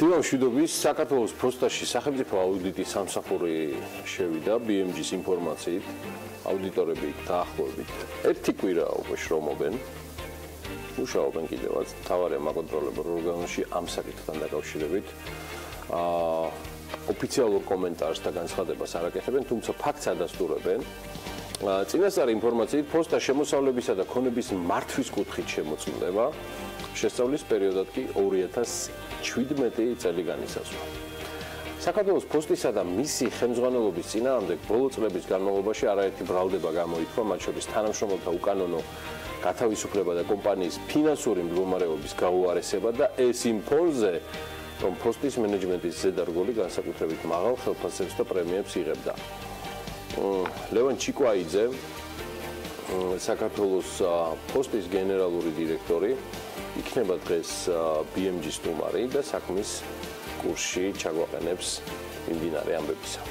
მშვიდობის საქართველოს ფოსტაში სახელმწიფო აუდიტის სამსახური შევიდა BMG-ის ინფორმაციით, აუდიტორები დაახლოებით 1 კვირა უკვე შრომობენ. მუშაობენ კიდევაც მთავარი მაკონტროლებელ ორგანოში ამ საკითხთან დაკავშირებით. ოფიციალურ კომენტარს და განცხადებას არ აკეთებენ, თუმცა ფაქტს ადასტურებენ. წინასწარი ინფორმაციით ფოსტა შემოსავლებისა და ქონების მართვის კუთხით შემოწმდება. შესწავლის პერიოდად კი 2017 წელი განისაზღვრა. საქართველოს ფოსტისა და მისი ხელმძღვანელობის წინააღმდეგ ბოლო წლების განმავლობაში არაერთი ბრალდება გამოიწვა, მათ შორის თანამშრომელთა უკანონო გათავისუფლება და კომპანიის ფინანსური მდგომარეობის გაუარესება და ეს იმ ფონზე, რომ ფოსტის მენეჯმენტის ზედარგოლი განსაკუთრებით მაღალ ხელფასებს და პრემიებს იღებდა. ლევან ჩიკვაიძე, საქართველოს ფოსტის გენერალური დირექტორი, იქნება დღეს BMG-ის სტუმარი და საქმის კურსში ჩაგვაყენებს მიმდინარე ამბებისა.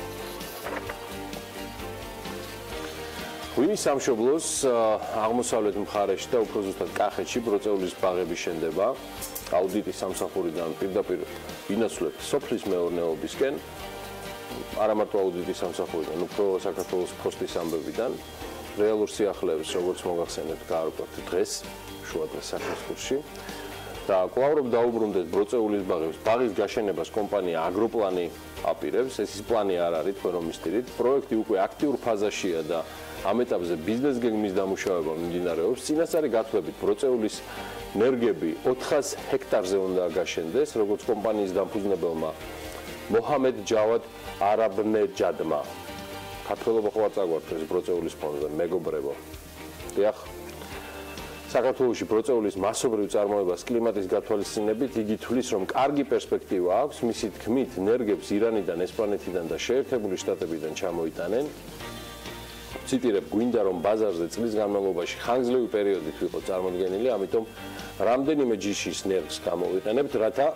ღვინის სამშობლოს აღმოსავლეთ მხარეში და უფრო ზუსტად კახეთში ბროწეულის ბაღები შენდება. აუდიტის სამსახურიდან პირდაპირ ვინაცვლებთ სოფლის მეურნეობისკენ, არა მარტო აუდიტის სამსახურიდან, უფრო საქართველოს ფოსტის ამბებიდან. რეალურ სიახლეებს, როგორც მოგახსენებთ, გაარკვევთ დღეს, შუადღეს საქმის კურსში. და კვლავ რომ დაუბრუნდეთ ბროწეულის ბაღებს, ბაღის გაშენებას კომპანია აგროპლანი აპირებს, ეს ის პლანი არ არის, თქვენ რომ მისდირით. პროექტი უკვე აქტიურ ფაზაშია და ამ ეტაპზე ბიზნეს გეგმის დამუშავება მიმდინარეობს. წინასწარი გათვლებით ბროწეულის ნერგები 400 ჰექტარზე უნდა გაშენდეს, როგორც კომპანიის დამფუძნებელმა მოჰამედ ჯავად არაბნეჯადმა. ქართველობა ხო არ წაგვართვეს ბროწეულის ფონზე, მეგობრებო. დიახ. საქართველოში ბროწეულის მასობრივ წარმოებას კლიმატის გათვალისწინებით იგი თვლის, რომ კარგი პერსპექტივა აქვს, მისი თქმით, ნერგებს ირანიდან, ესპანეთიდან და შეერთებული შტატებიდან ჩამოიტანენ. ციტირებ, გვინდა რომ ბაზარზე წლის განმავლობაში ხანგრძლივი პერიოდით ვიყო წარმოდგენილი, ამიტომ რამდენიმე ჯიშის ნერგს გამოვიყენებთ, რათა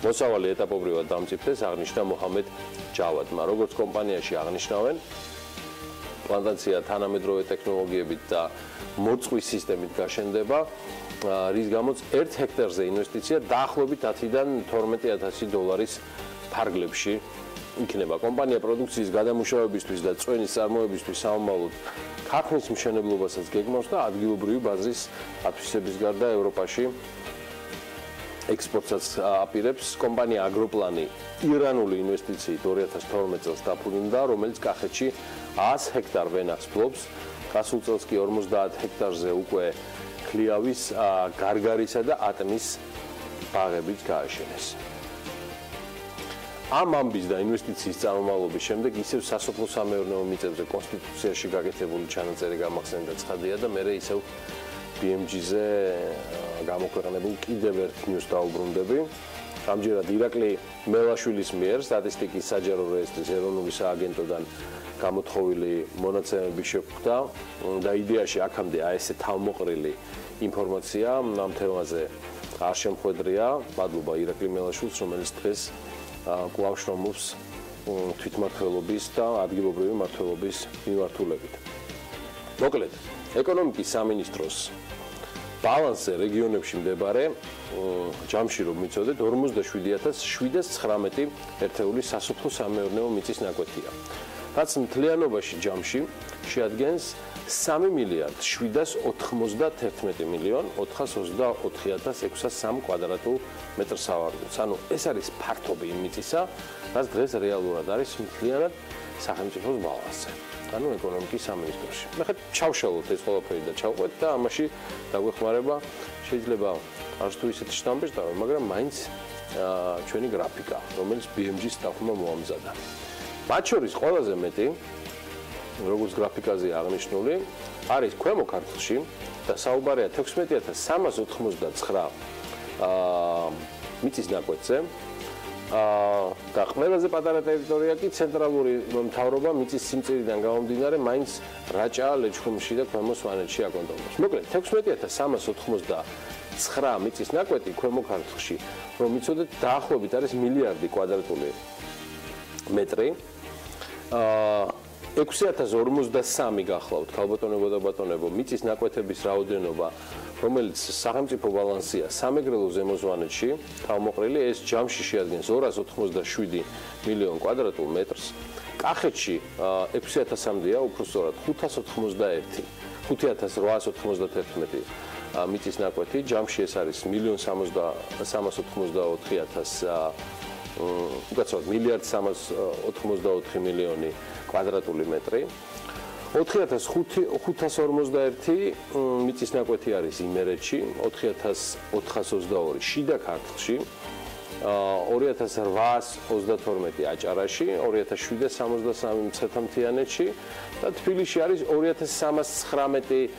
მოსავალი ეტაპობრივად დამწიფდეს, აღნიშნა მოჰამედ ჯავადმა. როგორც კომპანიაში აღნიშნავენ, პლანტაცია თანამედროვე ტექნოლოგიებით და მოწყვის სისტემით გაშენდება, რის გამოც 1 ჰექტარზე ინვესტიცია დაახლოებით 10-დან 12,000 დოლარის ფარგლებში იქნება. კომპანია პროდუქციის გადამუშავებისთვის და წვენის წარმოებისთვის სამომავლოდ ქარხნის მშენებლობასაც გეგმავს და ადგილობრივი ბაზრის ათვისების გარდა ევროპაში ექსპორტსაც აპირებს. კომპანია აგროპლანი ირანული ინვესტიციით 2012 წელს დაფუძნდა, რომელიც კახეთში 100 ჰექტარ ვენახს ფლობს. გასულ წელს კი 50 ჰექტარზე უკვე ქლიავის, გარგარისა და ატმის ბაღებიც გააშენეს. ამ ამბის და ინვესტიციის წარმომავლობის შემდეგ ისევ სასოფლო-სამეურნეო მიწებზე კონსტიტუციაში გაკეთებული ჩანაწერი გამახსენდა ცხადია და მერე ისევ BMG-ზე გამოქვეყნებულ კიდევ ერთ ნიუს დაუბრუნდები. ამჯერად ირაკლი მელაშვილის მიერ სტატისტიკის საჯარო რეესტრის ეროვნული სააგენტოდან გამოთხოვილი მონაცემები შეგვხვდა და იდეაში აქამდე ესე თავმოყრილი ინფორმაცია ამ თემაზე არ შემხვედრია. მადლობა ირაკლი მელაშვილს, რომელიც დღეს კვლავ შრომობს თვითმმართველობის და ადგილობრივი მმართველობის მიმართულებით. მოკლედ, ეკონომიკის სამინისტროს ბალანსზე რეგიონებში მდებარე ჯამში რომ მიცოდეთ 47,719 ერთეული სასოფლო-სამეურნეო მიწის ნაკვეთია. რაც მთლიანობაში ჯამში შეადგენს 3,691,424,603 კვადრატულ მეტრს სავარგულს. ანუ ეს არის ფართობი იმ მიწისა, რაც დღეს რეალურად არის მთლიანად სახელმწიფოს ბალანსზე. ანუ ეკონომიკის სამინისტროში. მე ხეთ ჩავშალოთ ეს ყველაფერი და ჩავყვეთ და ამაში დაგვეხმარება შეიძლება არც თუ ისეთი შტამპი შევ, მაგრამ მაინც ჩვენი გრაფიკა, რომელიც BMG-ის სტაფმა მოამზადა. მათ შორის ყველაზე მეტი, როგორც გრაფიკაზე აღნიშნული, არის ქვემო ქართლში და საუბარია 16,389 მიწის ნაკვეთზე. და ყველაზე პატარა ტერიტორია კი ცენტრალური მთავრობა მიწის სიმწირიდან გამომდინარე მაინც რაჭა, ლეჩხუმში და ქვემო სვანეთში აკონტროლებს. მოკლედ 16,389 მიწის ნაკვეთი ქვემო ქართლში, რომ მიცოდეთ დაახლოებით არის მილიარდი კვადრატული მეტრი. 6,053 გახლავთ ქალბატონებო და ბატონებო, მიწის ნაკვეთების რაოდენობა რომელიც სახელმწიფო ბალანსია სამეგრელო ზემოзвანეთში, თავმოყრილი ეს ჯამში შეადგენს 287 მილიონ კვადრატულ მეტრს. კახეთში 6000-მდეა, უფრო სწორად 5891 მიწის ნაკვეთი, ჯამში ეს არის 1.394.000 უკაცრავად 1.384 მილიონი კვადრატული მეტრი. 4541 მიწის ნაკვეთი არის იმერეთში, 4422 შიდა ქართლში, 2832 აჭარაში, 2773 მცხეთა-მთიანეთში და თბილისში არის 2319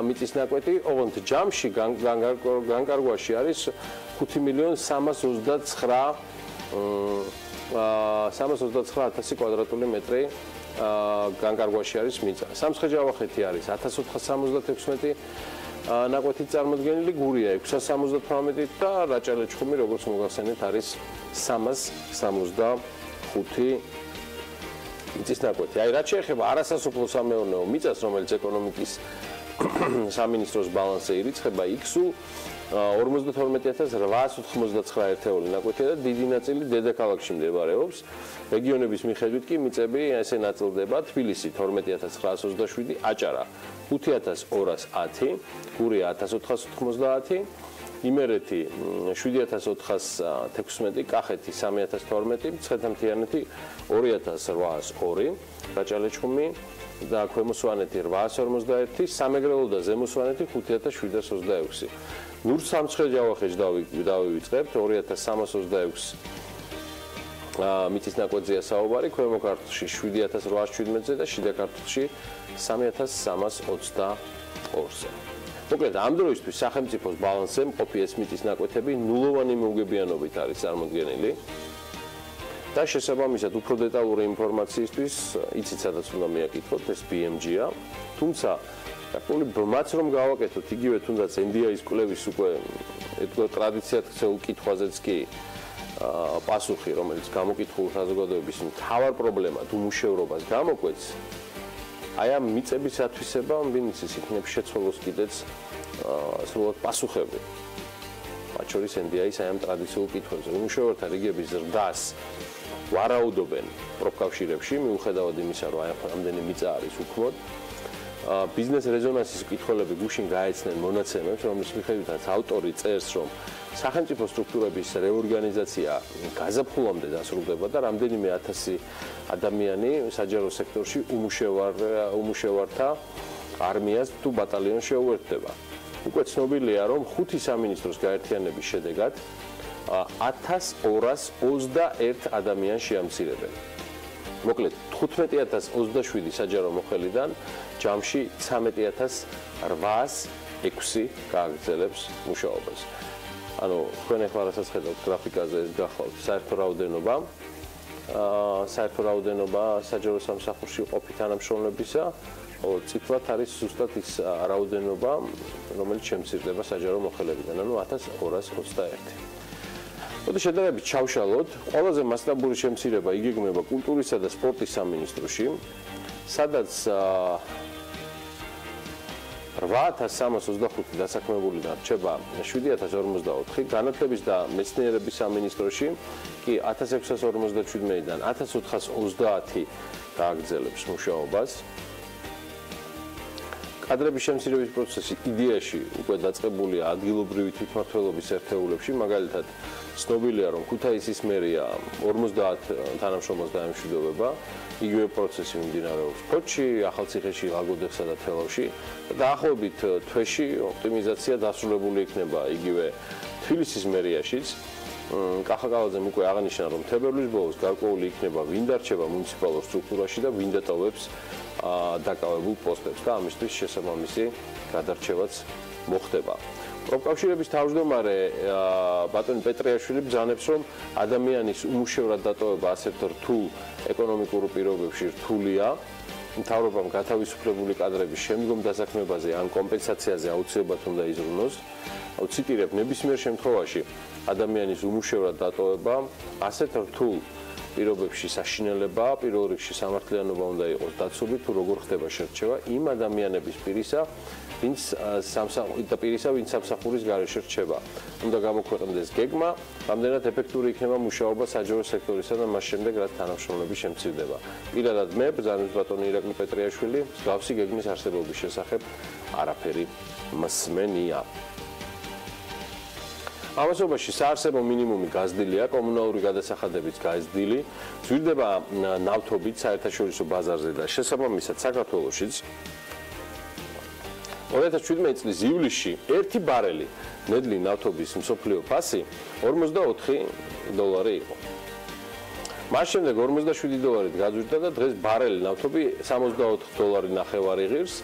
მიწის ნაკვეთი, ოღონდ ჯამში განკარგვაში არის 5.329,000 კვადრატული მეტრი განკარგვაში არის მიწა. სამცხე-ჯავახეთი არის 1476 ნაკვეთით წარმოდგენილი, გურია 678 და რაჭა-ლეჩხუმი, როგორც მოგახსენეთ, არის 365 მიწის ნაკვეთი. აი, რაც შეეხება არასასოფლო-სამეურნეო მიწას, რომელიც ეკონომიკის სამინისტროს ბალანსზე ირიცხება, იქ სულ 52899 ერთეული ნაკვეთია და დიდი ნაწილი დედაქალაქში მდებარეობს. რეგიონების მიხედვით კი მიწები ესე ნაწილდება: თბილისი 12927, აჭარა 5210, გურია 1490, იმერეთი 7416, კახეთი 3012, მცხეთა-მთიანეთი 2802, რაჭა-ლეჩხუმი და ქვემო სვანეთი 851, სამეგრელო და ზემო სვანეთი 5726. ნურ სამცხე-ჯავახეთში დავივიწყებთ 2326 მიწის ნაკვეთზეა საუბარი, ქვემო ქართლში 7817 და შიდა ქართლში 3322-ზე. მოკლედ, ამ დროისთვის სახელმწიფოს ბალანსზე მყოფი ეს მიწის ნაკვეთები ნულოვანი მოუგებიანობით არის წარმოდგენილი და შესაბამისად უფრო დეტალური ინფორმაციისთვის იცით სადაც უნდა მიაკითხოთ, ეს BMG-ა, თუმცა მათ რომ გავაკეთოთ იგივე თუნდაც NDI-ის კვლევის უკვე ტრადიციად ქცეულ კითხვაზეც კი პასუხი, რომელიც გამოკითხულ საზოგადოების მთავარ პრობლემად უმუშევრობას გამოკვეთს, აი ამ მიწების ათვისება ვინც ის იქნებ შეცვალოს კიდეც სრულად პასუხები. მათ შორის NDI-ის აი ამ ტრადიციულ კითხვებზე უმუშევრთა რიგების ზრდას ვარაუდობენ პროფკავშირებში, მიუხედავად იმისა, რომ აი ამდენი მიწა არის უქმოდ. ბიზნეს რეზონანსის კითხვები გუშინ გაეცნენ მონაცემებს, რომლის მიხედვითაც ავტორი წერს, რომ სახელმწიფო სტრუქტურების რეორგანიზაცია გაზაფხულამდე დასრულდება და რამდენიმე 1000 ადამიანი საჯარო სექტორში უმუშევართა არმიას თუ ბატალიონს შეუერთდება. უკვე ცნობილია, რომ 5 სამინისტროს გაერთიანების შედეგად 1221 ადამიანს შეამცირებენ. მოკლედ 15027 საჯარო მოხელიდან ჯამში 13806 გააგრძელებს მუშაობას. ანუ თქვენ ახლა რასაც ხედავთ გრაფიკაზე ეს გახლავთ საერთო რაოდენობა საჯარო სამსახურში ყოფი თანამშრომლებისა, ხოლო წითლად არის ზუსტად ის რაოდენობა, რომელიც შემცირდება საჯარო მოხელებიდან, ანუ 1221. მოდი შედარებით ჩავშალოთ, ყველაზე მასშტაბური შემცირება იგეგმება კულტურისა და სპორტის სამინისტროში, სადაც 8325 დასაქმებულიდან რჩება 7054, განათლების და მეცნიერების სამინისტროში კი 1657-დან 1430 გააგრძელებს მუშაობას. კადრების შემცირების პროცესი იდეაში უკვე დაწყებულია ადგილობრივი თვითმმართველობის ერთეულებში, მაგალითად ცნობილია, რომ ქუთაისის მერია 50 თანამშრომელს დაემშვიდობება, იგივე პროცესი მიმდინარეობს ფოთში, ახალციხეში, ლაგოდეხსა და თელავში და დაახლოებით თვეში ოპტიმიზაცია დასრულებული იქნება იგივე თბილისის მერიაშიც. კახაკალაძემ უკვე აღნიშნა, რომ თებერვლის ბოლოს გარკვეული იქნება ვინ დარჩება მუნიციპალურ სტრუქტურაში და ვინ დატოვებს დაკავებულ პოსტებს და ამისთვის შესაბამისი გადარჩევაც მოხდება. პროფკავშირების თავმჯდომარე ბატონი პეტრიაშვილი ბრძანებს, რომ ადამიანის უმუშევრად დატოვება ასეთ რთულ ეკონომიკურ პირობებში რთულია. მთავრობამ გათავისუფლებული კადრების შემდგომ დასაქმებაზე ან კომპენსაციაზე აუცილებლად უნდა იზრუნოს. ციტირებ, ნებისმიერ შემთხვევაში ადამიანის უმუშევრად დატოვება ასეთ რთულ პირობებში საშინელება, პირველ რიგში სამართლიანობა უნდა იყოს დაცული, თუ როგორ ხდება შერჩევა იმ ადამიანების პირისა, ვინც სამსახურის გარეშე რჩება. უნდა გამოქვეყნდეს გეგმა, რამდენად ეფექტური იქნება მუშაობა საჯარო სექტორისა და მას შემდეგ რაც თანამშრომლები შემცირდება. პირადად მე, ბრძანის ბატონი ირაკლი პეტრიაშვილი, მსგავსი გეგმის არსებობის შესახებ არაფერი მსმენია. ამასობაში საარსებო მინიმუმი გაზრდილია, კომუნალური გადასახადებიც გაზრდილი, ძვირდება ნავთობით საერთაშორისო ბაზარზე და შესაბამისად საქართველოშიც 2017 წლის ივლისში 1 ბარელი ნედლი ნავთობის მსოფლიო ფასი $44 იყო. მას შემდეგ $47 გაძვირდა და დღეს ბარელი ნავთობი $64.5 ღირს.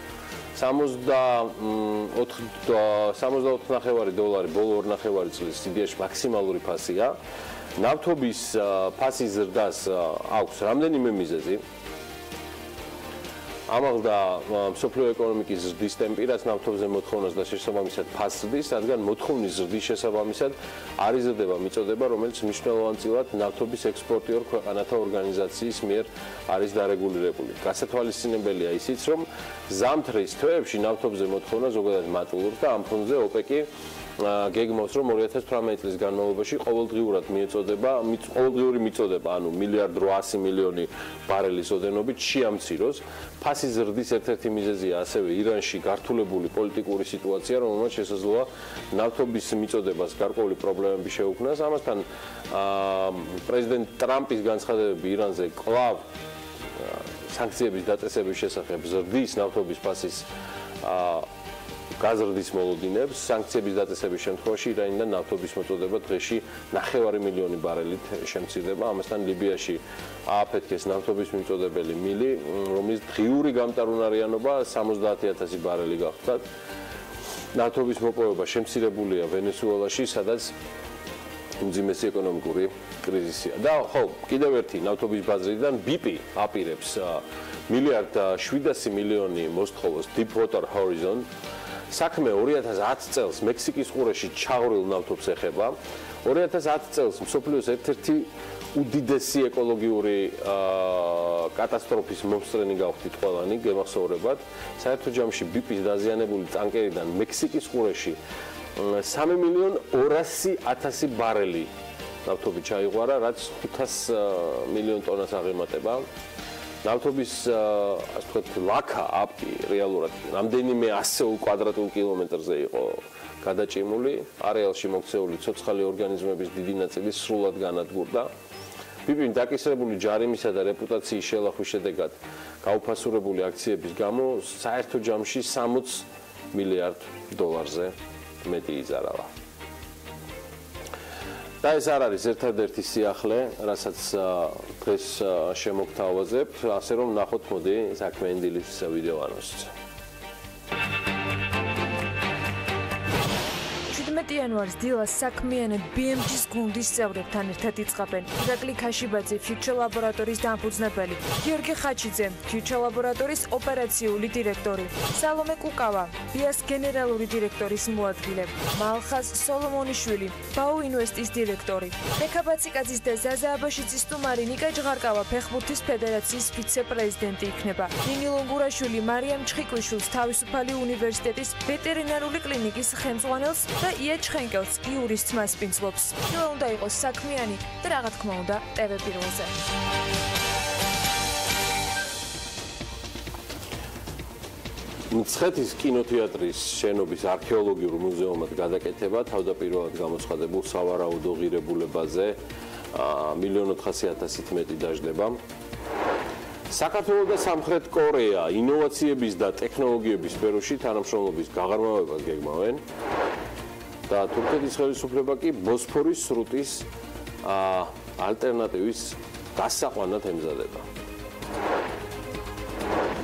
$64.5 ბოლო 2.5 წლის სიდიაში მაქსიმალური ფასია. ნავთობის ფასის ზრდას აქვს რამდენიმე მიზეზი. ამაღლდა მსოფლიო ეკონომიკის ზრდის ტემპი, რაც ნავთობზე მოთხოვნას და შესაბამისად ფასს ზრდის, რადგან მოთხოვნის ზრდის შესაბამისად არ იზრდება მიწოდება, რომელიც მნიშვნელოვანწილად ნავთობის ექსპორტიორ ქვეყანათა ორგანიზაციის მიერ არის დარეგულირებული. გასათვალისწინებელია ისიც, რომ ზამთრის თვეებში ნავთობზე მოთხოვნა ზოგადად მატულობს და ამ ფონზე ოპეკი გეგმავს, რომ 2018 წლის განმავლობაში ყოველდღიური მიწოდება, ანუ 1.8 ბარელის ოდენობით შეამციროს. ფასის ზრდის ერთ-ერთი მიზეზია ასევე ირანში გართულებული პოლიტიკური სიტუაცია, რომელმაც შესაძლოა ნავთობის მიწოდებას გარკვეული პრობლემები შეუქმნას. ამასთან პრეზიდენტ ტრამპის განცხადებები ირანზე კვლავ სანქციების დაწესების შესახებ ზრდის ნავთობის ფასის გაზრდის მოლოდინებს. სანქციების დაწესების შემთხვევაში ირანიდან ნავთობის მოწოდება დღეში 9 მილიონი ბარელით შემცირდება. ამასთან ლიბიაში ააფეთქეს ნავთობის მიმწოდებელი მილი, რომლის დღიური გამტარუნარიანობა 70,000 ბარელი გახდათ. ნავთობის მოპოვება შემცირებულია ვენესუელაში, სადაც უმძიმესი ეკონომიკური კრიზისია. და ხო, კიდევ ერთი ნავთობის ბაზრიდან BP აპირებს $1.7 მილიარდი მოსთხოვოს Deepwater Horizon. საქმე 2010 წელს მექსიკის ყურეში ჩაღრილ ნავთობს ეხება. 2010 წელს მსოფლიოს ერთ-ერთი უდიდესი ეკოლოგიური კატასტროფის მომსწრენი გავხდით ყველანი, გემახსოვრებათ. საერთო ჯამში BP-ის დაზიანებული ტანკერიდან მექსიკის ყურეში 3.200.000 ბარელი ნავთობი ჩაიღვარა, რაც 500 მილიონ ტონას აღემატება. ნავთობის ასე ვთქვათ ლაქა აპი რეალურად რამდენიმე 100 კვადრატულ კილომეტრზე იყო გადაჭიმული, არეალში მოქცეული ცოცხალი ორგანიზმების დიდი ნაწილი სრულად განადგურდა. BP-მ დაკისრებული ჯარიმისა და რეპუტაციის შელახვის შედეგად გაუფასურებული აქციების გამო საერთო ჯამში $60 მილიარდზე მეტი იზარავა. და ეს არ არის ერთადერთი სიახლე, რასაც დღეს შემოგთავაზებ, ასე რომ ნახოთ მოდი საქმიანი დილის ვიდეო ანონსს. 17 იანვარს დილას საქმიანად BMG-ის გუნდის წევრებთან ერთად იწყებენ. ირაკლი ქაშიბაძე, ფიუჩერ ლაბორატორიის დამფუძნებელი, გიორგი ხაჩიძე, ფიუჩერ ლაბორატორიის ოპერაციული დირექტორი, სალომე კუკავა, ბიას გენერალური დირექტორის მოადგილე, მალხაზ სოლომონიშვილი, ბაუ ინვესტის დირექტორი, ბექა ბაციკაძის და ზაზა აბაშიძის სტუმარი ნიკა ჟღარკავა ფეხბურთის ფედერაციის ვიცე-პრეზიდენტი იქნება. ნინი ლონგურაშვილი მარიამ ჩხიკვიშვილს თავისუფალი უნივერსიტეტის ვეტერინარული კლინიკის ხელმძღვანელს და ია ჩხენკელს იურის ძმას პინძლობს. ნუ უნდა იყოს საქმიანი და რა თქმა უნდა TV Pirveli-ზე. მცხეთის კინოთეატრის შენობის არქეოლოგიურ მუზეუმად გადაკეთება თავდაპირველად გამოცხადებულ სავარაუდო ღირებულებაზე 1,400,000-ით მეტი დაждდება. საქართველო და სამხრეთ კორეა ინოვაციების და ტექნოლოგიების სფეროში თანამშრომლობის გაღრმავებას გეგმავენ. და თურქეთის ხელისუფლება კი ბოსფორის სრუტის ალტერნატივის გასაყვანად ემზადება.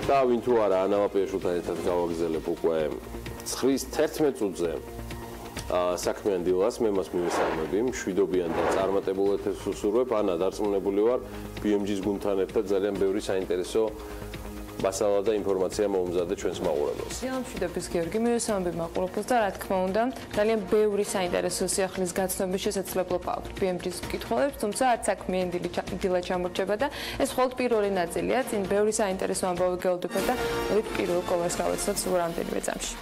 და ვინ თუ არა ანავაპიაშვილთან ერთად გავაგზავნებ უკვე 11 წუთზე საქმიან დილას, მე მას მივესალმები, მშვიდობიან და წარმატებულ ეთერს უსურვებ. ანა დარწმუნებული ვარ, BMG-ის გუნდთან ერთად ძალიან ბევრი საინტერესო მასალა და ინფორმაცია მოუმზადდა ჩვენს მაყურებელს. მშვიდობის გიორგი, მივესალმები მაყურებელს და რა თქმა უნდა, ძალიან ბევრი საინტერესო სიახლის გაცნობის შესაძლებლობა აქვს BMG-ის მკითხველებს, თუმცა არც საქმიანი დილა ჩამორჩება და ეს მხოლოდ პირველი ნაწილია, წინ ბევრი საინტერესო ამბავი გელოდებოდა და პირველ კოლას გავაცნოთ სულ რამდენიმე წამში.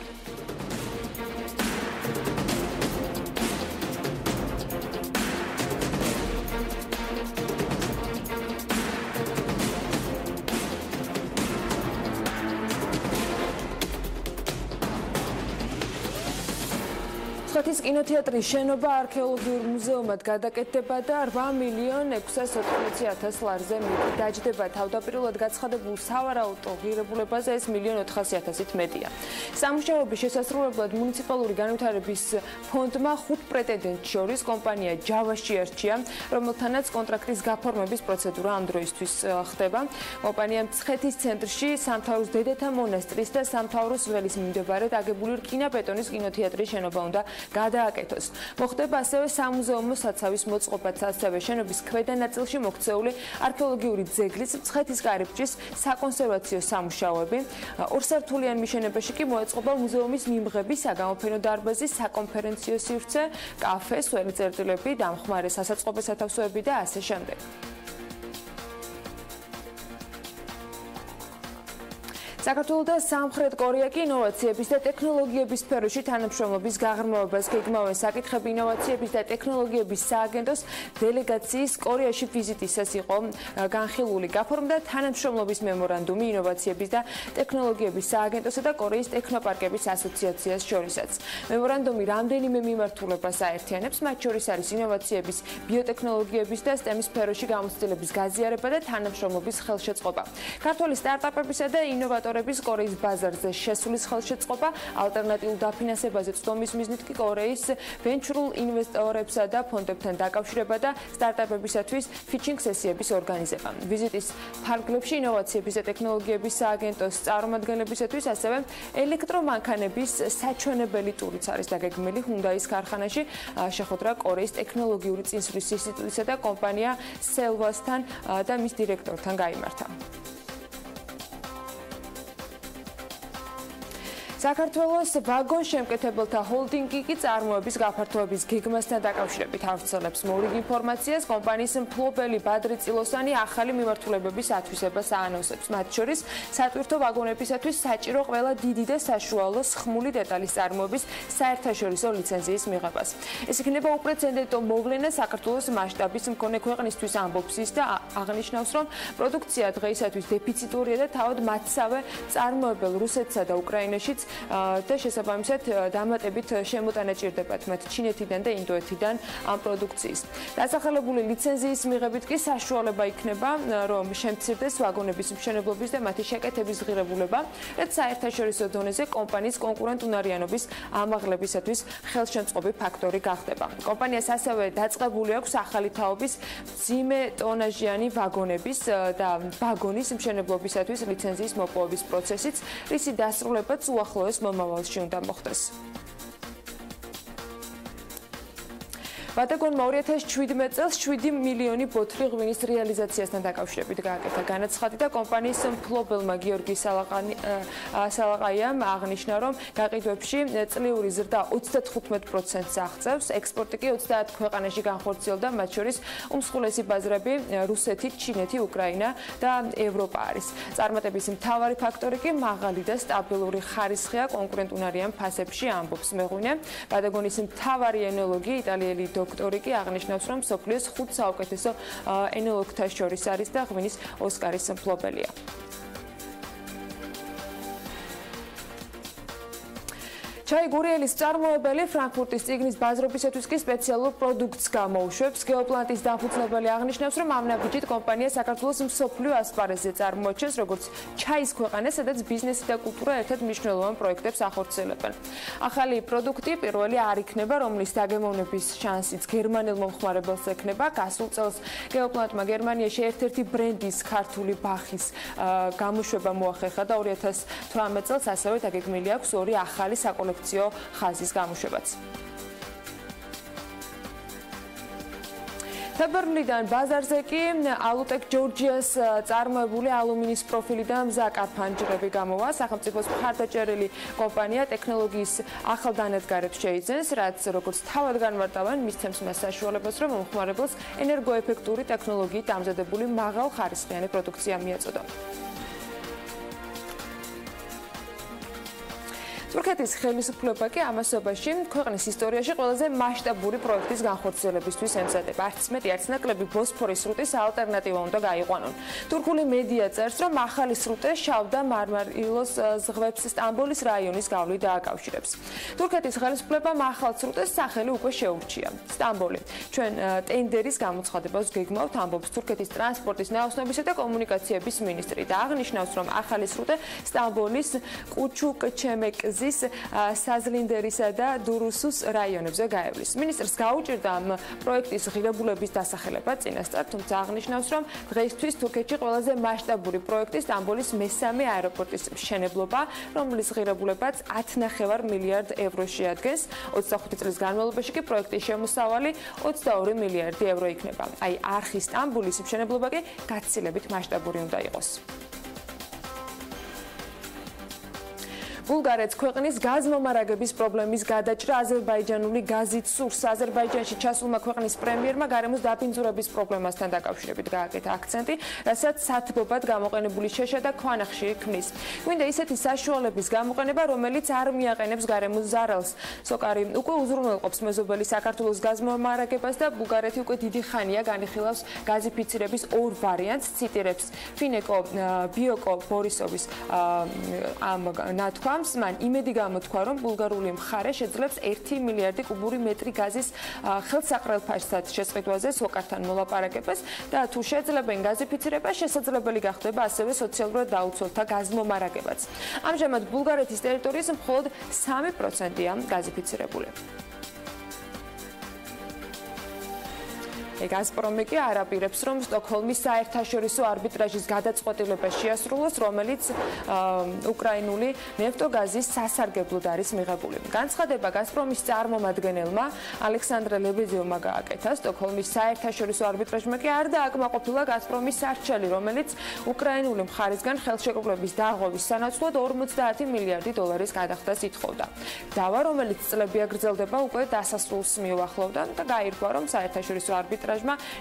სოხუმეთის კინოთეატრის შენობა არქეოლოგიურ მუზეუმად გადაკეთდება და 8,614,000 ლარზე დაჯდება. თავდაპირველად გაცხადებულ სავარაუდო ღირებულებაზე ეს 1,400,000-ით მეტია. სამუშაოების შესასრულებლად მუნიციპალური განვითარების ფონდმა 5 პრეტენდენტს შორის კომპანია ჯავაში ერჩია, რომელთანაც კონტრაქტის გაფორმების პროცედურა ამ დროისთვის ხდება. კომპანია მცხეთის ცენტრში სამთავროს დედათა მონასტრის და სამთავროს ველის მიმდებარედ აგებული რკინა-ბეტონის კინოთეატრის შენობა უნდა გადააკეთოს. მოხდება ასევე სამუზეუმო საცავის მოწყობაც, ასევე შენობის ქვედა ნაწილში მოქცეული არქეოლოგიური ძეგლის, მცხეთის კარიბჭის საკონსერვაციო სამუშაოები. ორსართულიან მიშენებაში კი მოეწყობა მუზეუმის მიმღები, საგამოფენო დარბაზი, საკონფერენციო სივრცე, კაფე, სველი წერტილები, დამხმარე სასაწყობე სათავსოები და ასე შემდეგ. საქართველო და სამხრეთ კორეა კი ინოვაციების და ტექნოლოგიების სფეროში თანამშრომლობის გაღრმავებას გეგმავენ. საკითხები ინოვაციების და ტექნოლოგიების სააგენტოს დელეგაციის კორეაში ვიზიტისას იყო განხილული. გაფორმდა თანამშრომლობის მემორანდუმი ინოვაციების და ტექნოლოგიების სააგენტოსა და კორეის ტექნოპარკების ასოციაციას შორისაც. მემორანდუმი რამდენიმე მიმართულებას აერთიანებს, მათ შორის არის ინოვაციების, ბიოტექნოლოგიების და STEM სფეროში გამოცდილების გაზიარება და თანამშრომლობის ხელშეწყობა. ქართველი სტარტაპებისა და ინოვატორების კორეის ბაზარზე შესulis ხელშეწყობა, ალტერნატიულ დაფინანსებაზე წვდომის მიზნით კი კორეის ვენჩურულ ინვესტორებსა და ფონდებთან დაკავშირება და სტარტაპებისათვის ფიჩინგ სესიების ორგანიზება. ვიზიტის ფარგლებში ინოვაციების და ტექნოლოგიების სააგენტოს წარმომადგენლებისათვის ასევე ელექტრომანქანების საჩვენებელი ტურიც არის დაგეგმილი ჰუნდაის ქარხანაში, შეხვედრა კორეის ტექნოლოგიური წინსვლის ინსტიტუტისა და კომპანია სელვასთან და მის დირექტორთან გაიმართა. საქართველოს ვაგონ შემკეთებელთა ჰოლდინგი კი წარმოების გაფართოების გეგმასთან დაკავშირებით ავრცელებს მორიგ ინფორმაციას. კომპანიის მფლობელი ბადრი წილოსანი ახალი მიმართულებების ათვისებას აანონსებს. მათ შორის სატვირთო ვაგონებისათვის საჭირო ყველა დიდი და საშუალო სხმული დეტალის წარმოების საერთაშორისო ლიცენზიის მიღებას. ეს იქნება უპრეცედენტო მოვლენა საქართველოს მასშტაბის მქონე ქვეყნისთვის, ამბობს ის და აღნიშნავს, რომ პროდუქცია დღეისათვის დეფიციტურია და თავად მათსავე წარმოებელ რუსეთსა და უკრაინაშიც და შესაბამისად დამატებით შემოტანა ჭირდებათ მათ ჩინეთიდან და ინდოეთიდან ამ პროდუქციის. დასახელებული ლიცენზიის მიღებით კი საშუალება იქნება, რომ შემცირდეს ვაგონების მშენებლობის და მათი შეკეთების ღირებულება, რაც საერთაშორისო დონეზე კომპანიის კონკურენტუნარიანობის ამაღლებისათვის ხელშემწყობი ფაქტორი გახდება. კომპანიას ასევე დაწყებული აქვს ახალი თაობის მძიმე ტონაჟიანი ვაგონების და ვაგონის მშენებლობისათვის ლიცენზიის მოპოვების პროცესიც, რისი დასრულებაც უახლოეს მომავალში უნდა მოხდეს. ვადაგონმა 2017 წელს 7 მილიონი ბოთლი ღვინის რეალიზაციასთან დაკავშირებით გააკეთა განაცხადი და კომპანიის მფლობელმა გიორგი სალაყაიამ აღნიშნა, რომ გაყიდვებში წლიური ზრდა 35%-ს აღწევს, ექსპორტი კი 30 ქვეყანაში განხორციელდა, მათ შორის უმსხვილესი ბაზრები რუსეთი, ჩინეთი, უკრაინა და ევროპა არის. წარმატების მთავარი ფაქტორი კი მაღალი და სტაბილური ხარისხია კონკურენტუნარიან ფასებში, ამბობს მეღვინე. ვადაგონის მთავარი ენოლოგი იტალიელი დოქტორი კი აღნიშნავს, რომ მსოფლიოს 5 საუკეთესო ენოლოგთა შორის არის და ღვინის ოსკარის მფლობელია. ჩაი გურიელის მწარმოებელი ფრანკფურტის წიგნის ბაზრობისათვის კი სპეციალურ პროდუქტს გამოუშვებს. გეოპლანტის დამფუძნებელი აღნიშნავს, რომ ამ ნაბიჯით კომპანია საქართველოს მსოფლიო ასპარეზზე წარმოაჩენს, როგორც ჩაის ქვეყანა, სადაც ბიზნესი და კულტურა ერთად მნიშვნელოვან პროექტებს ახორციელებენ. ახალი პროდუქტი პირველი არ იქნება, რომლის დაგემოვნების შანსიც გერმანელ მომხმარებელს ექნება. გასულ წელს გეოპლანტმა გერმანიაში ერთ-ერთი ბრენდის ქართული ბახის გამოშვება მოახერხა და 2018 წელს ასევე დაგეგმილი აქვს ორი ახალი საკოლექციო ხაზის გამოშვებაც. თებერვლიდან ბაზარზე კი ალუტეკ ჯორჯიას წარმოებული ალუმინის პროფილი და მზაკარ ფანჯრები გამოვა. სახელმწიფოს მხარდაჭერილი კომპანია ტექნოლოგიის ახალ დანადგარებს შეიძენს, რაც როგორც თავად განმარტავენ, მისცემს მას საშუალებას, რომ მომხმარებელს ენერგოეფექტური ტექნოლოგიით დამზადებული მაღალხარისხიანი პროდუქცია მიაწოდო. თურქეთის ხელისუფლება კი ამასობაში ქვეყნის ისტორიაში ყველაზე მასშტაბური პროექტის განხორციელებისთვის ემზადება. არც მეტი, არც ნაკლები ბოსფორის სრუტის ალტერნატივა უნდა გაიყვანონ. თურქული მედია წერს, რომ ახალი სრუტე შავ და მარმარილოს ზღვებს სტამბოლის რაიონის გავლით დააკავშირებს. თურქეთის ხელისუფლებამ ახალ სრუტეს სახელი უკვე შეურჩია. სტამბოლი. ჩვენ ტენდერის გამოცხადებას გეგმავთ, ამბობს თურქეთის ტრანსპორტის, ნაოსნობისა და კომუნიკაციების მინისტრი და აღნიშნავს, რომ ახალი სრუტე სტამბოლის კუჩუკ-ჩემეკზის საზლინდერისა და დურუსუს რაიონებზე გაევლის. მინისტრს გაუჭირდა ამ პროექტის ღირებულების დასახელება წინასწარ, თუმცა აღნიშნავს, რომ დღეისთვის თურქეთში ყველაზე მასშტაბური პროექტი სტამბოლის მესამე აეროპორტის მშენებლობა, რომლის ღირებულებაც 10,9 მილიარდ ევრო შეადგენს. 25 წლის განმავლობაში კი პროექტის შემოსავალი 22 მილიარდი ევრო იქნება. აი, არხი სტამბოლის მშენებლობა კი გაცილებით მასშტაბური უნდა იყოს. ბულგარეთს ქვეყნის გაზმომარაგების პრობლემის გადაჭრა აზერბაიჯანული გაზით სურს. აზერბაიჯანში ჩასულმა ქვეყნის პრემიერმა გარემოს დაბინძურების პრობლემასთან დაკავშირებით გააკეთა აქცენტი, რასაც სათბობად გამოყენებული შეშა და ქვანახშირი ქმნის. გვინდა ისეთი საშუალების გამოყენება, რომელიც არ მიაყენებს გარემოს ზარალს. სოკარი უკვე უზრუნველყოფს მეზობელი საქართველოს გაზმომარაგებას და ბულგარეთი უკვე დიდი ხანია განიხილავს გაზიფიცირების ორ ვარიანტს, ციტირებს ფინეკო ბიოკო ბორისოვის ამ ნათქვამს. მან იმედი გამოთქვა, რომ ბულგარული მხარე შეძლებს 1 მილიარდი კუბური მეტრი გაზის ხელსაყრელფასად შესყიდვაზე სოკართან მოლაპარაკებას და თუ შეძლებენ გაზიფიცირება, შესაძლებელი გახდება ასევე სოციალურად დაუცველთა გაზმომარაგებაც. ამჟამად ბულგარეთის ტერიტორიის მხოლოდ 3%-ია გაზიფიცირებული. გაზპრომი კი არაპირებს, რომ სტოკჰოლმის საერთაშორისო არბიტრაჟის გადაწყვეტილება შეასრულოს, რომელიც უკრაინული ნეფტოგაზის სასარგებლოდ არის მიღებული. განცხადება გაზპრომის წარმომადგენელმა ალექსანდრე ლებედევმა გააკეთა. სტოკჰოლმის საერთაშორისო არბიტრაჟმა კი არ დააკმაყოფილა გაზპრომის სარჩელი, რომელიც უკრაინული მხარისგან ხელშეკრულების დაღობის სანაცვლოდ 50 მილიარდი დოლარის გადახდას ითხოვდა. დავა, რომელიც წლებია გრძელდება, უკვე დასასრულს მიუახლოვდა და გაირკვა, რომ საერთაშორისო არბიტრაჟმა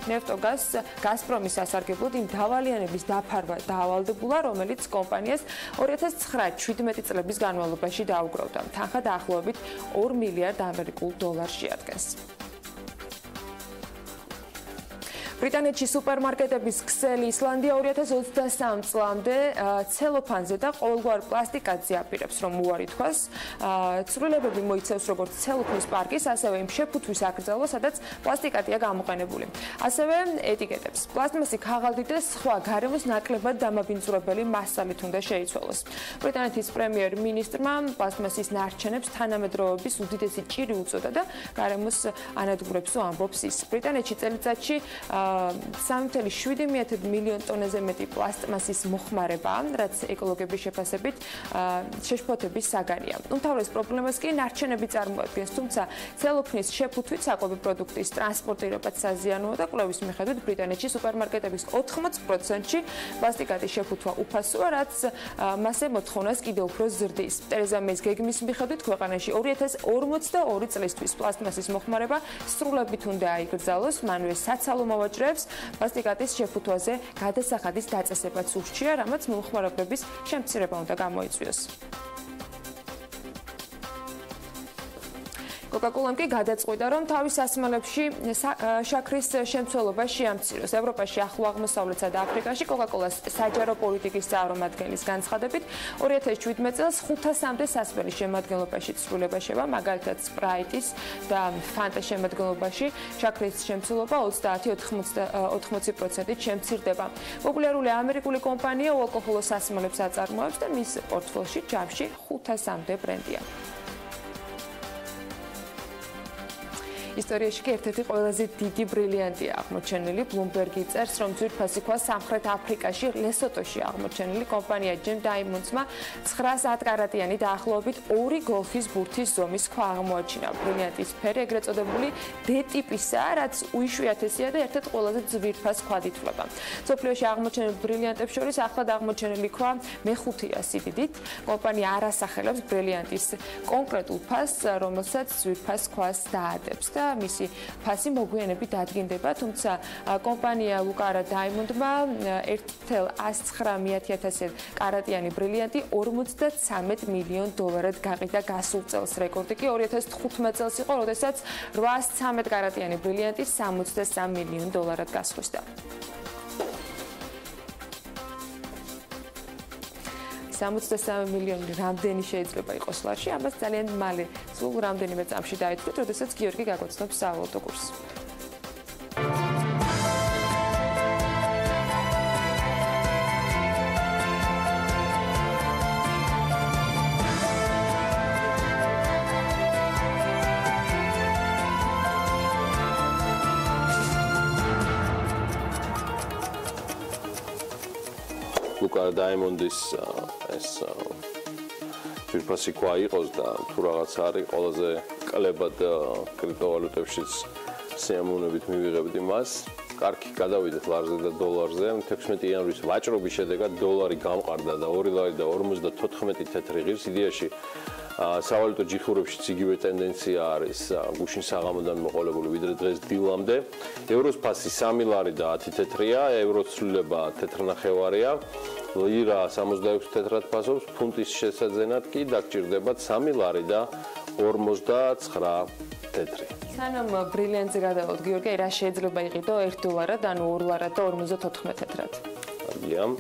ნეფტოგაზს გაზპრომის სასარგებლოდ იმ დავალიანების დაფარვა დაავალდებულა, რომელიც კომპანიას 2009-17 წლების განმავლობაში დაუგროვდა. თანხა დაახლოებით 2 მილიარდ ამერიკულ დოლარს შეადგენს. ბრიტანეთში სუპერმარკეტების ქსელი ისლანდია 2023 წლამდე ცელოფანზე და ყოველგვარ პლასტიკატზე აპირებს, რომ უარი თქვას. ცვლილებები მოიცავს როგორც ცელოფნის პარკის, ასევე იმ შეფუთვის აკრძალვა, სადაც პლასტიკატია გამოყენებული. ასევე ეტიკეტებს. პლასტმასი, ქაღალდი და სხვა გარემოს ნაკლებად დამაბინძურებელი მასალით უნდა შეიცვალოს. ბრიტანეთის პრემიერ-მინისტრმა პლასტმასის ნარჩენებს თანამედროვეობის უდიდესი ჭირი უწოდა და გარემოს ანადგურებს ამბობს ის. ბრიტანეთში წელიწადში 3,7 მილიონ ტონაზე მეტი პლასტმასის მოხმარებაა, რაც ეკოლოგების შეფასებით შეშფოთების საგანია. უმთავრეს პრობლემას კი ნარჩენები წარმოადგენს, თუმცა ცელოფნის შეფუთვით საკვები პროდუქტის ტრანსპორტირებაც საზიანოა და კვლევის მიხედვით ბრიტანეთში სუპერმარკეტების 80%-ში პლასტიკატის შეფუთვა უფასოა, რაც მასზე მოთხოვნას კიდევ უფრო ზრდის. ტერეზა მეის გეგმის მიხედვით ქვეყანაში 2042 წლისთვის პლასტმასის მოხმარება სრულებით უნდა აიგრძალოს, მანვე საცალო მოვაჭრეებს პლასტიკატის შეფუთვაზე გადასახადის დაწესებაც ურჩია, რამაც მომხმარებლების შემცირება უნდა გამოიწვიოს. კოკაკოლამ კი გადაწყვიტა, რომ თავის სასმელებში შაქრის შემცველობა შეამციროს. ევროპაში, ახლო აღმოსავლეთსა და აფრიკაში კოკაკოლას საჯარო პოლიტიკის წარმომადგენლის განცხადებით 2017 წელს 500-მდე სასმელის შემადგენლობაში ცვლილება შევა, მაგალითად სპრაიტის და ფანტას შემადგენლობაში შაქრის შემცველობა 30-80%-ით შემცირდება. პოპულარული ამერიკული კომპანია უალკოჰოლოს სასმელებს აწარმოებს და მის პორტფელში ჯამში 500-მდე ბრენდია. ისტორიაში კი ერთ-ერთი ყველაზე დიდი ბრილიანტია აღმოჩენილი. ბლუმბერგი წერს, რომ ძვირფასი ქვა სამხრეთ აფრიკაში, ლესოტოში აღმოჩენილი კომპანია ჯემ დაიმონდსმა 910 კარატიანი დაახლოებით 2 გოლფის ბურთის ზომის ქვა აღმოაჩინა. ბრილიანტის ფერი ეგრეთ წოდებული D-ტიპისაა, რაც უიშვიათესია და ერთ-ერთ ყველაზე ძვირფას ქვად ითვლება. მსოფლიოში აღმოჩენილ ბრილიანტებს შორის ახლად აღმოჩენილი ქვა მე-5-ია სიდიდით. კომპანია არ ასახელებს ბრილიანტის კონკრეტულ ფასს, რომელსაც ძვირფას ქვას დაადებს და მისი ფასი მოგვიანებით დადგინდება, თუმცა კომპანია ლუკარა დაიმონდმა 1,109,000 კარატიანი ბრილიანტი 53 მილიონ დოლარად გაყიდა გასულ წელს. რეკორდი კი 2015 წელს იყო, როდესაც 813 კარატიანი ბრილიანტი 63 მილიონ დოლარად გასხვისდა. 63 მილიონი რამდენი შეიძლება იყოს ლარში, ამას ძალიან მალე სულ რამდენიმე წამში დაიწყეთ, როდესაც გიორგი გაგვაცნობს სავალუტო კურსს. დაიმონდის ეს ძირფასი ქვა იყოს და თუ რაღაცა არის ყველაზე კლებად კრიპტოვალუტებშიც სიამოვნებით მივიღებდი მას. კარგი გადავიდეთ ლარზე და დოლარზე. 16 იანვრის ვაჭრობის შედეგად დოლარი გამყარდა და 2.54 თეთრი ღირს. იდეაში სავალუტო ჯიხურებშიც იგივე ტენდენცია არის გუშინ საღამოდან მოყოლებული ვიდრე დღეს დილამდე. ევროს ფასი 3 ლარი და 10 თეთრია, ევროს ცვლილება თეთრნახევარია. ლირა 66 თეთრად ფასობს, ფუნტის შესაძენად კი დაგჭირდება 3 ლარი და 59 თეთრი. სანამ ბრილიანტზე გადავალთ, გიორგი, რა შეიძლება იყიდო 1 დოლარად, ანუ 2 ლარად და 54 თეთრად? აგია.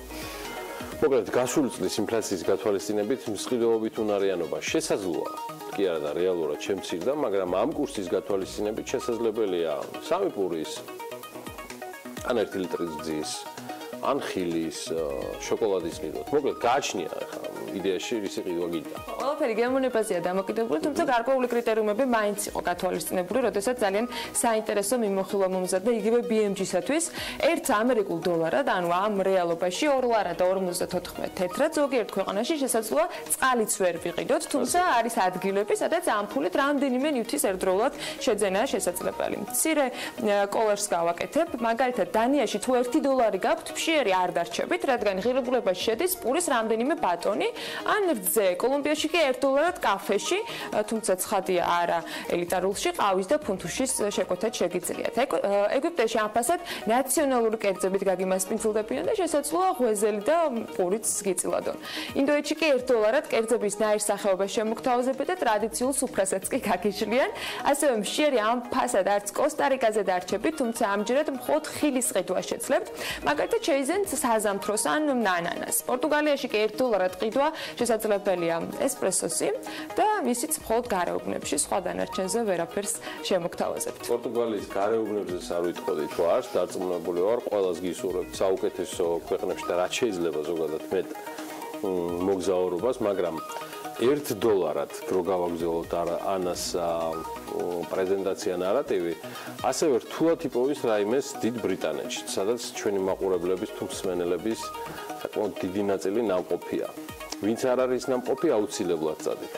მოკლედ, გასული წლის ინფლაციის გათვალისწინებით მსყიდველობით უნარიანობა შესაძლოა. კი არა და რეალურად შემცირდა, მაგრამ ამ კურსის გათვალისწინებით შესაძლებელია 3 პურის ან 1 ლიტრის ძის ან ხილის, შოკოლადის ყიდვად. მოკლედ, გააჩნია ახლა იდეაში რისი ყიდვა გინდა. ყველაფერი გემოვნებაზეა დამოკიდებული, თუმცა გარკვეული კრიტერიუმები მაინც იყო გათვალისწინებული, როდესაც ძალიან საინტერესო მიმოხილვა მომზადდა იგივე BMG-სათვის 1 ამერიკულ დოლარად, ანუ ამ რეალობაში 2 ლარა და 54 თეთრად ზოგიერთ ქვეყანაში შესაძლოა წყალიც ვერ ვიყიდოთ, თუმცა არის ადგილები, სადაც ამ ფულით რამდენიმე ნივთის ერთდროულად შეძენაა შესაძლებელი. მცირე კოლერს გავაკეთებ, მაგალითად დანიაში თუ 1 დოლარი გაქვთ, ფშიერი არ დარჩებით, რადგან ღირებულებაში შედის პურის რამდენიმე ბატონი, ან რძე. კოლუმბიაში კი 1 დოლარად კაფეში, თუმცა ცხადია არა ელიტარულში, ყავის და ფუნთუშის შეკვეთად შეგიძლიათ. ეგვიპტეში ამ ფასად ნაციონალური კერძებით გაგიმასპინძლდებიან და შესაძლოა ღვეზელი და პურიც გიწილადონ. ინდოეთში კი 1 დოლარად კერძების ნაირსახეობას შემოგთავაზებენ და ტრადიციულ სუფრასაც კი გაგიშლიან. ასევე მშიერი ამ ფასად არც კოსტა-რიკაზე დარჩებით, თუმცა ამჯერად მხოლოდ ხილის ყიდვა შეძლებთ. მაგალითად შეიძენთ საზამთროს ან ნანანას. პორტუგალიაში კი 1 დოლარად ყიდვა შესაძლებელია ესპრესოსი და ისიც მხოლოდ გარეუბნებში, სხვა დანარჩენზე ვერაფერს შემოგთავაზებთ. პორტუგალიის გარეუბნებზე არ ვიტყოდი თუ არს, დარწმუნებული ვარ, ყველას გისურვებთ საუკეთესო ქვეყნებში და რაც შეიძლება ზოგადად მეტ მოგზაურობას, მაგრამ 1 დოლარად რო გავაგზავნოთ ანას პრეზენტაცია ნარატივი, ასევე რთულად იპოვის რაიმეს დიდ ბრიტანეთში, სადაც ჩვენი მაყურებლების თუ მსმენელების საკმაოდ დიდი ნაწილი ნამყოფია. ვინც არ არის ნამყოფი, აუცილებლად წადით.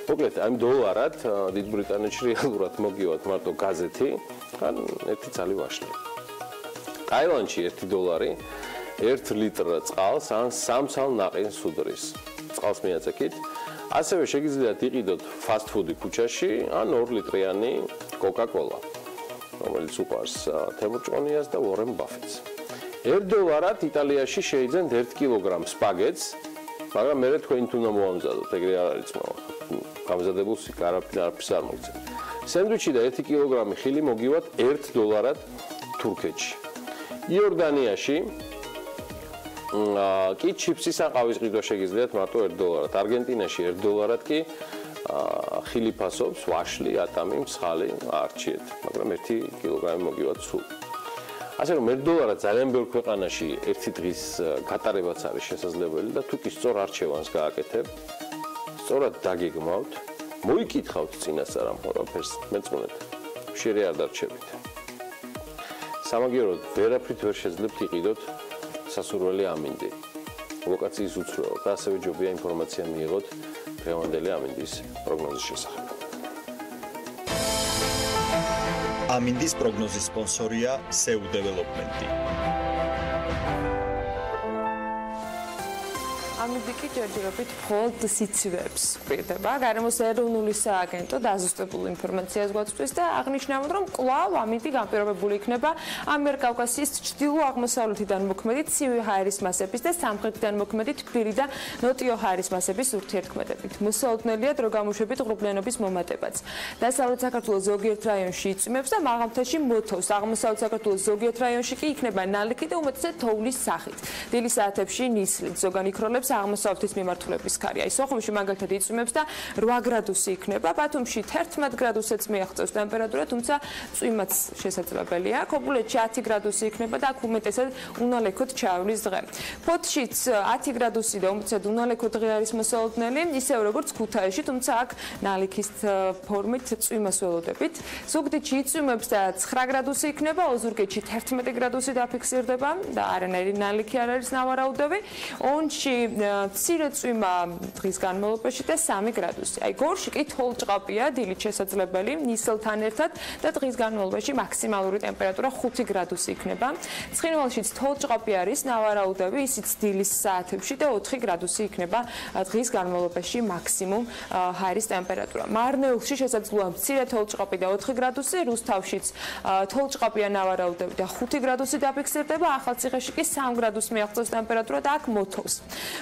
მოკლედ, ამ დოლარად დიდ ბრიტანეთში რეალურად მოგივათ მარტო გაზეთი, ან 1 ცალი ვაშლი. ტაილანდში 1 დოლარი 1 ლიტრ წყალს ან 3 ცალ ნაყინს უდრის. წყალს მიაწექით. ასევე შეგიძლიათ იყიდოთ ფასტ ფუდი ქუჩაში ან 2 ლიტრიანი კოკა-კოლა, რომელიც უყვარს თემურ ჭყონიას და უორენ ბაფეტს. 1 დოლარად იტალიაში შეიძენთ 1 კილოგრამ სპაგეტს, მაგრამ მე თქვენ თუ უნდა მოამზადოთ, ეგრე არ არის ძმავა. გამზადებულს არაფერს არ მოგცემ. სენდვიჩი და 1 კილოგრამი ხილი მოგივათ 1 დოლარად თურქეთში. იორდანიაში კი ჩიფსის ან ყავის ყიდვა შეგიძლიათ მარტო 1 დოლარად. არგენტინაში 1 დოლარად კი ხილი ფასობს, ვაშლი, ატამი, მსხალი არჩიეთ, მაგრამ 1 კილოგრამი მოგივათ სულ. ასე რომ 1 დოლარად ძალიან ბევრ ქვეყანაში ერთი დღის გატარებაც არის შესაძლებელი და თუ კი სწორ არჩევანს გააკეთებ, სწორად დაგეგმავთ, მოიკითხავთ წინასწარ ამ ყველაფერს, მეწმუნეთ, ხშირი არ დარჩებით. სამაგიეროდ ვერაფრით ვერ შეძლებთ იყიდოთ სასურველი ამინდი. ლოკაციის უცვლელად და ასევე ჯობია ინფორმაცია მიიღოთ დღევანდელი ამინდის პროგნოზის შესახებ. ამინდის პროგნოზის სპონსორია SEU Development. ამიტომ კი ჯერჯერობით მხოლოდ სიცივეებს პირდება. გარემოს ეროვნული სააგენტო დაზუსტებულ ინფორმაციას გვაწვდის და აღნიშნავენ, რომ კვლავ ამიტომ განპირობებული იქნება ამიერკავკასიის ჩრდილო-აღმოსავლეთიდან მოქმედი ცივი ჰაერის მასების და სამხრეთიდან მოქმედი თბილი და ნოტიო ჰაერის მასების ურთიერთქმედებით. მოსაოდნელია დრო გამოშვებით ღრუბლიანობის მომატებაც. დასავლეთ საქართველოს ზოგიერთ რაიონში იწვიმებს და მაღალმთაში მოთოვს. აღმოსავლეთ საქართველოს ზოგიერთ რაიონში კი იქნება ნალექი და უმეტესად თოვლის სახით. დილის საათებში ნისლით ზოგან იქროლებს აღმოსავლეთის მიმართულების ქარი. აი სოხუმში მაგალითად იწვიმებს და 8 გრადუსი იქნება. ბათუმში 11 გრადუსებს მიაღწევს ტემპერატურა, თუმცა წვიმაც შესაძლებელია. ქობულეთში 10 გრადუსი იქნება და აქ უმეტესად უნალექოდ ჩაივლის დღე. ფოთშიც 10 გრადუსი და უმეტესად უნალექოდ დღე არის მოსაოდნელი, ისევ როგორც ქუთაისში, თუმცა აქ ნალექის ფორმით წვიმას ველოდებით. ზუგდიდში იწვიმებს და 9 გრადუსი იქნება, ოზურგეთში 11 გრადუსი დაფიქსირდება და არანაირი ნალექი არ არის ნავარაუდები. ონში მცირე წვიმა დღის განმავლობაში და 3 გრადუსი. აი გორში კი თოვლ-ჭყაპია, დილით შესაძლებელი, ნისლთან ერთად და დღის განმავლობაში მაქსიმალური ტემპერატურა 5 გრადუსი იქნება. ცხინვალშიც თოვლ-ჭყაპი არის ნავარაუდები, ისიც დილის საათებში და 4 გრადუსი იქნება დღის განმავლობაში მაქსიმუმ ჰაერის ტემპერატურა. მარნეულში შესაძლოა მცირე თოვლ-ჭყაპი და 4 გრადუსი, რუსთავშიც თოვლ-ჭყაპია ნავარაუდები და 5 გრადუსი დაფიქსირდება, ახალციხეში კი 3 გრადუსს მიაღწევს ტემპერატურა და აქ მოთოვს.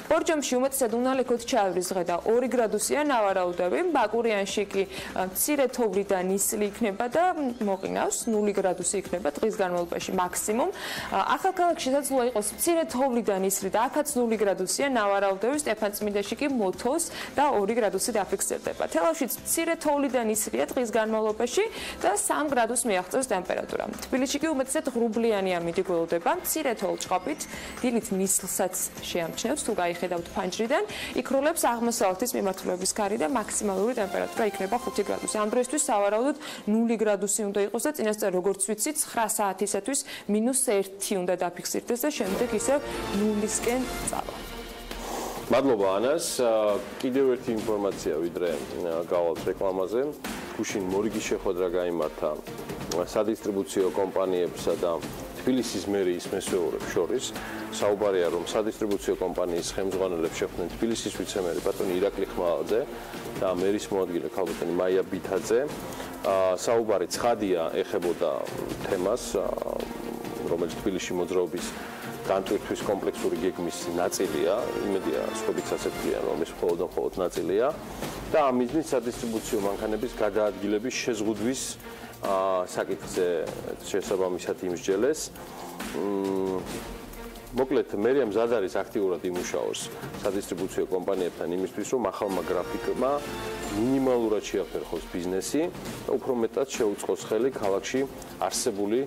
ბორჯომში უმეტესად უნალექოდ ჩაივლის დღე და 2 გრადუსია ნავარაუდები, ბაკურიანში კი მცირე თოვლი და ნისლი იქნება და მოყინავს, 0 გრადუსი იქნება დღის განმავლობაში მაქსიმუმ. ახალქალაქში შესაძლოა იყოს მცირე თოვლი და ნისლი და აქაც 0 გრადუსია ნავარაუდები, სტეფანწმინდაში კი მოთოვს და 2 გრადუსი დაფიქსირდება. თელავშიც მცირე თოვლი და ნისლია დღის განმავლობაში და 3 გრადუსს მიაღწევს ტემპერატურა. თბილისში კი უმეტესად ღრუბლიანი ამინდი გველოდება, მცირე თოვლ-ჭყაპით, დილით ნისლსაც შეამჩნევს, თუ გაიხედავთ ფანჯრიდან, იქროლებს აღმოსავლეთის მიმართულების ქარი და მაქსიმალური ტემპერატურა იქნება 5 გრადუსი. ამ დროისთვის სავარაუდოდ 0 გრადუსი უნდა იყოს და წინასწარ როგორც ვიცით 9 საათისათვის -1 უნდა დაფიქსირდეს და შემდეგ ისევ 0-სკენ წავა. მადლობა ანას. კიდევ ერთი ინფორმაცია ვიდრე გავალთ რეკლამაზე. გუშინ მორიგი შეხვედრა გაიმართა სადისტრიბუციო კომპანიებსა და თბილისის მერიის მესვეურებს შორის. საუბარია რომ სადისტრიბუციო კომპანიის ხელმძღვანელებს შეხვდნენ თბილისის ვიცე-მერი ბატონი ირაკლი ხმალაძე და მერის მოადგილე ქალბატონი მაია ბითაძე. საუბარი ცხადია ეხებოდა თემას, რომელიც თბილისში მოძრაობის განტვირთვის კომპლექსური გეგმის ნაწილია, იმედია სხვებიც ასეთია, რომ ეს მხოლოდ ნაწილია და ამ მიზნით სადისტრიბუციო მანქანების გადაადგილების შეზღუდვის საკითხზე შესაბამისად იმსჯელეს. მოკლედ მერიამ ზადარის აქტიურად იმუშაოს სადისტრიბუციო კომპანიებთან იმისთვის, რომ ახალმა გრაფიკმა მინიმალურად შეაფერხოს ბიზნესი და უფრო მეტად შეუწყოს ხელი ქალაქში არსებული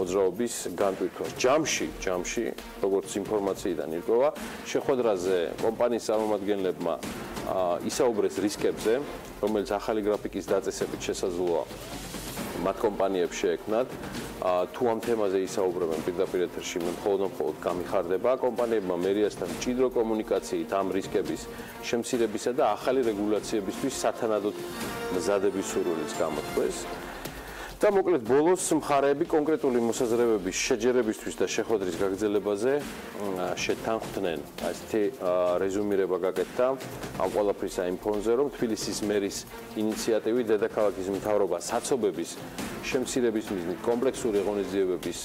მოძრაობის განტვირთვას. ჯამში, როგორც ინფორმაციიდან ირკვევა, შეხვედრაზე კომპანიის წარმომადგენლებმა ისაუბრეს რისკებზე, რომელიც ახალი გრაფიკის დაწესებით შესაძლოა მათ კომპანიებს შეექმნათ. თუ ამ თემაზე ისაუბრებენ პირდაპირ ეთერში, მხოლოდ გამიხარდება კომპანიებმა მერიასთან მჭიდრო კომუნიკაციით ამ რისკების შემცირებისა და ახალი რეგულაციებისთვის სათანადოდ მზადების სურვილის გამოთქვეს. და მოკლედ ბოლოს მხარეები კონკრეტული მოსაზრებების შეჯერებისთვის და შეხვედრის გაგრძელებაზე შეთანხმდნენ. ასეთი რეზუმირება გაკეთდა ამ ყველაფრისა იმ ფონზე, რომ თბილისის მერის ინიციატივით დედაქალაქის მთავრობა საცობების შემცირების მიზნით კომპლექსური ღონისძიებების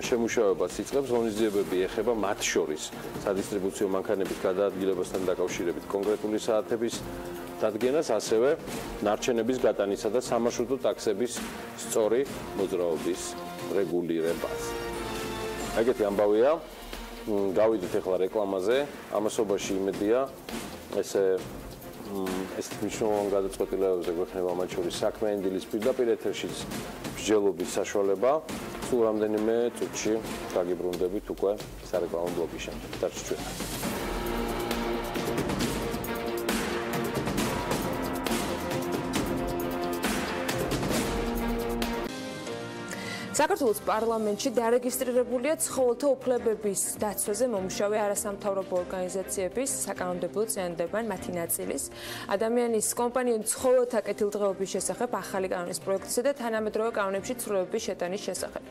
შემუშავებას იწყებს. ღონისძიებები ეხება მათ შორის სადისტრიბუციო მანქანების გადაადგილებასთან დაკავშირებით კონკრეტული საათების დადგენას, ასევე ნარჩენების გატანისა და სამარშრუტო ტაქსების სწორი მოძრაობის რეგულირებას. ეგეთი ამბავია. გავიდით ახლა რეკლამაზე. ამასობაში იმედია ეს მნიშვნელოვანი გადაწყვეტილებებზე გვექნება მათ შორის საქმიანი დილის პირდაპირ ეთერშიც მსჯელობის საშუალება. სულ რამდენიმე წუთში გაგიბრუნდებით უკვე სარეკლამო ბლოკის შემდეგ. დარჩით ჩვენთან. საქართველოს პარლამენტში დარეგისტრირებულია ცხოველთა უფლებების დაცვაზე მომუშავე არასამთავრობო ორგანიზაციების საკანონმდებლო წინადადებანი მათი ნაწილის ადამიანის კომპანიონ ცხოველთა კეთილდღეობის შესახებ ახალი კანონის პროექტისა და თანამედროვე კანონებში ცვლილებების შეტანის შესახებ.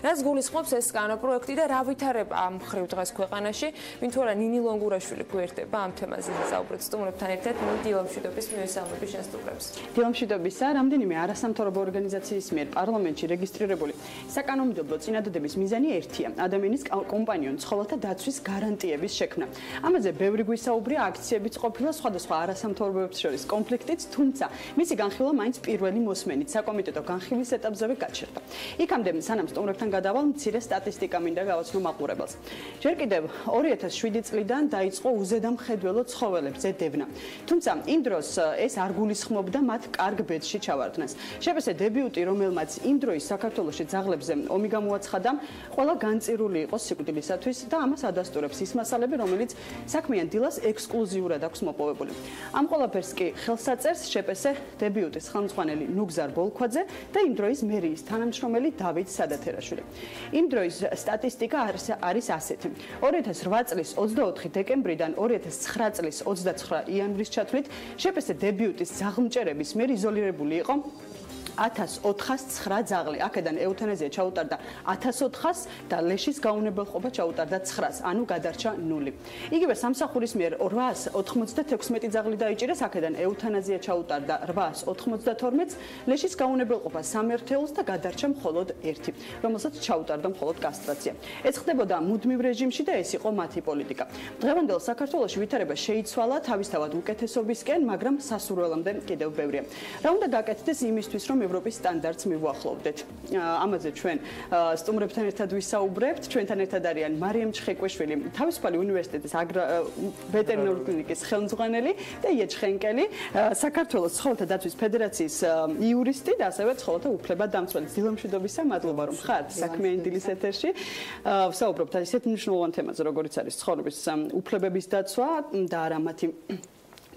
რაც გულისხმობს ეს კანონპროექტი და რა ვითარება ამ მხრივ დღეს ქვეყანაში, ვინ თუ არა ნინი ლონგურაშვილი გვერდება ამ თემაზე საუბრობთ სტუმრებთან ერთად დილა მშვიდობის მისამები შესწავლებს. დილა მშვიდობისა, რამდენიმე არასამთავრობო ორგანიზაციის მიერ პარლამენტში რეგისტრირებული საკანონმდებლო წინადადების მიზანი ერთია: ადამიანის კომპანიონ ცხოველთა დაცვის გარანტიების შექმნა. ამაზე ბევრი გვისაუბრია, აქციებიც ყოფილა სხვადასხვა არასამთავრობოებს შორის კონფლიქტიც, თუმცა მისი განხილვა მაინც პირველი მოსმენით საკომიტეტო განხილვის ეტაპზევე გაჩერდა. იქამდე სანამ სტუმრებთან გადავალ, მცირე სტატისტიკა მინდა გავაცნო მაყურებელს. ჯერ კიდევ 2007 წლიდან დაიწყო უზედამხედველო ცხოველებზე დევნა. თუმცა იმ დროს ეს არ გულისხმობდა მათ კარგ ბედში ჩავარდნას. შეფასე დებიუტი, რომელმაც იმ დროის საქართველოში ძაღლებზე ომი გამოაცხადა, ყველა განწირული იყო სიკვდილისათვის და ამას ადასტურებს ის მასალები, რომელიც საქმიან დილას ექსკლუზიურად აქვს მოპოვებული. ამ ყველაფერს კი ხელსაწერს შეფასე დებიუტის ხელმძღვანელი ნუგზარ ბოლქვაძე და იმ დროის მერიის თანამშრომელი დავით სადათერაშვილი. იმ დროის სტატისტიკა არის ასეთი: 2008 წლის 24 დეკემბრიდან 2009 წლის 29 იანვრის ჩათვლით შეფასე დებიუტის ძაღლმჭერების მიერ იზოლირებული იყო 1409 ძაღლი. აქედან ევთანაზია ჩაუტარდა 1400 და ლეშის გაუნებელყოფა ჩაუტარდა 900, ანუ გადარჩა 0. იგივე სამსახურის მიერ 896 ძაღლი დაიჭირეს, აქედან ევთანაზია ჩაუტარდა 892, ლეშის გაუნებელყოფა 3 ერთეულს და გადარჩა მხოლოდ 1, რომელსაც ჩაუტარდა მხოლოდ კასტრაცია. ეს ხდებოდა მუდმივ რეჟიმში და ეს იყო მათი პოლიტიკა. დღევანდელ საქართველოში ვითარება შეიცვალა თავისთავად უკეთესობისკენ, მაგრამ სასურველამდე კიდევ ბევრია. რა უნდა გაკეთდეს იმისთვის, რომ ევროპის სტანდარტს მივუახლოვდეთ. ამაზე ჩვენ სტუმრებთან ერთად ვისაუბრებთ. ჩვენთან ერთად არიან მარიამ ჩხეკვიშვილი, თავისუფალი უნივერსიტეტის ვეტერინარული კლინიკის ხელმძღვანელი და ია ჩხენკელი, საქართველოს ცხოველთა დაცვის ფედერაციის იურისტი და ასევე ცხოველთა უფლებადამცველი. დილა მშვიდობისა, მადლობა რომ ხართ საქმიანი დილის ეთერში. ვსაუბრობთ ისეთ მნიშვნელოვან თემაზე, როგორიც არის ცხოველების უფლებების დაცვა და არა მათი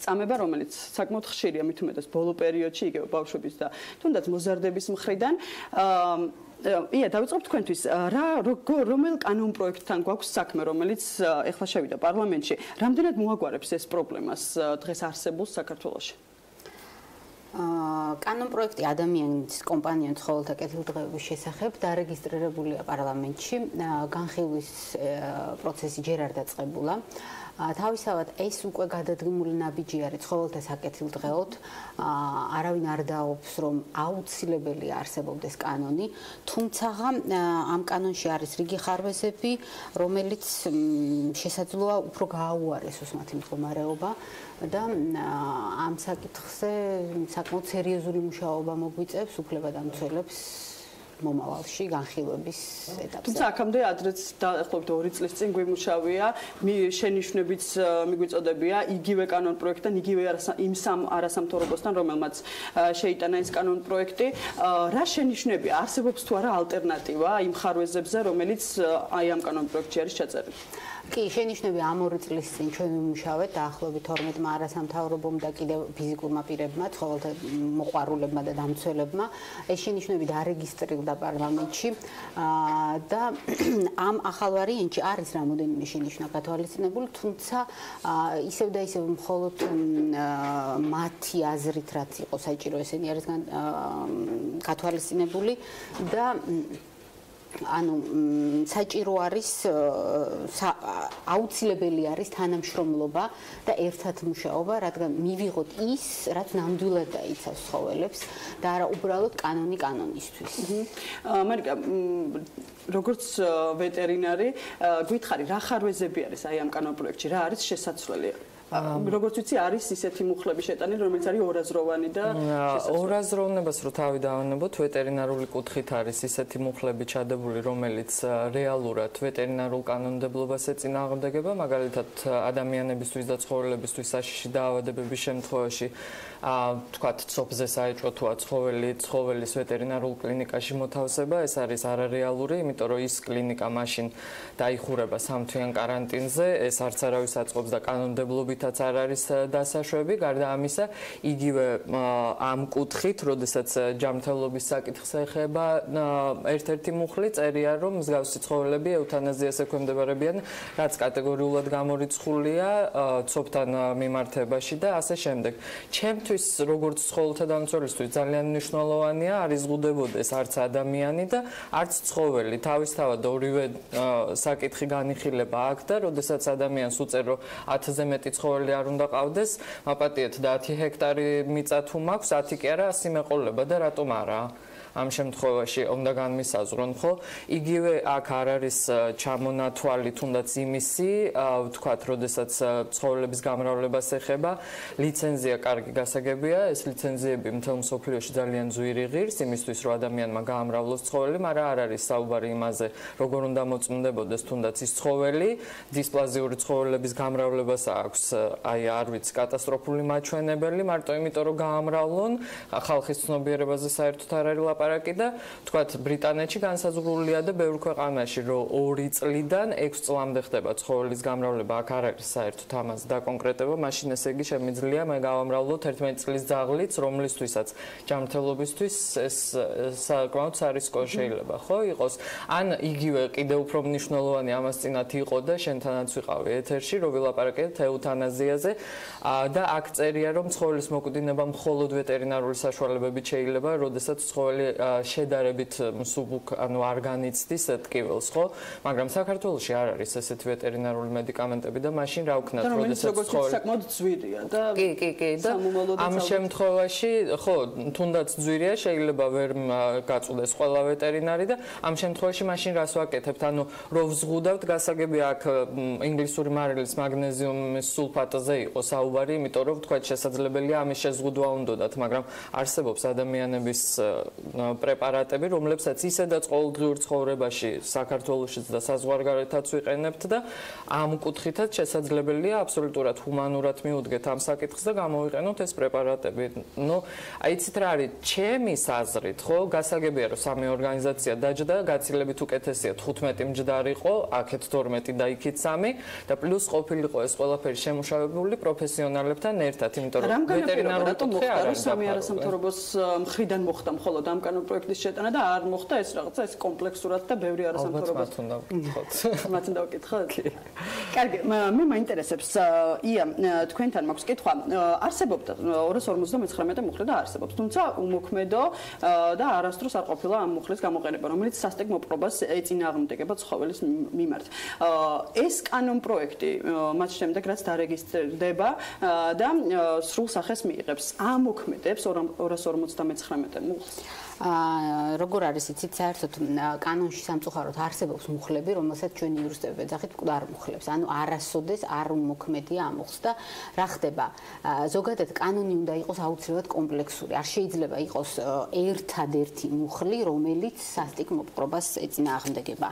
წამება, რომელიც საკმაოდ ხშირია, მით უმეტეს ბოლო პერიოდში, იგივე ბავშვების და თუნდაც მოზარდების მხრიდან. ია, დავიწყებთ თქვენთვის, რომელ კანონპროექტთან გვაქვს საქმე, რომელიც ეხლა შევიდა პარლამენტში, რამდენად მოაგვარებს ეს პრობლემას დღეს არსებულ საქართველოში? კანონპროექტი ადამიანის კომპანიონ ცხოველთა კეთილდღეობის შესახებ დარეგისტრირებულია პარლამენტში. განხილვის პროცესი ჯერ არ დაწყებულა. თავისთავად ეს უკვე გადადგმული ნაბიჯი არის ცხოველთა საკეთილდღეოდ. არავინ არ დაობს, რომ აუცილებელი არსებობდეს კანონი, თუმცა ამ კანონში არის რიგი ხარვეზები, რომელიც შესაძლოა უფრო გააუარესოს მათი მდგომარეობა და ამ საკითხზე საკმაოდ სერიოზული მუშაობა მოგვიწევს უფლებადამცველებს მომავალში განხილვების ეტაპზე. თუმცა აქამდე ადრეც დაახლოებით 2 წლის წინ გვიმუშავია, შენიშვნებიც მიგვიწოდებია იგივე კანონპროექტთან, იგივე იმ სამ არასამთავრობოსთან, რომელმაც შეიტანა ეს კანონპროექტი. რა შენიშვნებია? არსებობს თუ არა ალტერნატივა იმ ხარვეზებზე, რომელიც აი ამ კანონპროექტში არის ჩაწერილი? კი, შენიშვნები ამ 2 წლის წინ ჩვენ ვიმუშავეთ დაახლოებით 12 არასამთავრობომ და კიდევ ფიზიკურმა პირებმა, ცხოველთა მოყვარულებმა და დამცველებმა. ეს შენიშვნები დარეგისტრირდა პარლამენტში და ამ ახალ ვარიანტში არის რამოდენიმე შენიშვნა გათვალისწინებული, თუმცა ისევ და ისევ მხოლოდ მათი აზრით რაც იყო საჭირო, ესენი არის გათვალისწინებული და ანუ საჭირო არის აუცილებელი არის თანამშრომლობა და ერთად მუშაობა, რადგან მივიღოთ ის, რაც ნამდვილად დაიცავს ცხოველებს და არა უბრალოდ კანონი კანონისთვის. მარიკა, როგორც ვეტერინარი, გითხარი, რა ხარვეზები არის აი ამ კანონპროექტში, რა არის შესაძლებელი? როგორც ვიცი, არის ისეთი მუხლები შეტანილი, რომელიც არის ორაზროვანი და ორაზროვნებას რო თავი დავანებოთ, ვეტერინარული კუთხით არის ისეთი მუხლები ჩადებული, რომელიც რეალურად ვეტერინარულ კანონმდებლობას ეწინააღმდეგება, მაგალითად ადამიანებისთვის და ცხოველებისთვის საშიში დაავადებების შემთხვევაში, თქვათ, ცოფზე საეჭვო თუ ცხოველის ვეტერინარულ კლინიკაში მოთავსება, ეს არის არარეალური, იმიტომ რომ ის კლინიკა მაშინ დაიხურება სამთვიან კარანტინზე, ეს არც არავის აწყობს და კანონმდებლობითაც არ არის დასაშვები. გარდა ამისა, იგივე ამ კუთხით, როდესაც ჯანმრთელობის საკითხს ეხება ერთ-ერთი მუხლი წერია, რომ მსგავსი ცხოველები ევთანაზიას ექვემდებარებიან, რაც კატეგორიულად გამორიცხულია ცოფთან მიმართებაში და ასე შემდეგ. ჩემთვის როგორც ცხოველთა დამცველისთვის ძალიან მნიშვნელოვანია არ იზღუდებოდეს არც ადამიანი და არც ცხოველი. თავისთავად ორივე საკითხი განიხილება აქ და როდესაც ადამიანს უწერ რომ 1000-ზე მეტი ცხოველი არ უნდა ყავდეს, მაპატიეთ და 10 ჰექტარი მიწა თუ მაქვს, 10 კი არა 100 მეყოლება და რატომ არა? ამ შემთხვევაში უნდა განმისაზღვრონ, ხო? იგივე აქ არ არის ჩამონათვალი თუნდაც იმისი, ვთქვათ, როდესაც ცხოველების გამრავლებას ეხება, ლიცენზია კარგი გასაგებია, ეს ლიცენზიები მთელ მსოფლიოში ძალიან ძვირი ღირს, იმისთვის რომ ადამიანმა გაამრავლოს ცხოველი, მაგრამ არ არის საუბარი იმაზე, როგორ უნდა მოწმდებოდეს თუნდაც ის ცხოველი, დისპლაზიური ცხოველების გამრავლებას აქვს, აი არ ვიცი, კატასტროფული მაჩვენებელი, მარტო იმიტომ რომ გაამრავლონ, ხალხის ცნობიერებაზე საერთოდ არ არის ლაპარაკი და თქვათ ბრიტანეთში განსაზღვრულია და ბევრ ქვეყანაში რომ 2 წლიდან 6 წლამდე ხდება ცხოველის გამრავლება, აქ არ არის საერთოდ ამაზე დაკონკრეტება, მაშინ ესე იგი შემიძლია მე გავამრავლო 11 წლის ძაღლიც, რომლისთვისაც ჯანმრთელობისთვის ეს საკმაოდ სარისკო შეიძლება, ხო, იყოს. ან იგივე კიდევ უფრო მნიშვნელოვანი ამას წინათ იყო და შენთანაც ვიყავი ეთერში, რომ ვილაპარაკეთ ევთანაზიაზე და აქ წერია, რომ ცხოველის მოკვდინება მხოლოდ ვეტერინარული საშუალებებით შეიძლება, როდესაც ცხოველი შედარებით მსუბუქ, ანუ არ განიცდის ტკივილს, ხო? მაგრამ საქართველოში არ არის ესეთი ვეტერინარული მედიკამენტები და მაშინ რა ვქნათ, როდესაც ცხოველი საკმაოდ ძვირია და კი და ამ შემთხვევაში, ხო, თუნდაც ძვირია, შეიძლება ვერ გაწუდეს ყველა ვეტერინარი და ამ შემთხვევაში მაშინ რას ვაკეთებთ? ანუ რო ვზღუდავთ, გასაგებია აქ ინგლისური მარილის მაგნეზიუმის სულფატზე იყო საუბარი, იმიტომ რომ თქვა შესაძლებელია ამის შეზღუდვა უნდათ, მაგრამ არსებობს ადამიანების პრეპარატები, რომლებსაც ისედაც ყოველდღიურ ცხოვრებაში საქართველოშიც და საზღვარგარეთაც ვიყენებთ და ამ კუთხითაც შესაძლებელია აბსოლუტურად ჰუმანურად მიუდგეთ ამ საკითხს და გამოვიყენოთ ეს პრეპარატები. ნუ აიცით რა არის, ჩემი აზრით, ხო, გასაგებია რომ სამი ორგანიზაცია დაჯდა, გაცილებით უკეთესია 15 მჯდარიყო, აქეთ 12 და იქით 3 და პლუს ყოფილიყო ეს ყველაფერი შემუშავებული პროფესიონალებთან ერთად, იმიტომ რომ ვეტერინარული კუთხე არ არის სამი არასამთავრობოს მხრიდან მოხდა მხოლოდ ამ კანონპროექტის შეტანა და არ მოხდა ეს რაღაცა ეს კომპლექსურად და ბევრი არასამთავრობო მათ უნდა ვკითხოთ. მათ უნდა ვკითხოთ. კარგი, მე მაინტერესებს ია, თქვენთან მაქვს კითხვა. არსებობდა 259 მუხლი და არსებობს, თუმცა უმოქმედო და არასდროს არ ყოფილა ამ მუხლის გამოყენება, რომელიც სასტიკ მოპყრობას ეწინააღმდეგება ცხოველის მიმართ. ეს კანონპროექტი მათ შემდეგ რაც დარეგისტრდება და სრულ სახეს მიიღებს, ამოქმედებს 259 მუხლს. როგორ არის იცით, საერთოდ კანონში სამწუხაროდ არსებობს მუხლები, რომელსაც ჩვენი იურისტები ეძახით მკვდარ მუხლებს. ანუ არასოდეს არ უმოქმედია ამ მუხლს და რა ხდება? ზოგადად კანონი უნდა იყოს აუცილებლად კომპლექსური. არ შეიძლება იყოს ერთადერთი მუხლი, რომელიც სასტიკ მოპყრობას ეწინააღმდეგება.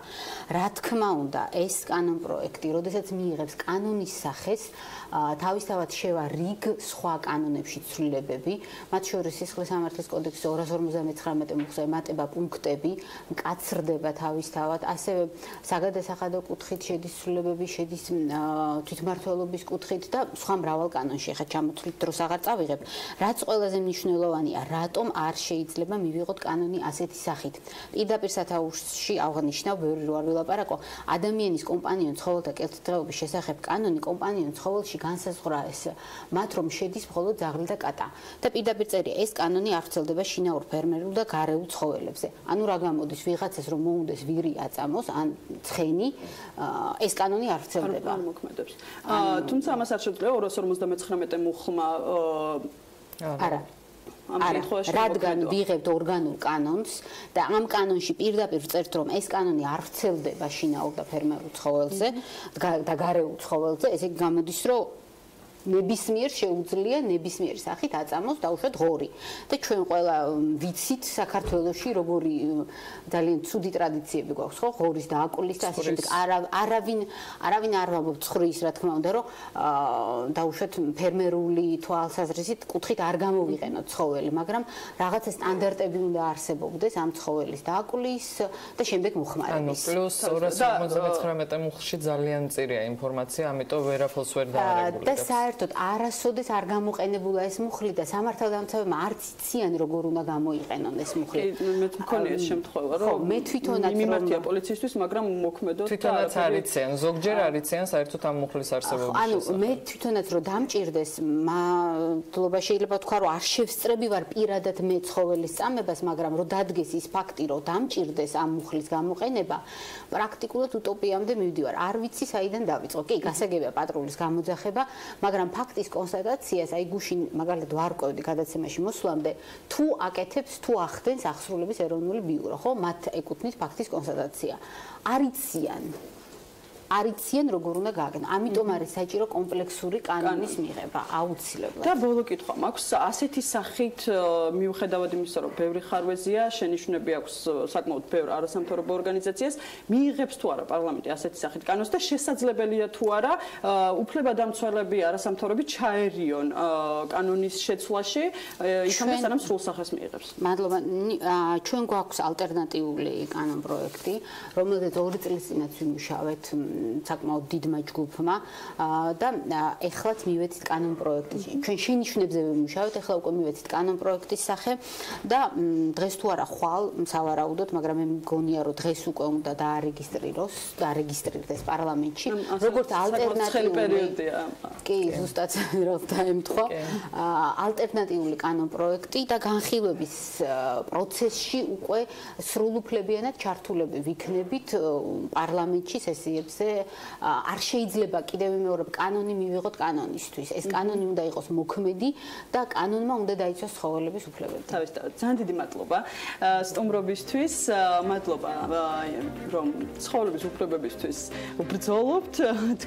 რა თქმა უნდა, ეს კანონპროექტი, როდესაც მიიღებს კანონის სახეს, თავისთავად შევა რიგ სხვა კანონებში ცვლილებები, მათ შორის სისხლის სამართლის კოდექსის 259 მუხლს ემატება პუნქტები, მკაცრდება თავისთავად, ასევე საგადასახადო კუთხით შედის ცვლილებები, შედის თვითმმართველობის კუთხით და სხვა მრავალ კანონში. ახლა ჩამოთვლით დროს აღარ წავიღებ. რაც ყველაზე მნიშვნელოვანია, რატომ არ შეიძლება მივიღოთ კანონი ასეთი სახით. პირდაპირ სათაურში აღნიშნავ, ბევრი რო არ ვილაპარაკო, ადამიანის კომპანიონ ცხოველთა კეთილდღეობის შესახებ კანონი კომპანიონ ცხოველში განსაზღვრა ეს მათ რომ შედის მხოლოდ ძაღლი და კატა. და პირდაპირ წერია, ეს კანონი არ ვრცელდება შინაურ ფერმერულ და გარეულ ცხოველებზე. ანუ რა გამოდის, ვიღაცას რომ მოუნდეს ვირი აწამოს ან ცხენი, ეს კანონი არ ვრცელდება. არ მოქმედებს. თუმცა ამას არ შეუძლია 259 მუხლმა არა. რადგან ვიღებთ ორგანულ კანონს და ამ კანონში პირდაპირ წერთ, რომ ეს კანონი არ ვრცელდება შინაურ და ფერმერულ ცხოველზე და გარეულ ცხოველზე, ესე იგი გამოდის, რომ ნებისმიერ შეუძლია ნებისმიერი სახით აწამოს დაუშვათ ღორი. და ჩვენ ყველა ვიცით საქართველოში როგორი ძალიან ცუდი ტრადიციები გვაქვს, ხო? ღორის დააკულის და ასე შემდეგ. არავინ არ ვამბობ ცხრის, რა თქმა უნდა, რომ დაუშვათ ფერმერული თვალსაზრისით კუთხით არ გამოვიყენოთ ცხოველი, მაგრამ რაღაცა სტანდარტები უნდა არსებობდეს ამ ცხოველის დააკულის და შემდეგ მოხმარების. პლუს 259 მუხლში ძალიან მწირია ინფორმაცია, ამიტომ ვერაფერს ვერ დაარეგულირებს. და საერთოდ არასოდეს არ გამოყენებულა ეს მუხლი და სამართალდამცავებმა არც იციან როგორ უნდა გამოიყენონ ეს მუხლი. მე მქონია ეს შემთხვევა, რომ მე თვითონაც მიმართია პოლიციისთვის, მაგრამ მოქმედოდ თვითონაც არიციან, ზოგჯერ არიციან საერთოდ ამ მუხლის არსებობის შესახებ. ანუ მე თვითონაც რომ დამჭირდეს, მადლობა შეიძლება თქვა, რომ არ შევსწრები ვარ პირადად მე ცხოველის წამებას, მაგრამ რომ დადგეს ის ფაქტი, რომ დამჭირდეს ამ მუხლის გამოყენება, პრაქტიკულად უტოპიამდე მივდივარ. არ ვიცი საიდან დავიწყო. კი, გასაგებია პატრულის გამოძახება, მაგრამ ფაქტის კონსტატაციას, აი გუშინ მაგალითად ვარკვევდი გადაცემაში მოსვლამდე, თუ აკეთებს, თუ ახდენს აღსრულების ეროვნული ბიურო, ხო? მათ ეკუთვნით ფაქტის კონსტატაცია. არიციან როგორ უნდა გააკეთონ. ამიტომ არის საჭირო კომპლექსური კანონის მიღება, აუცილებლად. და ბოლო კითხვა მაქვს, ასეთი სახით მიუხედავად იმისა, რომ ბევრი ხარვეზია, შენიშვნები აქვს საკმაოდ ბევრ არასამთავრობო ორგანიზაციას, მიიღებს თუ არა პარლამენტი ასეთი სახით კანონს და შესაძლებელია თუ არა უფლებადამცველები არასამთავრობო ჩაერიონ კანონის შეცვლაში, იქამდე სანამ სრულ სახეს მიიღებს. მადლობა. ჩვენ გვაქვს ალტერნატიული კანონპროექტი, რომელიც 2 წლის წინაც ვიმუშავეთ საკმაოდ დიდმა ჯგუფმა და ეხლაც მივეცით კანონპროექტი. ჩვენ შენიშვნებზე ვიმუშავეთ, ეხლა უკვე მივეცით კანონპროექტის სახე და დღეს თუ არა ხვალ სავარაუდოდ, მაგრამ მე მგონია რომ დღეს უკვე უნდა დაარეგისტრირდეს პარლამენტში, როგორც ალტერნატიული კი, ზუსტად რომ დაემთხვა, ალტერნატიული კანონპროექტი და განხილვების პროცესში უკვე სრულუფლებიანად ჩართულები ვიქნებით პარლამენტში სესიებზე. არ შეიძლება კიდევ ვიმეორებ კანონი მივიღოთ კანონისთვის. ეს კანონი უნდა იყოს მოქმედი და კანონმა უნდა დაიცვას ცხოველების უფლებები. თავისთავად, ძალიან დიდი მადლობა სტუმრობისთვის, მადლობა რომ ცხოველების უფლებებისთვის ბრძოლობთ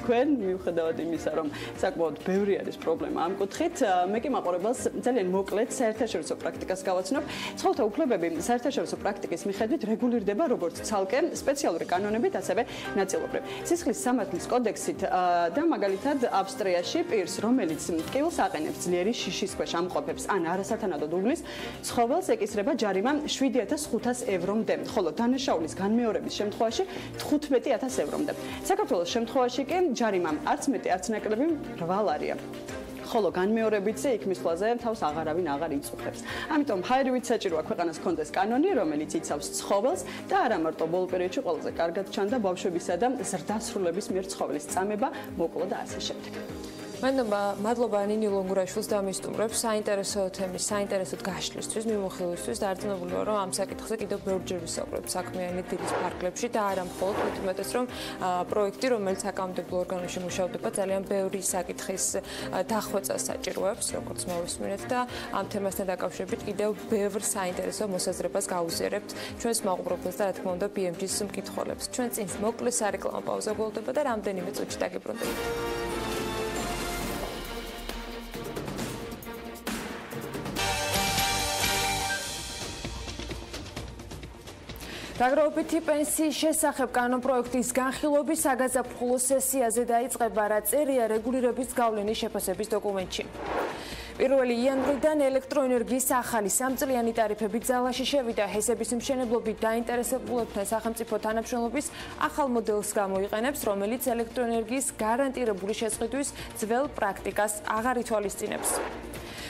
თქვენ, მიუხედავად იმისა, რომ საკმაოდ ბევრი არის პრობლემა ამ კუთხით. მე კი მაყურებელს ძალიან მოკლედ საერთაშორისო პრაქტიკას გავაცნობ. ცხოველთა უფლებები საერთაშორისო პრაქტიკის მიხედვით რეგულირდება როგორც ცალკე სპეციალური კანონებით, ასევე ნაწილობრივ. სისხლის სამართლის კოდექსით და მაგალითად ავსტრიაში პირს, რომელიც ტკივილს აყენებს ძლიერი შიშის ქვეშ ამყოფებს ან არასათანადოდ უვლის, ცხოველს ეკისრება ჯარიმა 7500 ევრომდე, ხოლო დანაშაულის განმეორების შემთხვევაში 15000 ევრომდე. საქართველოს შემთხვევაში კი ჯარიმა არც მეტი, არც ნაკლები 8 ლარია. ხოლო განმეორებითზე იქ მისვლაზე თავს აღარავინ აღარ იწუხებს. ამიტომ ჰაერივით საჭიროა ქვეყანას კონდეს კანონი, რომელიც იცავს ცხოველს და არა მარტო ბოლო პერიოდში ყველაზე კარგად ჩანდა ბავშვებისა და ზრდასრულების მიერ ცხოველის წამება, მოკლა და ასე შემდეგ. მადლობა ნინი ლონგურაშვილს და მის სტუმრებს საინტერესო თემის, საინტერესოდ გაშლისთვის, მიმოხილვისთვის დარწმუნებული ვარ, რომ ამ საკითხზე კიდევ ბევრჯერ ვისაუბრებთ საქმიანი დილის ფარგლებში და არა მხოლოდ თუმეტეს რომ პროექტი, რომელიც საკანონმდებლო ორგანოში მუშავდება, ძალიან ბევრი საკითხის დახვეწას საჭიროებს, როგორც მოვისმინეთ და ამ თემასთან დაკავშირებით კიდევ ბევრ საინტერესო მოსაზრებას გაუზიარებთ ჩვენს მაყურებელს და რა თქმა უნდა BMG-ის მკითხველებს. ჩვენ წინ მოკლე სარეკლამო პაუზა გველდება და რამდენიმე წუთში დაგიბრუნდებით. დაგროვებითი პენსიის შესახებ კანონპროექტის განხილვების საგაზაფხულო სესიაზე დაიწყება, რა წერია რეგულირების გავლენის შეფასების დოკუმენტში. 1 იანვრიდან ელექტროენერგიის ახალი 3-წლიანი ტარიფები ძალაში შევიდა. ჰესების მშენებლობით დაინტერესებულებთან სახელმწიფო თანამშრომლობის ახალ მოდელს გამოიყენებს, რომელიც ელექტროენერგიის გარანტირებული შესყიდვის ძველ პრაქტიკას აღარ ითვალისწინებს.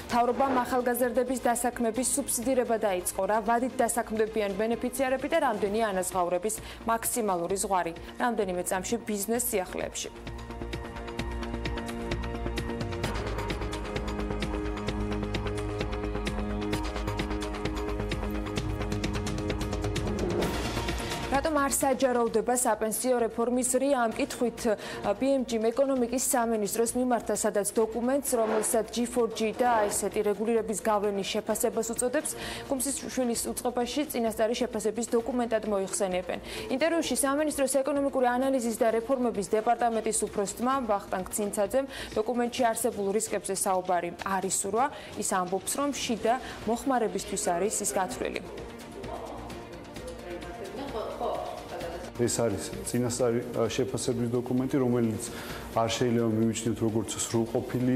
მთავრობამ ახალგაზრდების დასაქმების სუბსიდირება დაიწყო, რა ვადით დასაქმდებიან ბენეფიციარები და რამდენი ანაზღაურების მაქსიმალური ზღვარი, რამდენიმე წამში ბიზნეს სიახლეებში. რატომ მაგრამ არ საჯაროვდება საპენსიო რეფორმის რია. ამ კითხვით BMG-მ ეკონომიკის სამინისტროს მიმართა სადაც დოკუმენტს, რომელსაც G4G და ესეთი რეგულირების გავლენის შეფასებას უწოდებს, კუმსიშვილის უწყებაში წინასწარი შეფასების დოკუმენტად მოიხსენიებენ. ინტერვიუში სამინისტროს ეკონომიკური ანალიზის და რეფორმების დეპარტამენტის უფროსთმა ვახტანგ ცინცაძემ დოკუმენტში არსებულ რისკებზე საუბარი არ ისურვა. ის ამბობს, რომ შიდა მოხმარებისთვის არის ის გათვლილი. ეს არის წინასწარი შეფასების დოკუმენტი, რომელიც არ შეიძლება მივიჩნიოთ როგორც სრულყოფილი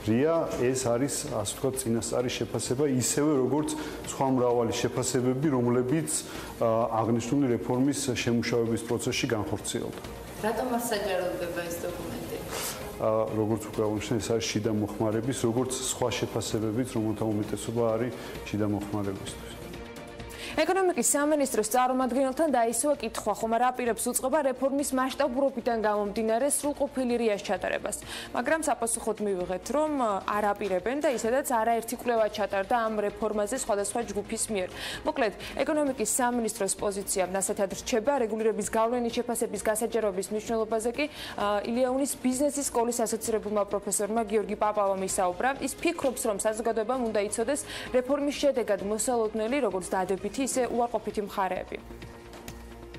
რია, ეს არის ასე ვთქვათ წინასწარი შეფასება, ისევე როგორც სხვა მრავალი შეფასებები, რომლებიც აღნიშნული რეფორმის შემუშავების პროცესში განხორციელდა. რატომ არ საჯაროვდება ეს დოკუმენტი? როგორც უკვე აღნიშნე, ეს არის შიდა მოხმარების, როგორც სხვა შეფასებებიც, რომელთა უმეტესობა არის შიდა მოხმარებისთვის. ეკონომიკის სამინისტროს წარმომადგენელთან დაისვა კითხვა, ხომ არ აპირებს უწყება რეფორმის მასშტაბურობიდან გამომდინარე სრულყოფილი რიას ჩატარებას. მაგრამ საპასუხოდ მივიღეთ, რომ არ აპირებენ და ისედაც არაერთი კვლევა ჩატარდა ამ რეფორმაზე სხვადასხვა ჯგუფის მიერ. მოკლედ, ეკონომიკის სამინისტროს პოზიცია ასეთად რჩება, რეგულირების გავლენის შეფასების გასაჯაროების მნიშვნელობაზე კი ილიაუნის ბიზნესის სკოლის ასოცირებულმა პროფესორმა გიორგი პაპავამ ისაუბრა. ის ფიქრობს, რომ საზოგადოებამ უნდა იცოდეს რეფორმის შედეგად მოსალოდნელი, როგორც დადებითი ისე უარყოფითი მხარეები.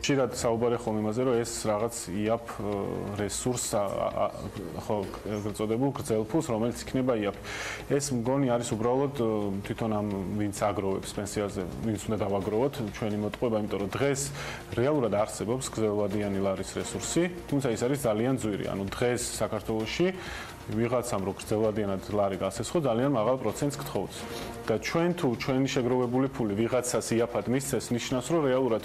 ხშირად საუბარი ხომ იმაზე, რომ ეს რაღაც იაფ რესურს ხო წოდებულ გრძელფულს, რომელიც იქნება იაფ. ეს მგონი არის უბრალოდ თვითონ ამ ვინც აგროვებს პენსიაზე, ვინც უნდა დავაგროვოთ ჩვენი მოტყუება, იმიტომ რომ დღეს რეალურად არსებობს გრძელვადიანი ლარის რესურსი, თუმცა ის არის ძალიან ძვირი. ანუ დღეს საქართველოში ვიღაცამ რო გრძელვადიანად ლარი გასესხო, ძალიან მაღალ პროცენტს გთხოვს. და ჩვენ თუ ჩვენი შეგროვებული ფული ვიღაცას იაფად მისცეს, ნიშნავს რომ რეალურად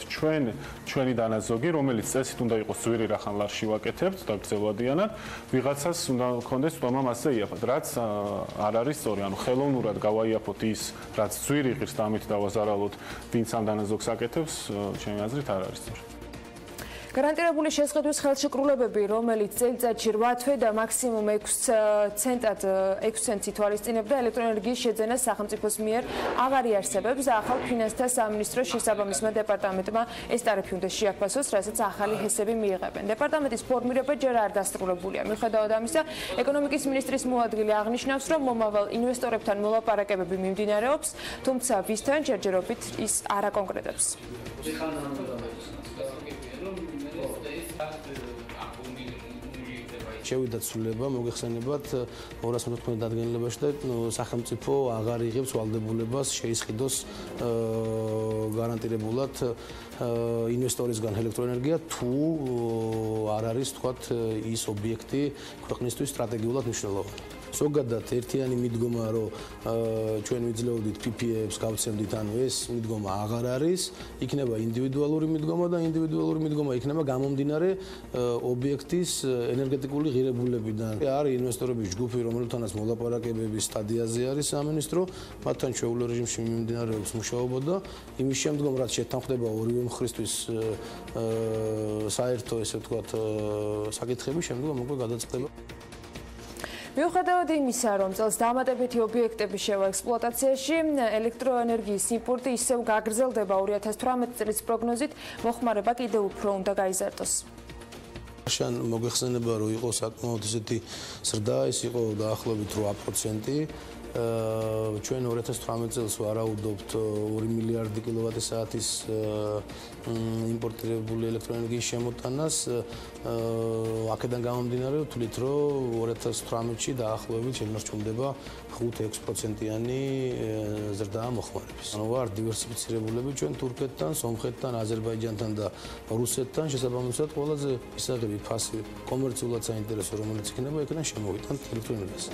ჩვენი დანაზოგი, რომელიც წესით უნდა იყოს ძვირი რახან ლარში ვაკეთებთ და გრძელვადიანად, ვიღაცას უნდა გქონდეს თვამა მასზე იაფად, რაც არ არის სწორი. ანუ ხელოვნურად გავაიაფოთ ის, რაც ძვირი ღირს და ამით დავაზარალოთ, ვინც ამ დანაზოგს აკეთებს, ჩემი აზრით არ არის სწორი. გარანტირებული შესყიდვის ხელშეკრულებები, რომელიც წელიწადში 8 თვე და მაქსიმუმ 6 ცენტს ითვალისწინებდა ელექტროენერგიის შეძენას სახელმწიფოს მიერ აღარ იარსებებს და ახალ ფინანსთა სამინისტროს შესაბამისმა დეპარტამენტმა ეს ტარიფი უნდა შეაფასოს, რასაც ახალი ჰესები მიიღებენ. დეპარტამენტის ფორმირება ჯერ არ დასრულებულია. მიუხედავად ამისა, ეკონომიკის მინისტრის მოადგილე აღნიშნავს, რომ მომავალ ინვესტორებთან მოლაპარაკებები მიმდინარეობს, თუმცა ვისთან ჯერჯერობით ის არ აკონკრეტებს. შევიდა ცვლილება მოგეხსენებათ 214 დადგენილებაში და სახელმწიფო აღარ იღებს ვალდებულებას შეისყიდოს გარანტირებულად ინვესტორისგან ელექტროენერგია თუ არ არის თქვათ ის ობიექტი ქვეყნისთვის სტრატეგიულად მნიშვნელოვანი. ზოგადად ერთიანი მიდგომა რომ ჩვენ ვიძლეოდით PPA-ებს გავცემდით, ანუ ეს მიდგომა აღარ არის, იქნება ინდივიდუალური მიდგომა და ინდივიდუალური მიდგომა იქნება გამომდინარე ობიექტის ენერგეტიკული ღირებულებიდან. არის ინვესტორების ჯგუფი, რომელთანაც მოლაპარაკებების სტადიაზე არის სამინისტრო, მათთან ჩვეულებრივ რეჟიმში მიმდინარეობს მუშაობა და იმის შემდგომ რაც შეთანხმდება ორივე მხრისთვის საერთო ესე ვთქვათ საკითხები შემდგომ უკვე გადაწყდება. მიუხედავად იმისა, რომ წელს დამატებითი ობიექტები შევა ექსპლუატაციაში, ელექტროენერგიის იმპორტი ისევ გაგრძელდება 2018 წლის პროგნოზით, მოხმარება კიდევ უფრო უნდა გაიზარდოს. შენ მოგეხსენება რომ იყო საკმაოდ ისეთი ზრდა, ეს იყო დაახლოებით 8%. ჩვენ 2018 წელს ვარაუდობთ 2 მილიარდი კილოვატი-საათის იმპორტირებული ელექტროენერგიის შემოტანას. აქედან გამომდინარე ვთვლით, რომ 2018-ში დაახლოებით შემორჩუნდება 5-6%-იანი ზრდა მოხმარების. ანუ ვარ დივერსიფიცირებულები ჩვენ თურქეთთან, სომხეთთან, აზერბაიჯანთან და რუსეთთან შესაბამისად ყველაზე ისაღები ფასი კომერციულად საინტერესო რომელიც იქნება, იქიდან შემოვიტანთ ელექტროენერგიას.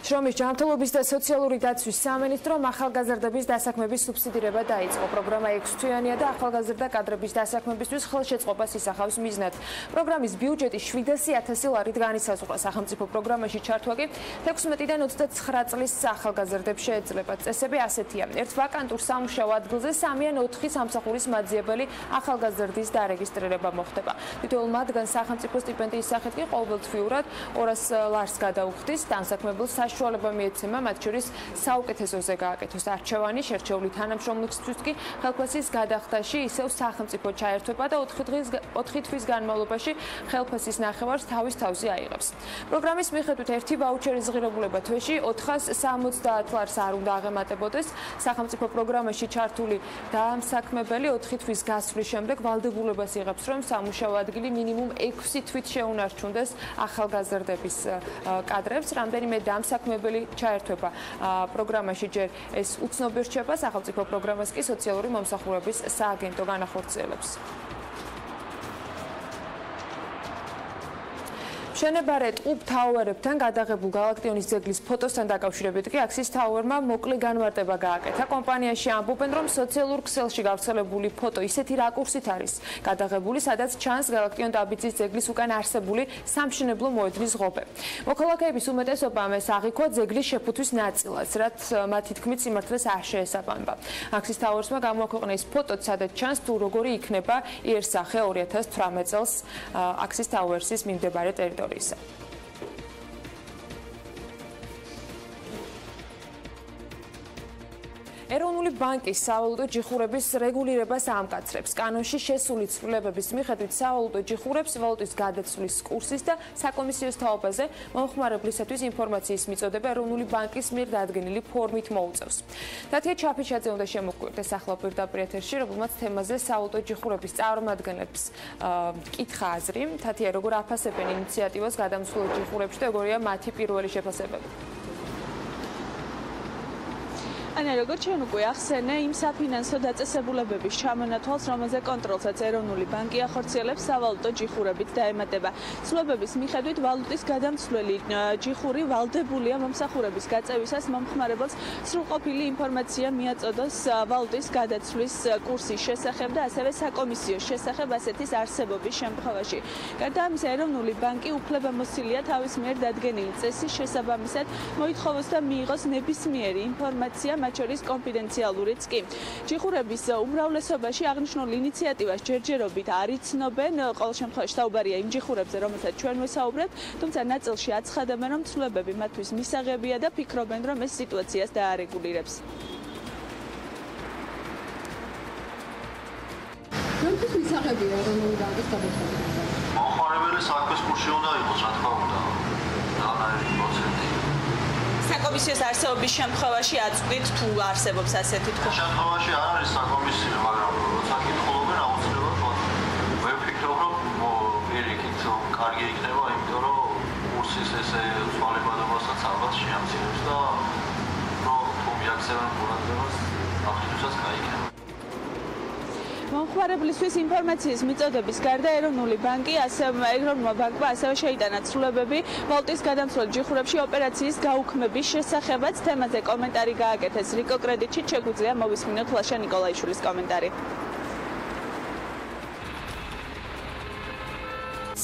შრომის ჯანმრთელობის და სოციალური დაცვის სამინისტრომ ახალგაზრდების დასაქმების სუბსიდირება დაიწყო. პროგრამა 6 თვიანია და ახალგაზრდა კადრების დასაქმებისთვის ხელშეწყობას ისახავს მიზნად. პროგრამის ბიუჯეტი 700.000 ლარით განისაზღვრა. სახელმწიფო პროგრამაში ჩართვა კი 16-დან 29 წლის ახალგაზრდებს შეეძლება. წესები ასეთია: ერთ ვაკანტურ სამუშაო ადგილზე 3 ან 4 სამსახურის მაძიებელი ახალგაზრდის დარეგისტრირება მოხდება. თითოეულ მათგან სახელმწიფო სტიპენდიის სახით კი ყოველთვიურად 200 ლარს გადაუხდის. დასაქმებელს საშუალება მიეცემა მათ შორის საუკეთესოზე გააკეთოს არჩევანი, შერჩეული თანამშრომლისთვის კი ხელფასის გადახდაში ისევ სახელმწიფო ჩაერთვება და 4 თვის განმავლობაში ხელფასის ნახევარს თავის თავზე აიღებს. პროგრამის მიხედვით ერთი ვაუჩერის ღირებულება თვეში 470 ლარს არ უნდა აღემატებოდეს. სახელმწიფო პროგრამაში ჩართული დაამსაქმებელი 4 თვის გასვლის შემდეგ ვალდებულებას იღებს, რომ სამუშაო ადგილი მინიმუმ 6 თვით შეუნარჩუნდეს ახალგაზრდების კადრებს. რამდენიმე დაამსაქმებელი ჩაერთვება პროგრამაში ჯერ ეს უცნობი რჩება, სახელმწიფო პროგრამას კი სოციალური მომსახურების სააგენტო განახორციელებს. მშენებარე ტყუპ თაუერებთან გადაღებულ გალაქტიონის ძეგლის ფოტოსთან დაკავშირებით კი აქსის თაუერმა მოკლე განმარტება გააკეთა. კომპანიაში ამბობენ, რომ სოციალურ ქსელში გავრცელებული ფოტო ისეთი რაკურსით არის გადაღებული, სადაც ჩანს გალაქტიონ დაბიძის ძეგლის უკან არსებული სამშენებლო მოედნის ღობე. მოქალაქეების უმეტესობამ ეს აღიქვა ძეგლის შეფუთვის ნაწილად, რაც მათი თქმით სიმართლეს არ შეესაბამება. აქსის თაუერსმა გამოაქვეყნა ფოტოც, სადაც ჩანს თუ როგორი იქნება იერსახე 2018 წელს აქსის თაუერსის მიმდებარე ტერიტორია. ეროვნული ბანკის სავალუტო ჯიხურების რეგულირებას ამკაცრებს. კანონში შესული ცვლილებების მიხედვით სავალუტო ჯიხურებს ვალუტის გადაცვლის კურსის და საკომისიოს თაობაზე მომხმარებლისათვის ინფორმაციის მიწოდება ეროვნული ბანკის მიერ დადგენილი ფორმით მოუწევს. თათია ჩაფიჩაძე უნდა შემოგვიყვეს ახლა პირდაპირ ეთერში, რომელმაც თემაზე სავალუტო ჯიხურების წარმომადგენლებს კითხა აზრი. თათია, როგორ აფასებენ ინიციატივას გადამცვლელ ჯიხურებში და როგორია მათი პირველი შეფასებები? ანა როგორც ჩვენ უკვე ახსენე, იმ საფინანსო დაწესებულებების ჩამონათვალს, რომელზე კონტროლსაც ეროვნული ბანკი ახორციელებს, სავალუტო ჯიხურებით დაემატება. ცვლილებების მიხედვით ვალუტის გადამცვლელი ჯიხური ვალდებულია მომსახურების გაწევისას მომხმარებელს სრულყოფილი ინფორმაცია მიაწოდოს ვალუტის გადაცვლის კურსის შესახებ და ასევე საკომისიოს შესახებ ასეთის არსებობის შემთხვევაში. გარდა ამისა, ეროვნული ბანკი უფლებამოსილია თავის მიერ დადგენილი წესის შესაბამისად მოითხოვოს და მიიღოს ნებისმიერი ინფორმაცია, მათ შორის კონფიდენციალურიც კი. ჯიხურების უმრავლესობაში აღნიშნულ ინიციატივას ჯერჯერობით არ იცნობენ, ყოველ შემთხვევაში საუბარია იმ ჯიხურებზე, რომელსაც ჩვენ ვესაუბრებთ, თუმცა ნაწილში აცხადებენ, რომ ცვლილებები მათთვის მისაღებია და ფიქრობენ, რომ ეს სიტუაციას დაარეგულირებს. რომთვის მისაღებია ეროვნული ბანკის გადაწყვეტილება? მომხმარებელი საქმის კურსში უნდა იყოს, რა თქმა უნდა, რაღაცნაირი პროცენტი. საკომისიოს არსებობის შემთხვევაში აწყვით თუ არსებობს ასეთი თქო. შემთხვევაში არ არის საკომისიო, მაგრამ როცა კითხულობენ აუცილებლად ვფიქრობ, რომ პირიქით კარგი იქნება, იმიტომ რომ კურსის ესე ცვალებადობასაც ალბათ შეამცირებს და რომ თუ მიაქცევენ ყურადღებას, აღნიშნულსაც კაი იქნება. მომხმარებლისთვის ინფორმაციის მიწოდების გარდა ეროვნული ბანკი ეროვნულმა ბანკმა ასევე შეიტანა ცვლილებები ვალუტის გადამცვლელ ჯიხურებში ოპერაციის გაუქმების შესახებაც. თემაზე კომენტარი გააკეთეს რიკო კრედიტში, შეგვიძლია მოვისმინოთ ლაშა ნიკოლაიშვილის კომენტარი.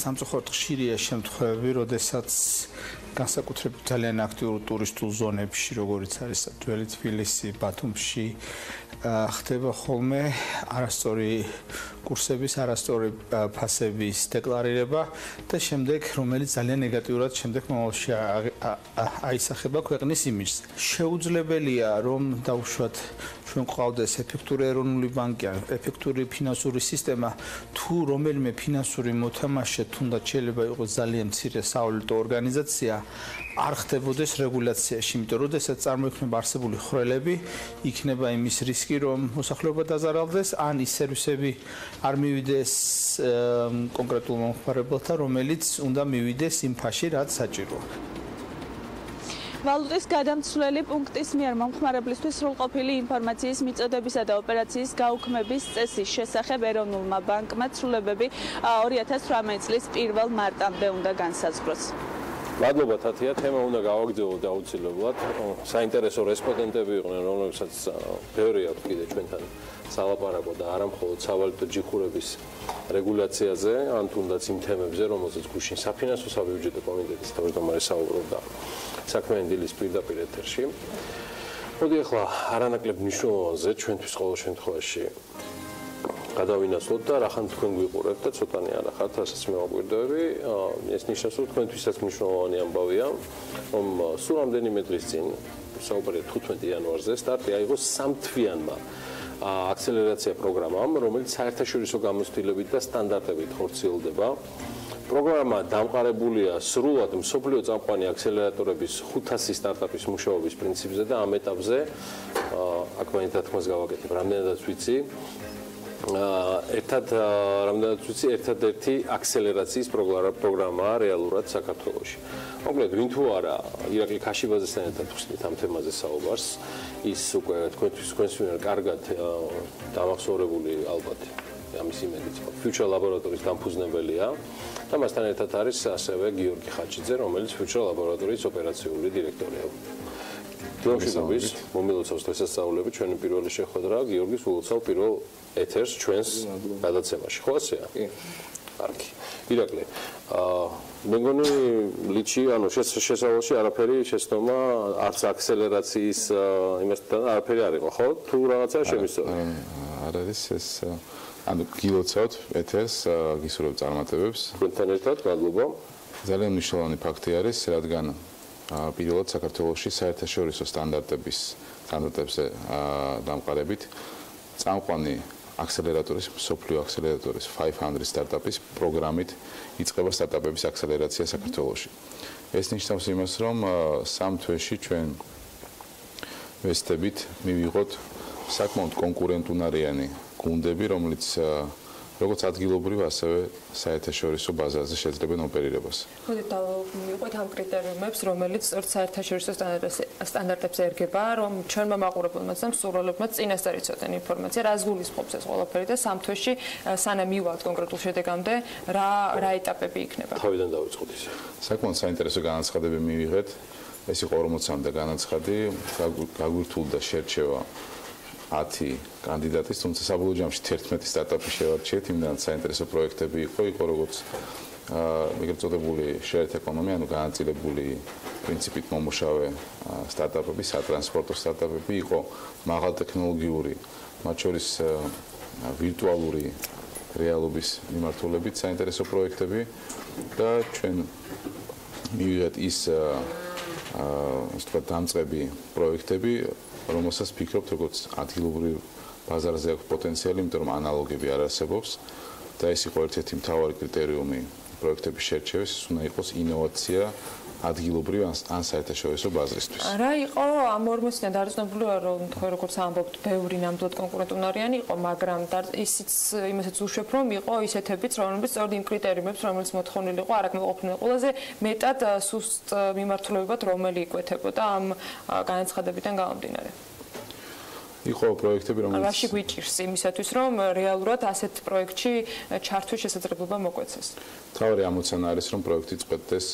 სამწუხაროდ ხშირია შემთხვევები, როდესაც განსაკუთრებით ძალიან აქტიურ ტურისტულ ზონებში, როგორიც არის ძველი თბილისი, ბათუმში, ხდება ხოლმე არასწორი კურსების, არასწორი ფასების დეკლარირება და შემდეგ, რომელიც ძალიან ნეგატიურად შემდეგ მომავალში აისახება ქვეყნის იმიჯს. შეუძლებელია, რომ დავუშვათ ჩვენ ყავდეს ეფექტური ეროვნული ბანკი, ეფექტური ფინანსური სისტემა, თუ რომელიმე ფინანსური მოთამაშე თუნდაც შეიძლება იყოს ძალიან მცირე სავალუტო ორგანიზაცია, არ ხდებოდეს რეგულაციაში, იმიტომ რომ შესაძლოა წარმოიქმნება არსებული ხრელები, იქნება იმის რისკი, რომ მოსახლეობა დაზარალდეს, ან ის სერვისები არ მივიდეს კონკრეტულ მომხმარებელთან, რომელიც უნდა მივიდეს იმ ფასში, რაც საჭიროა. ვალუტის გადამცვლელი პუნქტის მიერ მომხმარებლისთვის სრულყოფილი ინფორმაციის მიწოდებისა და ოპერაციის გაუქმების წესის შესახებ ეროვნულმა ბანკმა ცვლილებები 2018 წლის 1 მარტამდე უნდა განსაზღვროს. მადლობა თათია, თემა უნდა გავაგრძელოთ აუცილებლად. საინტერესო რესპონდენტები იყვნენ, რომლებსაც ბევრი აქვს კიდე ჩვენთან სალაპარაკო და არა მხოლოდ სავალუტო ჯიხურების რეგულაციაზე, ან თუნდაც იმ თემებზე, რომელზეც გუშინ საფინანსო საბიუჯეტო კომიტეტის თავმჯდომარე საუბრობდა საქმიანი დილის პირდაპირ ეთერში. მოდი ახლა არანაკლებ მნიშვნელოვანზე ჩვენთვის ყოველ შემთხვევაში გადავინაცვლოთ და რახან თქვენ გვიყურებთ და ცოტანი არა ხართ რასაც მევაკვირდები. ეს ნიშნავს, რომ თქვენთვისაც მნიშვნელოვანი ამბავია, რომ სულ რამდენიმე დღის წინ, საუბარია 15 იანვარზე, სტარტი აიღო სამთვიანმა აქსელერაცია პროგრამამ, რომელიც საერთაშორისო გამოცდილებით და სტანდარტებით ხორციელდება. პროგრამა დამყარებულია სრულად მსოფლიო წამყვანი აქსელერატორების 500 სტარტაპის მუშაობის პრინციპზე და ამ ეტაპზე აქ მაინც თქმას გავაკეთებ, რამდენადაც ვიცი, ერთადერთი აქსელერაციის პროგრამაა რეალურად საქართველოში. მოკლედ, ვინ თუ არა ირაკლი ქაშიბაძესთან ერთად ხსნით ამ თემაზე საუბარს, ის უკვე თქვენთვის ვინარ კარგად დამახსოვრებული ალბათ ამის იმედით, Future ლაბორატორიის დამფუძნებელია და მასთან ერთად არის ასევე გიორგი ხაჩიძე, რომელიც Future ლაბორატორიის ოპერაციული დირექტორია. გიორგის მომილოცავს დღესასწაულები, ჩვენი პირველი შეხვედრა, გიორგის ულოცავ პირველ ეთერს ჩვენს გადაცემაში. ხო ასეა? კი. კარგი. ირაკლი, მე მგონი ლიჩი, ანუ შესავალში არაფერი შეცდომა არც აქსელერაციის იმასთან არაფერი არ იყო, ხო? თუ რაღაცა შემისწორე. არ არის ეს ანუ გილოცავთ ეთერს, გისურვებ წარმატებებს. თქვენთან ერთად მადლობა. ძალიან მნიშვნელოვანი ფაქტი არის, რადგან პირველად საქართველოში საერთაშორისო სტანდარტებზე დამყარებით წამყვანი აქსელერატორის, მსოფლიო აქსელერატორის 500 სტარტაპის პროგრამით იწყება სტარტაპების აქსელერაცია საქართველოში. ეს ნიშნავს იმას, რომ სამ თვეში ჩვენ ვესწრებით მივიღოთ საკმაოდ კონკურენტუნარიანი გუნდები, რომელიც როგორც ადგილობრივ, ასევე საერთაშორისო ბაზარზე შეძლებენ ოპერირებას. მოდით დავიყვეთ ამ კრიტერიუმებს, რომელიც საერთაშორისო სტანდარტებს ერგება, რომ ჩვენმა მაყურებელმაც და მსურველებმაც წინასწარ იცოდნენ ინფორმაცია, რა გულისხმობს ეს ყველაფერი და სამ თვეში სანამ მივავალთ კონკრეტულ შედეგამდე, რა ეტაპები იქნება. თავიდან დავიწყოთ ისე. საკმაოდ საინტერესო განაცხადები მივიღეთ. ეს იყო 40-მდე განაცხადი, გაგვირთულდა შერჩევა 10 კანდიდატის, თუმცა საბოლოო ჯამში 11 სტარტაპი შევარჩიეთ, იმდანაც საინტერესო პროექტები იყო როგორც ეგრეთ წოდებული shared economy, ანუ განაწილებული პრინციპით მომუშავე სტარტაპები, სატრანსპორტო სტარტაპები, იყო მაღალტექნოლოგიური, მათ შორის ვირტუალური რეალობის მიმართულებით საინტერესო პროექტები და ჩვენ მივიღეთ ის დამწყები პროექტები, რომელსაც ფიქრობთ, როგორც ადგილობრივ ბაზარზე აქვს პოტენციალი, იმიტომ რომ ანალოგები არ არსებობს და ეს იყო ერთ-ერთი მთავარი კრიტერიუმი პროექტების შერჩევის, უნდა იყოს ინოვაცია ადგილობრივ ან საერთაშორისო ბაზრისთვის. რა იყო ამ 40-დან დარწმუნებული ვარ, რომ თქვენ როგორც ამბობთ, ბევრი ნამდვილად კონკურენტუნარიანი იყო, მაგრამ ისიც იმასაც უშვებ, რომ იყო ისეთებიც, რომლებიც სწორედ იმ კრიტერიუმებს, რომელიც მოთხოვნილი იყო, არ აკმაყოფილებდნენ. ყველაზე მეტად სუსტ მიმართულებად რომელი იკვეთებოდა ამ განაცხადებიდან გამომდინარე. იყო პროექტები, რომელიც რაში გვიჭირს იმისათვის, რომ რეალურად ასეთ პროექტში ჩართვის შესაძლებლობა მოგვეცეს. თავი ამოცანა არის, რომ პროექტი წყვეტდეს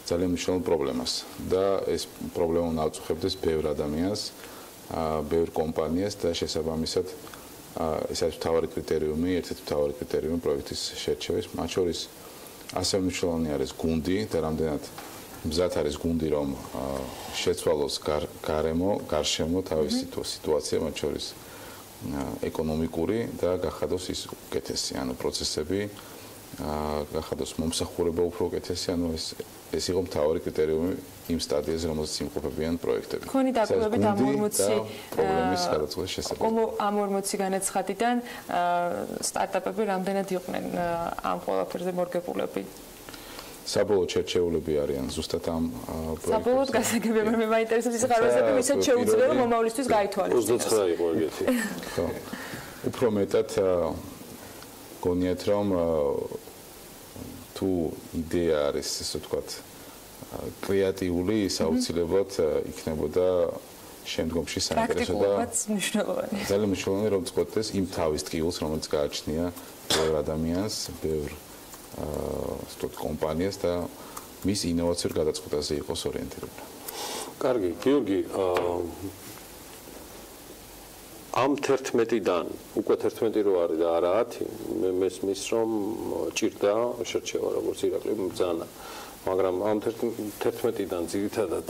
ძალიან მნიშვნელოვან პრობლემას და ეს პრობლემა ნავწუხებდეს ბევრ ადამიანს, ბევრ კომპანიას და შესაბამისად ეს არის მთავარი კრიტერიუმი, ერთ-ერთი მთავარი კრიტერიუმი პროექტის შერჩევის, მათ შორის ასევე მნიშვნელოვანი არის გუნდი და რამდენად მზად არის გუნდი, რომ შეცვალოს გარშემო თავისი სიტუაცია, მათ შორის ეკონომიკური და გახადოს ის უკეთესი, ანუ პროცესები, გახადოს მომსახურება უფრო უკეთესი, ანუ ეს იყო მთავარი კრიტერიუმი იმ სტადიაზე, რომელზეც იმყოფებიან პროექტები. თქვენი დაკვირვებით ამ 40 პრობლემის გადაწყვეტის შესახებ. ამ 40 განაცხადიდან სტარტაპები რამდენად იყვნენ ამ ყველაფერზე მორგებულები? საბოლოო შერჩეულები არიან ზუსტად ამ პროექტებზე. საბოლოოდ გასაგებია, მე მაინტერესებს ის ხარვასები, ვისაც შეუძლია რომ მომავლისთვის გაითვალისწინოს. 29 იყო ეგეთი. ხო. უფრო მეტად გონიათ რომ თუ იდეა არის, ესე ვთქვათ, კრეატიული, საოცრებად იქნებოდა შემდგომში საინტერესო და ძალიან მნიშვნელოვანი რომ წყვეტდეს იმ თავის ტკივილს, რომელიც გააჩნია ბევრ ადამიანს, ბევრ კომპანიას და მის ინოვაციურ გადაწყვეტაზე იყოს ორიენტირებული. კარგი, გიორგი, ამ 11-დან, უკვე 11 რო არის და არა 10, მე მესმის რომ ჭირდა შერჩევა, როგორც ირაკლი ბრძანა. მაგრამ ამ 11-დან ძირითადად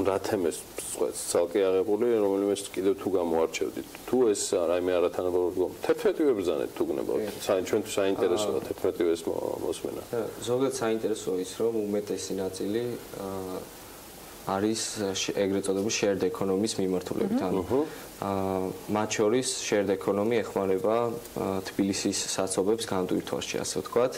რა თემებს წყვეტს ცალკე აღებული, რომელიმეს კიდევ თუ გამოარჩევდით. თუ ეს რაიმე არათანაბარ 11-ვე ბრძანეთ თუ გნებავთ. ჩვენთვის საინტერესოა 11-ვეს მოსმენა. ზოგადად საინტერესოა ის, რომ უმეტესი ნაწილი არის ეგრეთ წოდებული shared economy-ის მიმართულებით. ანუ მათ შორის shared economy ეხმარება თბილისის საცობებს განტვირთვაში, ასე ვთქვათ.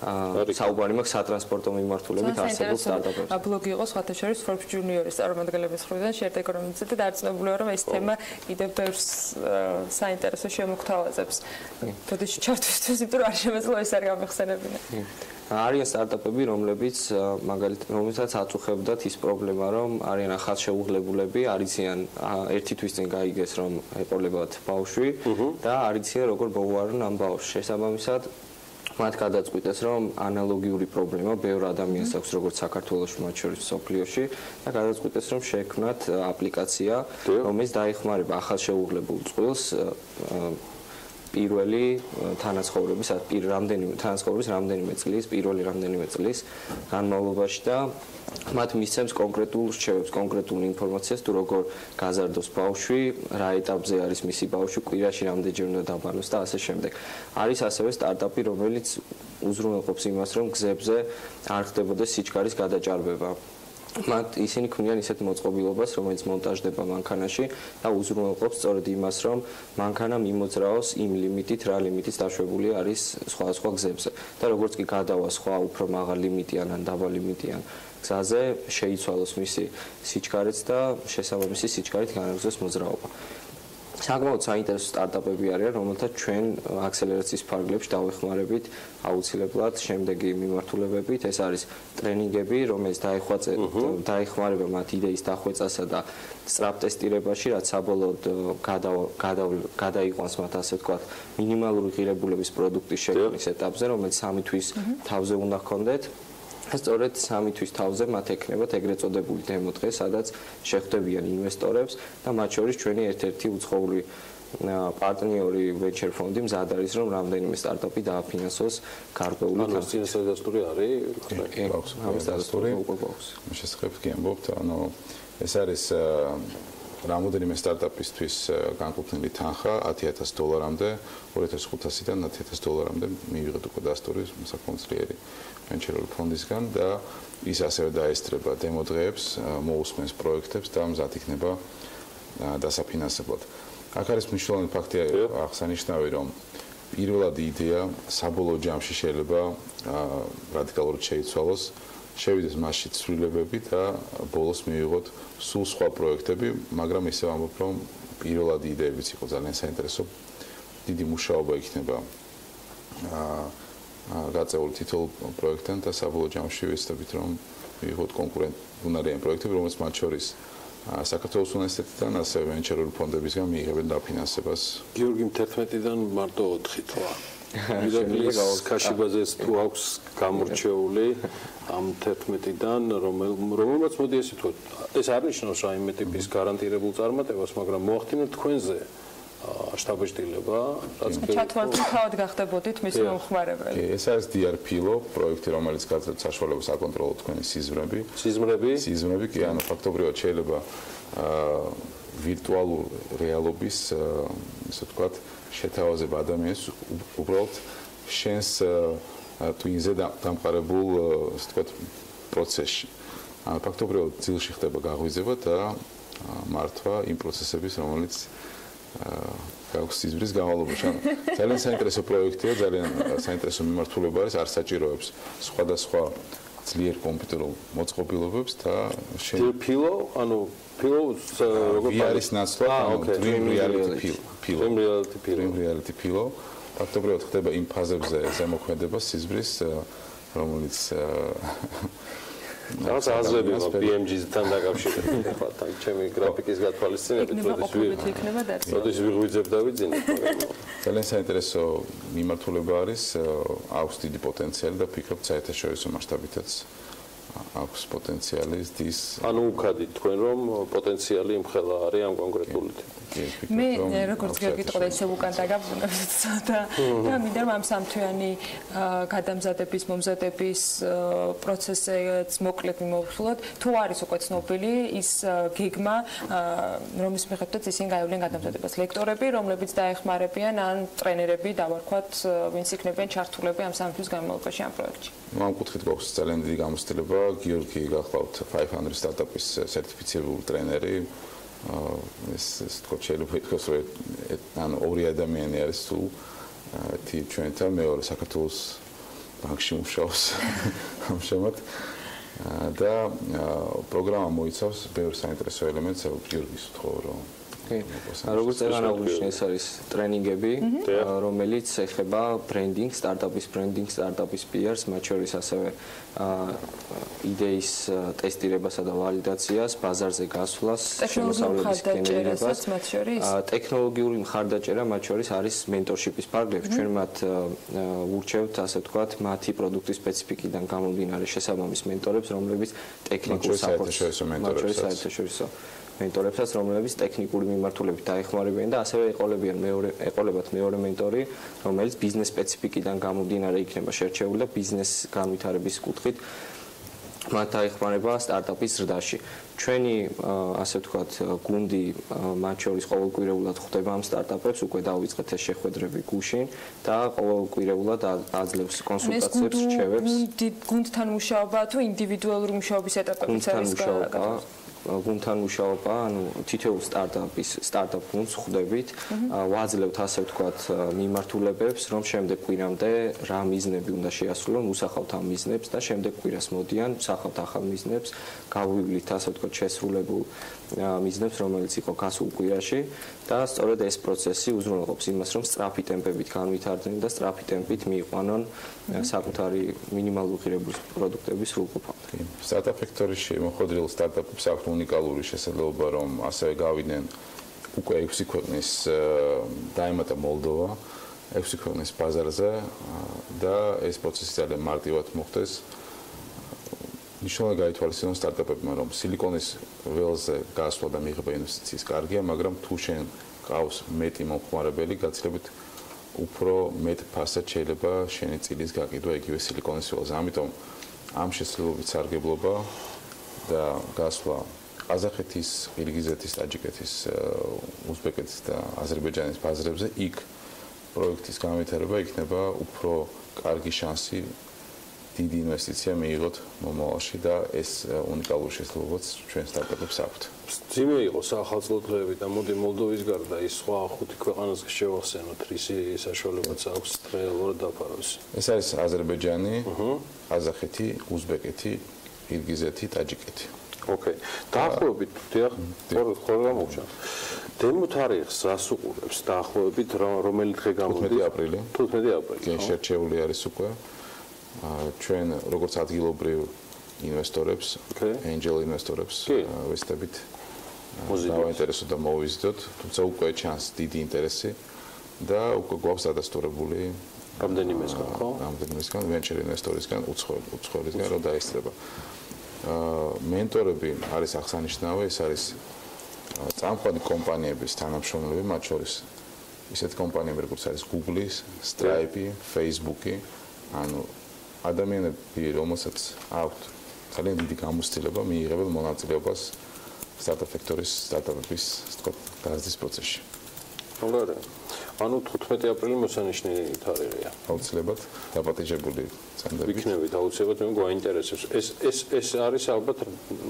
საუბარი მაქვს სატრანსპორტო მიმართულებით არსებულ სტარტაპებს. ბლოგი იყო სხვათა შორის Forbes Junior-ის წარმომადგენლების მხრიდან shared economy-ზე და დარწმუნებულია, რომ ეს თემა კიდევ ბევრს საინტერესო შემოგთავაზებს. თოდეში ჩართვისთვის, იმიტომ რომ არ შემეძლო ეს არ გამიხსენებინა. არიან სტარტაპები, რომლებიც აწუხებდათ ის პრობლემა, რომ არიან ახალშეუღლებულები, არიციან ერთი თვის წინ გაიგეს, რომ ეყოლებათ ბავშვი და არიციან როგორ მოუარონ ამ ბავშვს. შესაბამისად, მათ გადაწყვიტეს, რომ ანალოგიური პრობლემა ბევრ ადამიანს აქვს, როგორც საქართველოში, მათ შორის მსოფლიოში, და გადაწყვიტეს, რომ შექმნათ აპლიკაცია, რომელიც დაეხმარება ახალშეუღლებულ წყვილს პირველი თანაცხოვრების რამდენიმე წლის, პირველი რამდენიმე წლის განმავლობაში და მათ მისცემს კონკრეტულ რჩევებს, კონკრეტულ ინფორმაციას, თუ როგორ გაზარდოს ბავშვი, რა ეტაპზე არის მისი ბავშვი, კვირაში რამდენჯერ უნდა დაბანოს და ასე შემდეგ. არის ასევე სტარტაპი, რომელიც უზრუნველყოფს იმას, რომ გზებზე არ ხდებოდეს სიჩქარის გადაჭარბება. მათ ისინი ქმნიან ისეთ მოწყობილობას, რომელიც მონტაჟდება მანქანაში და უზრუნველყოფს სწორედ იმას, რომ მანქანა მიმოძრაოს იმ ლიმიტით, რა ლიმიტის დაშვებული არის სხვადასხვა გზებზე. და როგორც კი გადავა სხვა უფრო მაღალ ლიმიტიან ან დაბალ ლიმიტიან გზაზე, შეიცვალოს მისი სიჩქარეც და შესაბამისი სიჩქარით განაგრძოს მოძრაობა. საკმაოდ საინტერესო სტარტაპები არიან, რომელთაც ჩვენ აქსელერაციის ფარგლებში დავეხმარებით აუცილებლად შემდეგი მიმართულებებით. ეს არის ტრენინგები, რომელიც დაეხმარება მათ იდეის დახვეწასა და სწრაფ ტესტირებაში, რაც საბოლოოდ გადაიყვანს მათ, ასე ვთქვათ, მინიმალური ღირებულების პროდუქტის შექმნის ეტაპზე, რომელიც 3 თვის თავზე უნდა ჰქონდეთ. სწორედ 3 თვის თავზე მათ ექნებათ ეგრეთ წოდებული დემო დღე, სადაც შეხვდებიან ინვესტორებს და მათ შორის ჩვენი ერთ-ერთი უცხოური პარტნიორი venture fund-ი მზად არის, რომ რამდენიმე სტარტაპი დააფინანსოს გარკვეული წინასწარი დასტური არის? ამის დასტური უკვე გვაქვს. შესახებ კი ამბობთ, ანუ ეს არის რამოდენიმე სტარტაპისთვის განკუთვნილი თანხა $10,000-მდე, $2,500-დან $10,000-მდე მივიღეთ უკვე დასტური საკმაოდ ძლიერი venture fund-ისგან და ის ასევე დაესწრება დემო დღეებს, მოусმენს პროექტებს და მზად იქნება დასაფინანსებლად. აქ არის მნიშვნელოვანი ფაქტი აღსანიშნავი, რომ პირველადი იდეა საბოლოო ჯამში შეიძლება რადიკალურად შეიცვალოს, შევიდეს მასში ცვლილებები და ბოლოს მივიღოთ სულ სხვა პროექტები, მაგრამ ისევ ამბობ, რომ პირველადი იდეებიც იყო ძალიან საინტერესო. დიდი მუშაობა იქნება გაწეული თითოეულ პროექტთან და საბოლოო ჯამში ვეცდებით, რომ მივიღოთ კონკურენტუნარიანი პროექტები, რომელიც მათ შორის საქართველოს უნივერსიტეტიდან, ასევე ვენჩერული ფონდებისგან მიიღებენ დაფინანსებას. გიორგი 11-დან მარტო 4 თვლა. მიდაგლის კაშიბაზეს თუ აქვს გამორჩეული ამ 11-დან, რომელმაც მოდი ესე თქვა, ეს არ ნიშნავს რაიმე ტიპის გარანტირებულ წარმატებას, მაგრამ მოახდინეთ თქვენზე შტაბ-შტილება, რაც ჩათვალეთ თავად გახდებოდით მისი მომხმარებელი. ეს არის DRPLO პროექტი, რომელიც გაძლევს საშუალებას აკონტროლოთ თქვენი სიზმრები. სიზმრები, კი, ანუ ფაქტობრივად შეიძლება ვირტუალურ რეალობის, ისე ვთქვათ, შეთავაზება ადამიანს უბრალოდ შენს twin-ზე დამყარებულ, ისე ვთქვათ, პროცესში. ფაქტობრივად ძილში ხდება გაღვიძება და მართვა იმ პროცესების, რომელიც გაქვს სიზმრის განმავლობაში. ძალიან საინტერესო პროექტია, ძალიან საინტერესო მიმართულება არის, არ საჭიროებს სხვადასხვა ძლიერ კომპიუტერულ მოწყობილობებს და ფილო, ანუ ფილოს როგორ არის ნაცვლად, dream reality pillow. ფაქტობრივად ხდება იმ ფაზებზე ზემოქმედება სიზმრის, რომელიც რაღაც აზრები აქვს BMG-თან დაკავშირებით. ეხლა თან ჩემი გრაფიკის გათვალისწინებით, როდის ვიღვიძებ და ვიძინებ. ძალიან საინტერესო მიმართულება არის, აქვს დიდი პოტენციალი და ფიქრობ საერთაშორისო მასშტაბითაც აქვს პოტენციალი ზის. ანუ უქადით თქვენ რომ პოტენციალი იმხელა არის ამ კონკრეტული მე როგორც გეკითხოთ ესე უკან დაგაბზუნებთ და მინდა რომ ამ სამთვიანი გადამზადების მომზადების პროცესს მოკლედ მივხვილოთ თუ არის უკვე ცნობილი ის გეგმა რომის მიხედვითაც ისინი გაივლენ გადამზადებას ლექტორები რომლებიც დაეხმარებიან ან ტრენერები დავარქვათ ვინც იქნებიან ჩართულები ამ სამთვის განმავლობაში ამ პროექტში ამ კუთხით გვაქვს ძალიან დიდი გამოცდილება გიორგი გახლავთ 500 სტარტაპის სერტიფიცირებული ტრენერი ეს თქო შეიძლება ითქვას რომ ან ორი ადამიანი არის თუ ერთი ჩვენთან მეორე საქართველოს ბანკში მუშაობს ამჟამად და პროგრამა მოიცავს ბევრ საინტერესო ელემენტს გიორგის თქო რომ როგორც აღნიშნე ეს არის ტრენინგები რომელიც ეხება ბრენდინგ სტარტაპის PR-ს მათ შორის ასევე იდეის ტესტირებასა და ვალიდაციას ბაზარზე გასვლას შემოსავლების გენერირებას ტექნოლოგიური მხარდაჭერა მათ შორის არის mentorship-ის ფარგლებში ჩვენ მათ ურჩევთ ასე ვთქვათ მათი პროდუქტის სპეციფიკიდან გამომდინარე შესაბამის მენტორებს რომლებიც ტექნიკურ საფორს საერთაშორისო მენტორებსაც რომლებიც ტექნიკური მიმართულებით დაეხმარებიან და ასევე ეყოლებათ მეორე მენტორი რომელიც ბიზნეს სპეციფიკიდან გამომდინარე იქნება შერჩეული და ბიზნეს განვითარების კუთხით მათ დაეხმარება სტარტაპის ზრდაში ჩვენი ასე ვთქვათ გუნდი მათ შორის ყოველკვირეულად ხვდება ამ სტარტაპებს უკვე დავიწყეთ ეს შეხვედრები გუშინ და ყოველკვირეულად აძლევს კონსულტაციებს რჩევებს გუნდთან მუშაობა თუ ინდივიდუალური მუშაობის ეტაპებიც არის გუნდთან მუშაობა, ანუ თითოეულ სტარტაპ გუნდს ხვდებით, ვაძლევთ ასე ვთქვათ მიმართულებებს, რომ შემდეგ კვირამდე რა მიზნები უნდა შეასრულონ, უსახავთ ამ მიზნებს და შემდეგ კვირას მოდიან, უსახავთ ახალ მიზნებს, გავივლით ასე ვთქვათ შესრულებულ მიზნებს, რომელიც იყო გასულ კვირაში და სწორედ ეს პროცესი უზრუნველყოფს იმას, რომ სწრაფი ტემპებით განვითარდნენ და სწრაფი ტემპით მიიყვანონ საკუთარი მინიმალური ღირებულის პროდუქტების სრულყოფამდე. სტარტაპ ფაქტორში მოხდრილ სტარტაპებს აქვს უნიკალური შესაძლებლობა, რომ ასევე გავიდნენ უკვე 6 ქვეყნის დაემატა მოლდოვა, 6 ქვეყნის ბაზარზე და ეს პროცესი ძალიან მარტივად მოხდეს. ნიშნულად გაითვალისწინონ სტარტაპებმა, რომ სილიკონის ველზე გასვლა და მიღება ინვესტიციის კარგია, მაგრამ თუ შენ ყავს მეტი მომხმარებელი, გაცილებით უფრო მეტ ფასად შეიძლება შენი წილის გაკიდვა იგივე სილიკონის ველზე. ამიტომ ამ შესაძლებლობით სარგებლობა და გასვლა ყაზახეთის, ყირგიზეთის, ტაჯიკეთის, უზბეკეთის და აზერბაიჯანის ბაზრებზე იქ პროექტის განვითარება იქნება უფრო კარგი შანსი დიდი ინვესტიცია მიიღოთ მომავალში და ეს უნიკალური შესაძლებლობაც ჩვენ სტარტაპებს აქვთ. ძიმე იყო საახალწლო დღეები და მოდი მოლდოვის გარდა ის სხვა 5 ქვეყანას შევახსენოთ, რისი საშუალებაც აქვს დღეულად დაფაროს. ეს არის აზერბაიჯანი, ყაზახეთი, უზბეკეთი, ყირგიზეთი, ტაჯიკეთი. ოკეი. დაახლოებით დიახ, ხოლმე მოვჭა. დემო თარიღს რას უყურებს? დაახლოებით რომელი დღე გამოდის? 15 აპრილი. 15 აპრილი. კი, შერჩეული არის უკვე. ჩვენ როგორც ადგილობრივ ინვესტორებს, angel ინვესტორებს ვესწრებით დავაინტერესოთ და მოვიზიდოთ, თუმცა უკვე ჩანს დიდი ინტერესი და უკვე გვაქვს დადასტურებული რამდენიმესგან, ხო? რამდენიმესგან, venture ინვესტორისგან, უცხოელისგან რომ დაესწრება. მენტორები არის აღსანიშნავი, ეს არის წამყვანი კომპანიების თანამშრომლები, მათ შორის ისეთ კომპანიები როგორც არის Google, Stripe, Facebook, ანუ ადამიანები, რომელსაც აქვთ ძალიან დიდი გამოცდილება მიიღებენ მონაწილეობას სტარტაპ ფაქტორის სტარტაპების გაზრდის პროცესში. მოგარია. ანუ 15 აპრილი მოსანიშნელი თარიღია. აუცილებლად დაპატიჟებული წამები. ვიქნებით აუცილებლად მე გვაინტერესებს. ეს არის ალბათ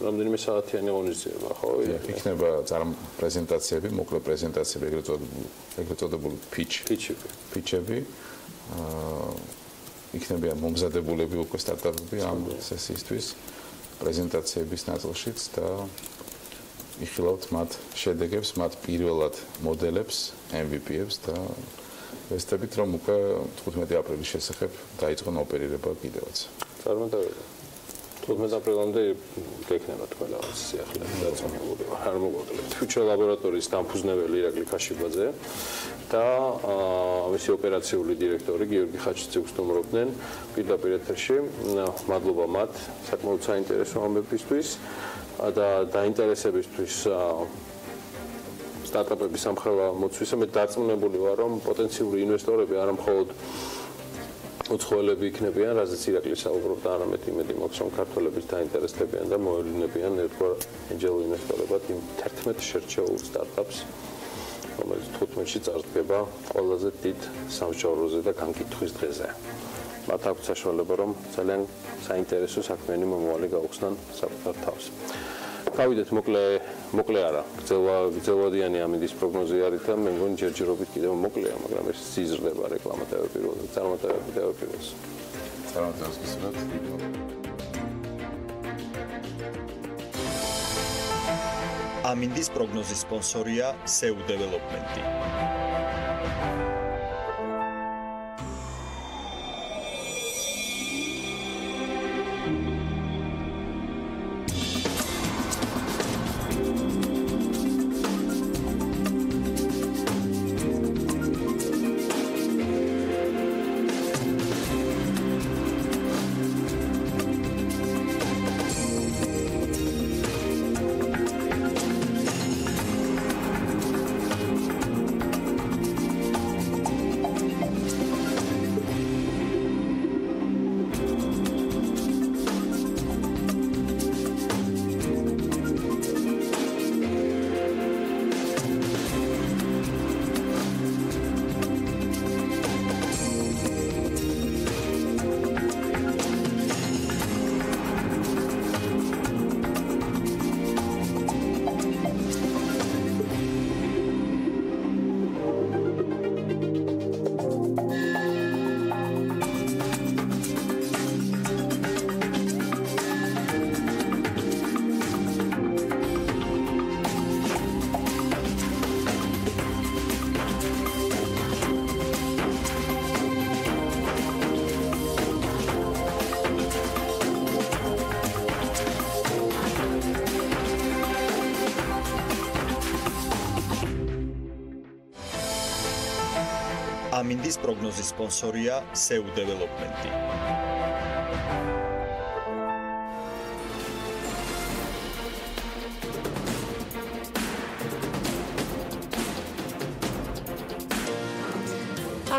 რამდენიმე საათიანი ღონისძიება, ხო? იქნება პრეზენტაციები, მოკლე პრეზენტაციები, ეგრეთ წოდებული pitch-ები. იქნებიან მომზადებულები უკვე სტარტაპები ამ სესიისთვის პრეზენტაციების ნაწილშიც და იხილავთ მათ შედეგებს, მათ პირველად მოდელებს, MVP-ებს და ვესწრებით რომ უკვე 15 აპრილის შესახებ დაიწყონ ოპერირება კიდევაც. წარმატებები. 15 აპრილამდე გექნება თქვენ რაღაც სიახლეები დაწონებული. არ მოგოკლებით. Pirveli ლაბორატორიის დამფუძნებელი ირაკლი ქაშიბაძე და მისი ოპერაციული დირექტორი გიორგი ხაჩიძე გსტუმრობდნენ პირდაპირ ეთერში. მადლობა მათ საკმაოდ საინტერესო ამბებისთვის და დაინტერესებისთვის სტარტაპების სამხელა მოცვისა. მე დარწმუნებული ვარ, რომ პოტენციური ინვესტორები არა მხოლოდ ცხოველები იქნებიან, რაზეც ირაკლი საუბრობდა, არამედ იმედი მაქვს, რომ ქართველებიც დაინტერესდებიან და მოევლინებიან ერთგვარ ენჯელ ინვესტორებად იმ 11 შერჩეულ სტარტაპს, რომელიც 15-ში წარდგება ყველაზე დიდ სამსჯავროზე და განკითხვის დღეზე. მათ აქვთ საშუალება, რომ ძალიან საინტერესო საქმიანი მომავალი გაუხსნან საკუთარ თავს. გავიდეთ მოკლე არა, გრძელვადიანი ამინდის პროგნოზი არის და მე მგონი ჯერჯერობით კიდევ მოკლეა, მაგრამ ეს იზრდება რეკლამა თავებირველზე, წარმატებები თავებირველზე. წარმატებას გისურვებთ. ამინდის პროგნოზის სპონსორია SEU დეველოპმენტი. ამინდის პროგნოზის სპონსორია SEU დეველოპმენტი.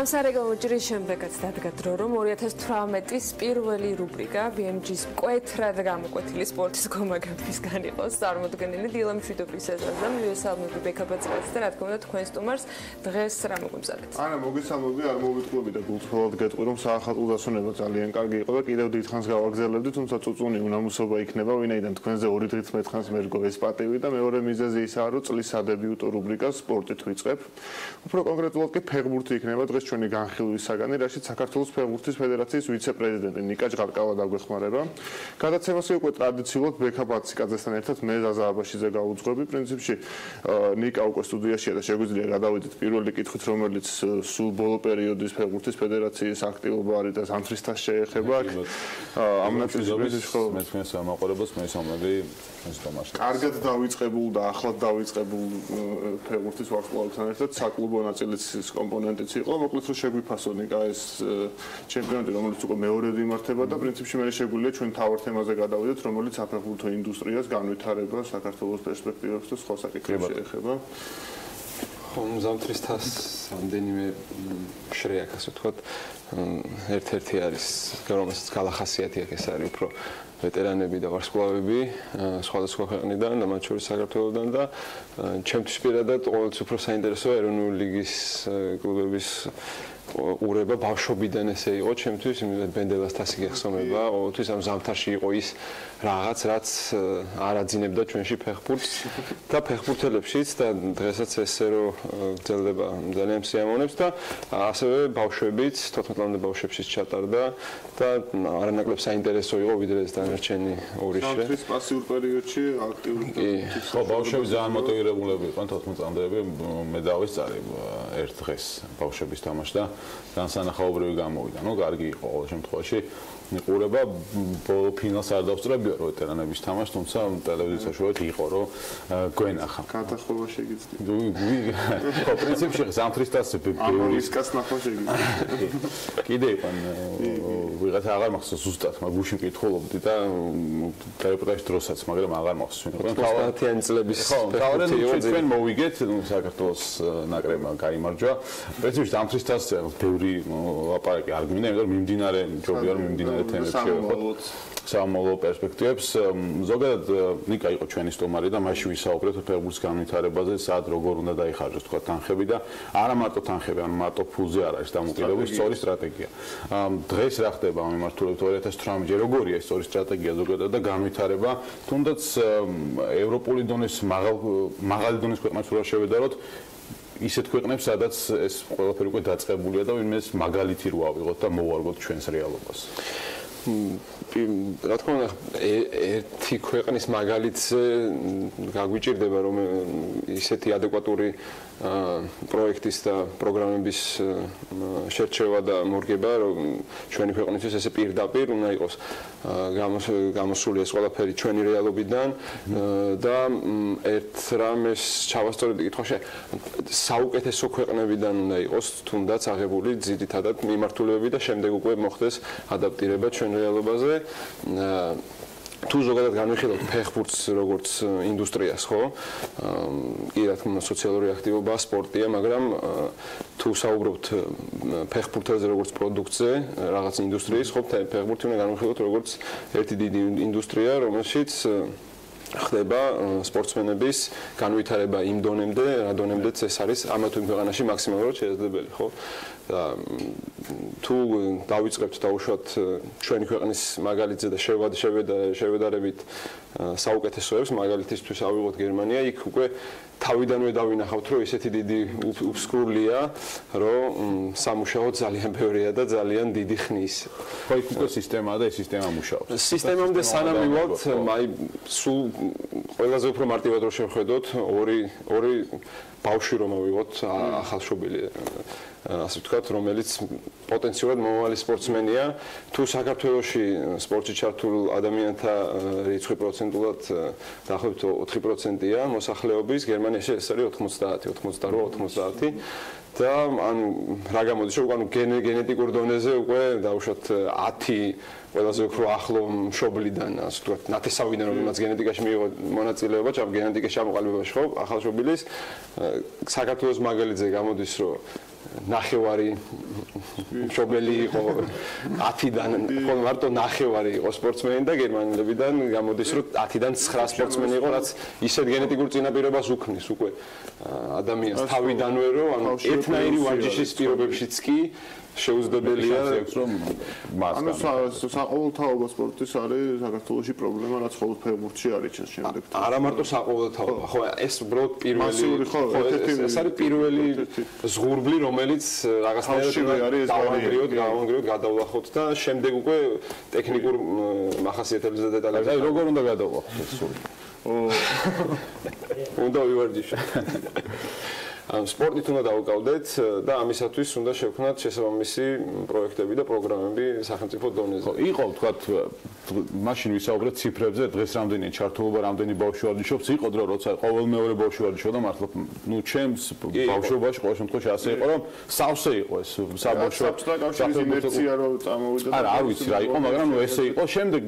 ამ სარეკლამო ჯრის შემდეგაც დადგა დრო, რომ 2018-ის პირველი რუბრიკა BMG-ს მკვეთრად გამოკვეთილი სპორტის გომაგებისგან იყოს წარმოდგენილი დილა მშვიდობის ეზრაზე. მივესალმები ბექაბაძეს და რა თქმა უნდა თქვენ სტუმარს დღეს რა მოგვიმზადეთ. არა, მოგესალმები, არ მოვიტყვები და გულწრფელად გეტყვი, რომ საახალწლო დასვენება ძალიან კარგი იყო და კიდევ დიდხანს გავაგზავნებდი, თუმცა წუწუნი უნამუსობა იქნება, ვინაიდან თქვენზე 2 დღით მეტხანს მერგო ეს პატივი და მეორე მიზეზი ისაა, რომ წლის სადებიუტო რუბრიკას სპორტით ვიწყებ. უფრო კონკრეტულად კი ფეხბურთი იქნება დღეს ჩვენი განხილვის საგანი, რაშიც საქართველოს ფეხბურთის ფედერაციის ვიცე-პრეზიდენტი ნიკა ჭღარკალა დაგვეხმარება. გადაცემასი უკვე ტრადიციულად ბექაბაციკაძესთან ერთად მე ზაზააბაშიძე გავუძღვები. პრინციპში ნიკა უკვე სტუდიაშია და შეგვიძლია გადავიდეთ პირველი კითხვით, რომელიც სულ ბოლო პერიოდის ფეხბურთის ფედერაციის აქტივობა არის და ზამთრის თასს შეეხება. ამ ნაწილში ხო მე თქვენს ამაყურებელს მესამები თამაში. კარგად დავიწყებულ და ახლად დავიწყებულ ფეხბურთის ვარსკვლავებთან ერთად საკლუბო ნაწილის კომპონენტიც იყო. მოკლედ რომ შეგვიფასო ნიკა ეს ჩემპიონატი, რომელიც უკვე მეორედ იმართება და პრინციპში მე შეგვიძლია ჩვენ თავარ თემაზე გადავიდეთ, რომელიც საფეხბურთო ინდუსტრიას განვითარება, საქართველოს პერსპექტივებს და სხვა საკითხებს შეეხება. ზამთრის თასს რამდენიმე შრეაქ ასე ვთქვათ, ერთ-ერთი არის, რომელსაც გალახასიათი აქვს, ეს არის უფრო ვეტერანები და ვარსკვლავები სხვადასხვა ქვეყნიდან და მათ შორის საქართველოსდან და ჩემთვის პირადად ყოველთვის უფრო საინტერესოა ეროვნული ლიგის კლუბების ურება ბავშვობიდან ესე იყო ჩემთვის, იმედად ბენდელას თასი გეხსოვნება, ყოველთვის ამ ზამთარში იყო ის რაღაც, რაც არ აძინებდა ჩვენში ფეხბურთს და ფეხბურთელებშიც და დღესაც ესე რომ გრძელდება ძალიან სიამოვნებს და ასევე ბავშვებიც 14 წლამდე ბავშვებშიც ჩატარდა და არანაკლებ საინტერესო იყო ვიდრე ეს დანარჩენი ორი შრე. ზამთრის პასიურ პერიოდში აქტიური ხო, ბავშვები ძალიან მოტივირებულები იყვნენ 14 წლამდეები, მე დავისწარი ერთ დღეს ბავშვების თამაში და განსანახაობრივი გამოვიდა. ნუ კარგი იყო ყოველ შემთხვევაში. მიყურება, ბოლო ფინალს არ დავსწრებია რო ვეტერანების თამაშს, თუმცა ტელევიზიის საშუალებით იყო რომ გვენახა. გადახურვა შეგიძლია. ხო, პრინციპში ზამთრის თასზე ბევრი ისკას ნახვა შეგიძლია. კიდე იყვნენ ვიღაცა აღარ მახსოვს ზუსტად, მაგრამ გუშინ მკითხულობდი და რეპორტაჟის დროსაც, მაგრამ აღარ მახსოვს. 90-იანი წლების ჩვენ მოვიგეთ საქართველოს ნაკრებმა გაიმარჯვა. პრინციპში ზამთრის თასზე ბევრი ლაპარაკი არ გვინდა, იმიტომ რომ მიმდინარე ჯობია რომ მიმდინარე თემებს შევეხოთ. სამომავლო პერსპექტივებს. ზოგადად ნიკა იყო ჩვენი სტუმარი და მაშინ ვისაუბრეთ ფეხბურთის განვითარებაზე, სად როგორ უნდა დაიხარჯოს თქვა თანხები და არა მარტო თანხები, ანუ მარტო ფულზე არ არის დამოკიდებული სწორი სტრატეგია. დღეს რა ხდება ამ მიმართულებით 2018-ში როგორია ეს სწორი სტრატეგია ზოგადად და განვითარება, თუნდაც ევროპული დონის მაღალი დონის ქვეყნებს უნდა შევედაროთ ისეთ ქვეყნებს, სადაც ეს ყველაფერი უკვე დაწყებულია და ვინმე ეს მაგალითი რო ავიღოთ და მოვარგოთ ჩვენს რეალობას. რა თქმა უნდა, ერთი ქვეყნის მაგალითზე გაგვიჭირდება რომ ისეთი ადეკვატური პროექტის და პროგრამების შერჩევა და მორგება, რომ ჩვენი ქვეყნისთვის ესე პირდაპირ უნდა იყოს გამოსული ეს ყველაფერი ჩვენი რეალობიდან და ერთ რამეს ჩავასწორებდი კითხვაში, საუკეთესო ქვეყნებიდან უნდა იყოს თუნდაც აღებული ძირითადად მიმართულებები და შემდეგ უკვე მოხდეს ადაპტირება ჩვენ რეალობაზე. თუ ზოგადად განვიხილოთ ფეხბურთს როგორც ინდუსტრიას, ხო? კი რა თქმა უნდა სოციალური აქტივობა, სპორტია, მაგრამ თუ საუბრობთ ფეხბურთაზე როგორც პროდუქტზე, რაღაც ინდუსტრიის, ხო, ფეხბურთი უნდა განვიხილოთ როგორც ერთი დიდი ინდუსტრია, რომელშიც ხდება სპორტსმენების განვითარება იმ დონემდე, რა დონემდეც ეს არის ამა თუ იმ ქვეყანაში მაქსიმალურად შესაძლებელი, ხო? და თუ დავიწყებთ დაუშვათ ჩვენი ქვეყნის მაგალითზე და შევედარებით საუკეთესოებს, მაგალითისთვის ავიღოთ გერმანია, იქ უკვე თავიდანვე დავინახავთ, რომ ისეთი დიდი უსკრულია, რომ სამუშაო ძალიან ბევრია და ძალიან დიდი ხნის. ხო, იქ უკვე სისტემაა და ეს სისტემა მუშაობს. სისტემამდე სანამ მივავალთ, აი სულ ყველაზე უფრო მარტივად რო შევხედოთ, ორი ბავშვი რომ ავიღოთ ახალშობილი ასე ვთქვათ, რომელიც პოტენციურად მომავალი სპორტსმენია, თუ საქართველოში სპორტში ჩართულ ადამიანთა რიცხვი პროცენტულად დაახლოებით 4%-ია მოსახლეობის, გერმანიაში ეს არის 90, 88, 90 და ანუ რა გამოდის, რომ ანუ გენეტიკურ დონეზე უკვე დაუშვათ 10 ყველაზე უფრო ახლო მშობლიდან, ასე ვთქვათ, ნათესავიდან რომ იმას გენეტიკაში მიიღო მონაწილეობა, გენეტიკაში ჩამოყალიბებაში ხო, ახალშობილის საქართველოს მაგალითზე გამოდის, რომ ნახევარი მშობელი იყო 10-დან, ხო მარტო ნახევარი იყო სპორტსმენი და გერმანელებიდან გამოდის, რომ 10-დან 9 სპორტსმენი იყო, რაც ისეთ გენეტიკურ წინაპირობას უქმნის უკვე ადამიანს თავიდანვე, რომ ანუ ერთნაირი ვარჯიშის პირობებშიც კი შეუძლებელია რომ ანუ საყოველთაობა სპორტის არის საქართველოში პრობლემა, რაც მხოლოდ ფეხბურთში არის ჩვენ შემდეგ. არა მარტო საყოველთაობა, ხო, ეს უბრალოდ პირველი ეს არის პირველი ზღურბლი, რომელიც რაღაცნაირად დავანგრიოთ, გადავლახოთ და შემდეგ უკვე ტექნიკურ მახასიათებლებზე და დეტალებზე. აი როგორ უნდა გადავლახოთ ეს სულ? უნდა ვივარჯიშოთ. სპორტით უნდა დავუკავდეთ და ამისათვის უნდა შევქმნათ შესაბამისი პროექტები და პროგრამები სახელმწიფო დონეზე. იყო თქვათ მაშინ ვისაუბრეთ ციფრებზე, დღეს რამდენია ჩართულობა, რამდენი ბავშვი ვარჯიშობს, იყო დრო როცა ყოველ მეორე ბავშვი ვარჯიშობდა მართლა ნუ ჩემს ბავშვობაში ყოველ შემთხვევაში ასე იყო, რომ სავსე იყო ეს საბავშვო ინერცია რო წამოვიდა. არა, არ ვიცი რა იყო, მაგრამ ნუ ესე იყო, შემდეგ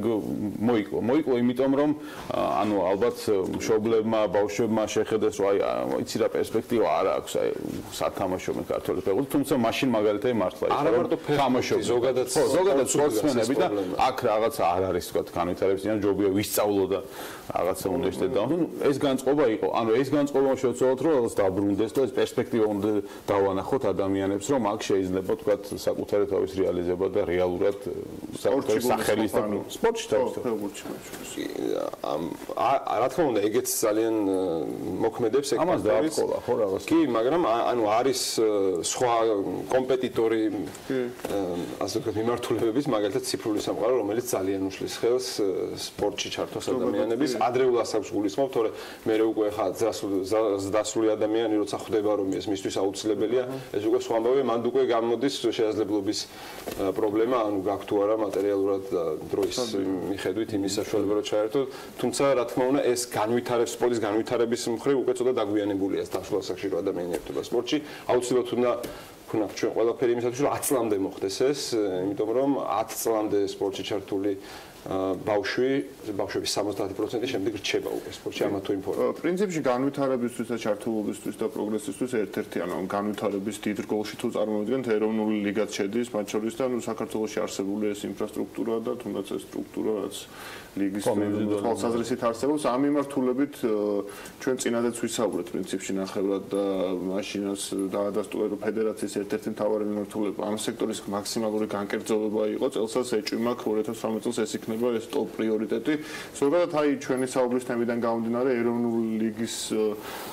მოიკლო, იმიტომ რომ ანუ ალბათ მშობლებმა, ბავშვებმა შეხედეს, რომ აი იცი რა პერსპექტივა არა აქვს აი სათამაშო მე ქართული ფეხბურთი, თუმცა მაშინ მაგალითად მართლა იყო. არა მარტო ფეხბურთი, ზოგადად სპორტსმენები და აქ რაღაც არ არის თქვა განვითარების ძინა ჯობია ვისწავლო და რაღაცა უნივერსიტეტი და ეს განწყობა იყო. ანუ ეს განწყობა შევცვალოთ, რომ რაღაც დაბრუნდეს და ეს პერსპექტივა უნდა დავანახოთ ადამიანებს, რომ აქ შეიძლება თქვა საკუთარი თავის რეალიზება და რეალურად საკუთარი სახელის და სპორტში ფეხბურთში. რა თქმა უნდა, ეგეც ძალიან მოქმედებს ეგ ამას დააწყობა ხო რაღაც. კი, მაგრამ ანუ არის სხვა კომპეტიტორი ასე ვთქვათ მიმართულებების, მაგალითად ციფრული სამყარო, რომელიც ძალიან უშლის ხელს სპორტში ჩართვას ადამიანების ადრეულ ასაკს გულისხმობ, თორე მე უკვე ხა ზრდასრული ადამიანი როცა ხვდება რომ ეს მისთვის აუცილებელია, ეს უკვე სხვა ამბავია, მანდ უკვე გამოდის შესაძლებლობის პრობლემა, ანუ გაქვთ თუ არა მატერიალურად დროის მიხედვით იმის საშუალება რომ ჩაერთოთ, თუმცა რა თქმა უნდა ეს განვითარებს სპორტის განვითარების მხრივ უკვე ცოტა დაგვიანებულია დასრულ ასაკში რომ ადამიანი ერთობა სპორტში, აუცილებლად უნდა ვქნათ ჩვენ ყველაფერი იმისათვის რომ 10 წლამდე მოხდეს ეს, იმიტომ რომ 10 წლამდე სპორტში ჩართული ბავშვების 70% შემდეგ რჩება უკვე სპორტში ამა თუ იმ ფორმით. პრინციპში განვითარებისთვის და ჩართულობისთვის და პროგრესისთვის ერთ-ერთი ანუ განვითარების დიდ რგოლში თუ წარმოვიდგენთ ეროვნული ლიგაც შედის, მათ შორის და საქართველოში არსებული ეს ინფრასტრუქტურა და თუნდაც ეს სტრუქტურა რაც ლიგის თვალსაზრისით არსებობს, ამ მიმართულებით ჩვენ წინადაც ვისაუბრეთ პრინციპში ნახევრად და მაშინაც დაადასტურა რომ ფედერაციის ერთ-ერთი მთავარი მიმართულება ამ სექტორის მაქსიმალური განკერძოება იყო, წელსაც ეჭვმა 2018 წელს ეს იქნება ეს ტოპ პრიორიტეტი. ზოგადად აი ჩვენი საუბრის თემიდან გამომდინარე ეროვნული ლიგის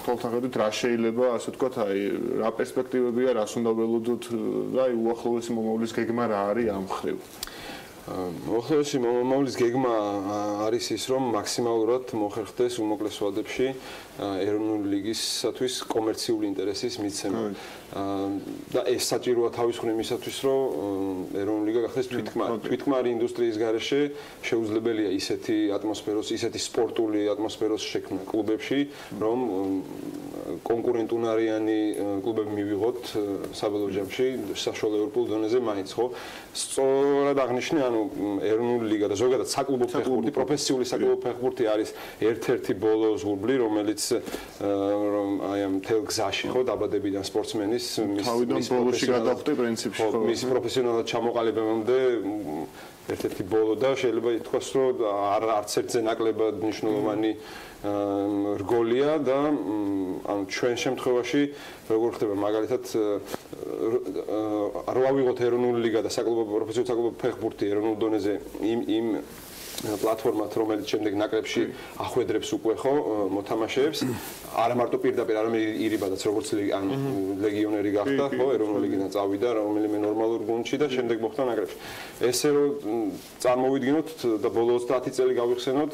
თვალსაჩინოდ რა შეიძლება ასე ვთქვათ აი რა პერსპექტივებია, რას უნდა ველოდოთ და აი უახლოესი მომავლის გეგმა რა არის ამ მხრივ. უახლოესი მომავლის გეგმა არის ის რომ მაქსიმალურად მოხერხდეს უმოკლეს ვადებში ეროვნული ლიგისათვის კომერციული ინტერესის მიცემა. და ეს საჭიროა თავის მხრივ იმისათვის რომ ეროვნული ლიგა გახდეს თვითკმარი ინდუსტრიის გარეშე შეუძლებელია ისეთი ატმოსფეროს, ისეთი სპორტული ატმოსფეროს შექმნა კლუბებში, რომ კონკურენტუნარიანი კლუბები მივიღოთ საბოლოო ჯამში საშუალო ევროპულ დონეზე მაინც, ხო? სწორად აღნიშნე, ანუ ეროვნული ლიგა და ზოგადად საკლუბო ფეხბურთი, პროფესიული საკლუბო ფეხბურთი არის ერთ-ერთი ბოლო ზღურბლი, რომელიც აი ამ თელ გზაში, ხო, დაბადებიდან სპორტსმენის თავიდან ბოლოში გადახვდი პრინციპში, ხო, მისი პროფესიონალურად ჩამოყალიბებამდე ერთ-ერთი ბოლო და შეიძლება ითქვას, რომ არც ერთზე ნაკლებად მნიშვნელოვანი რგოლია და ანუ ჩვენ შემთხვევაში როგორ ხდება მაგალითად რა ვიღოთ ეროვნული ლიგა და საკლუბო პროფესიული საკლუბო ფეხბურთი ეროვნულ დონეზე იმ პლატფორმად რომელიც შემდეგ ნაკრებში ახვედრებს უკვე ხო მოთამაშეებს არა მარტო პირდაპირ არამედ ირიბადაც როგორც ლეგიონერი გახდა ხო ეროვნული ლიგიდან წავიდა რომელიმე ნორმალურ გუნდში და შემდეგ მოხდა ნაკრებში ესე რომ წარმოვიდგინოთ და ბოლო 30 წელი გავიხსენოთ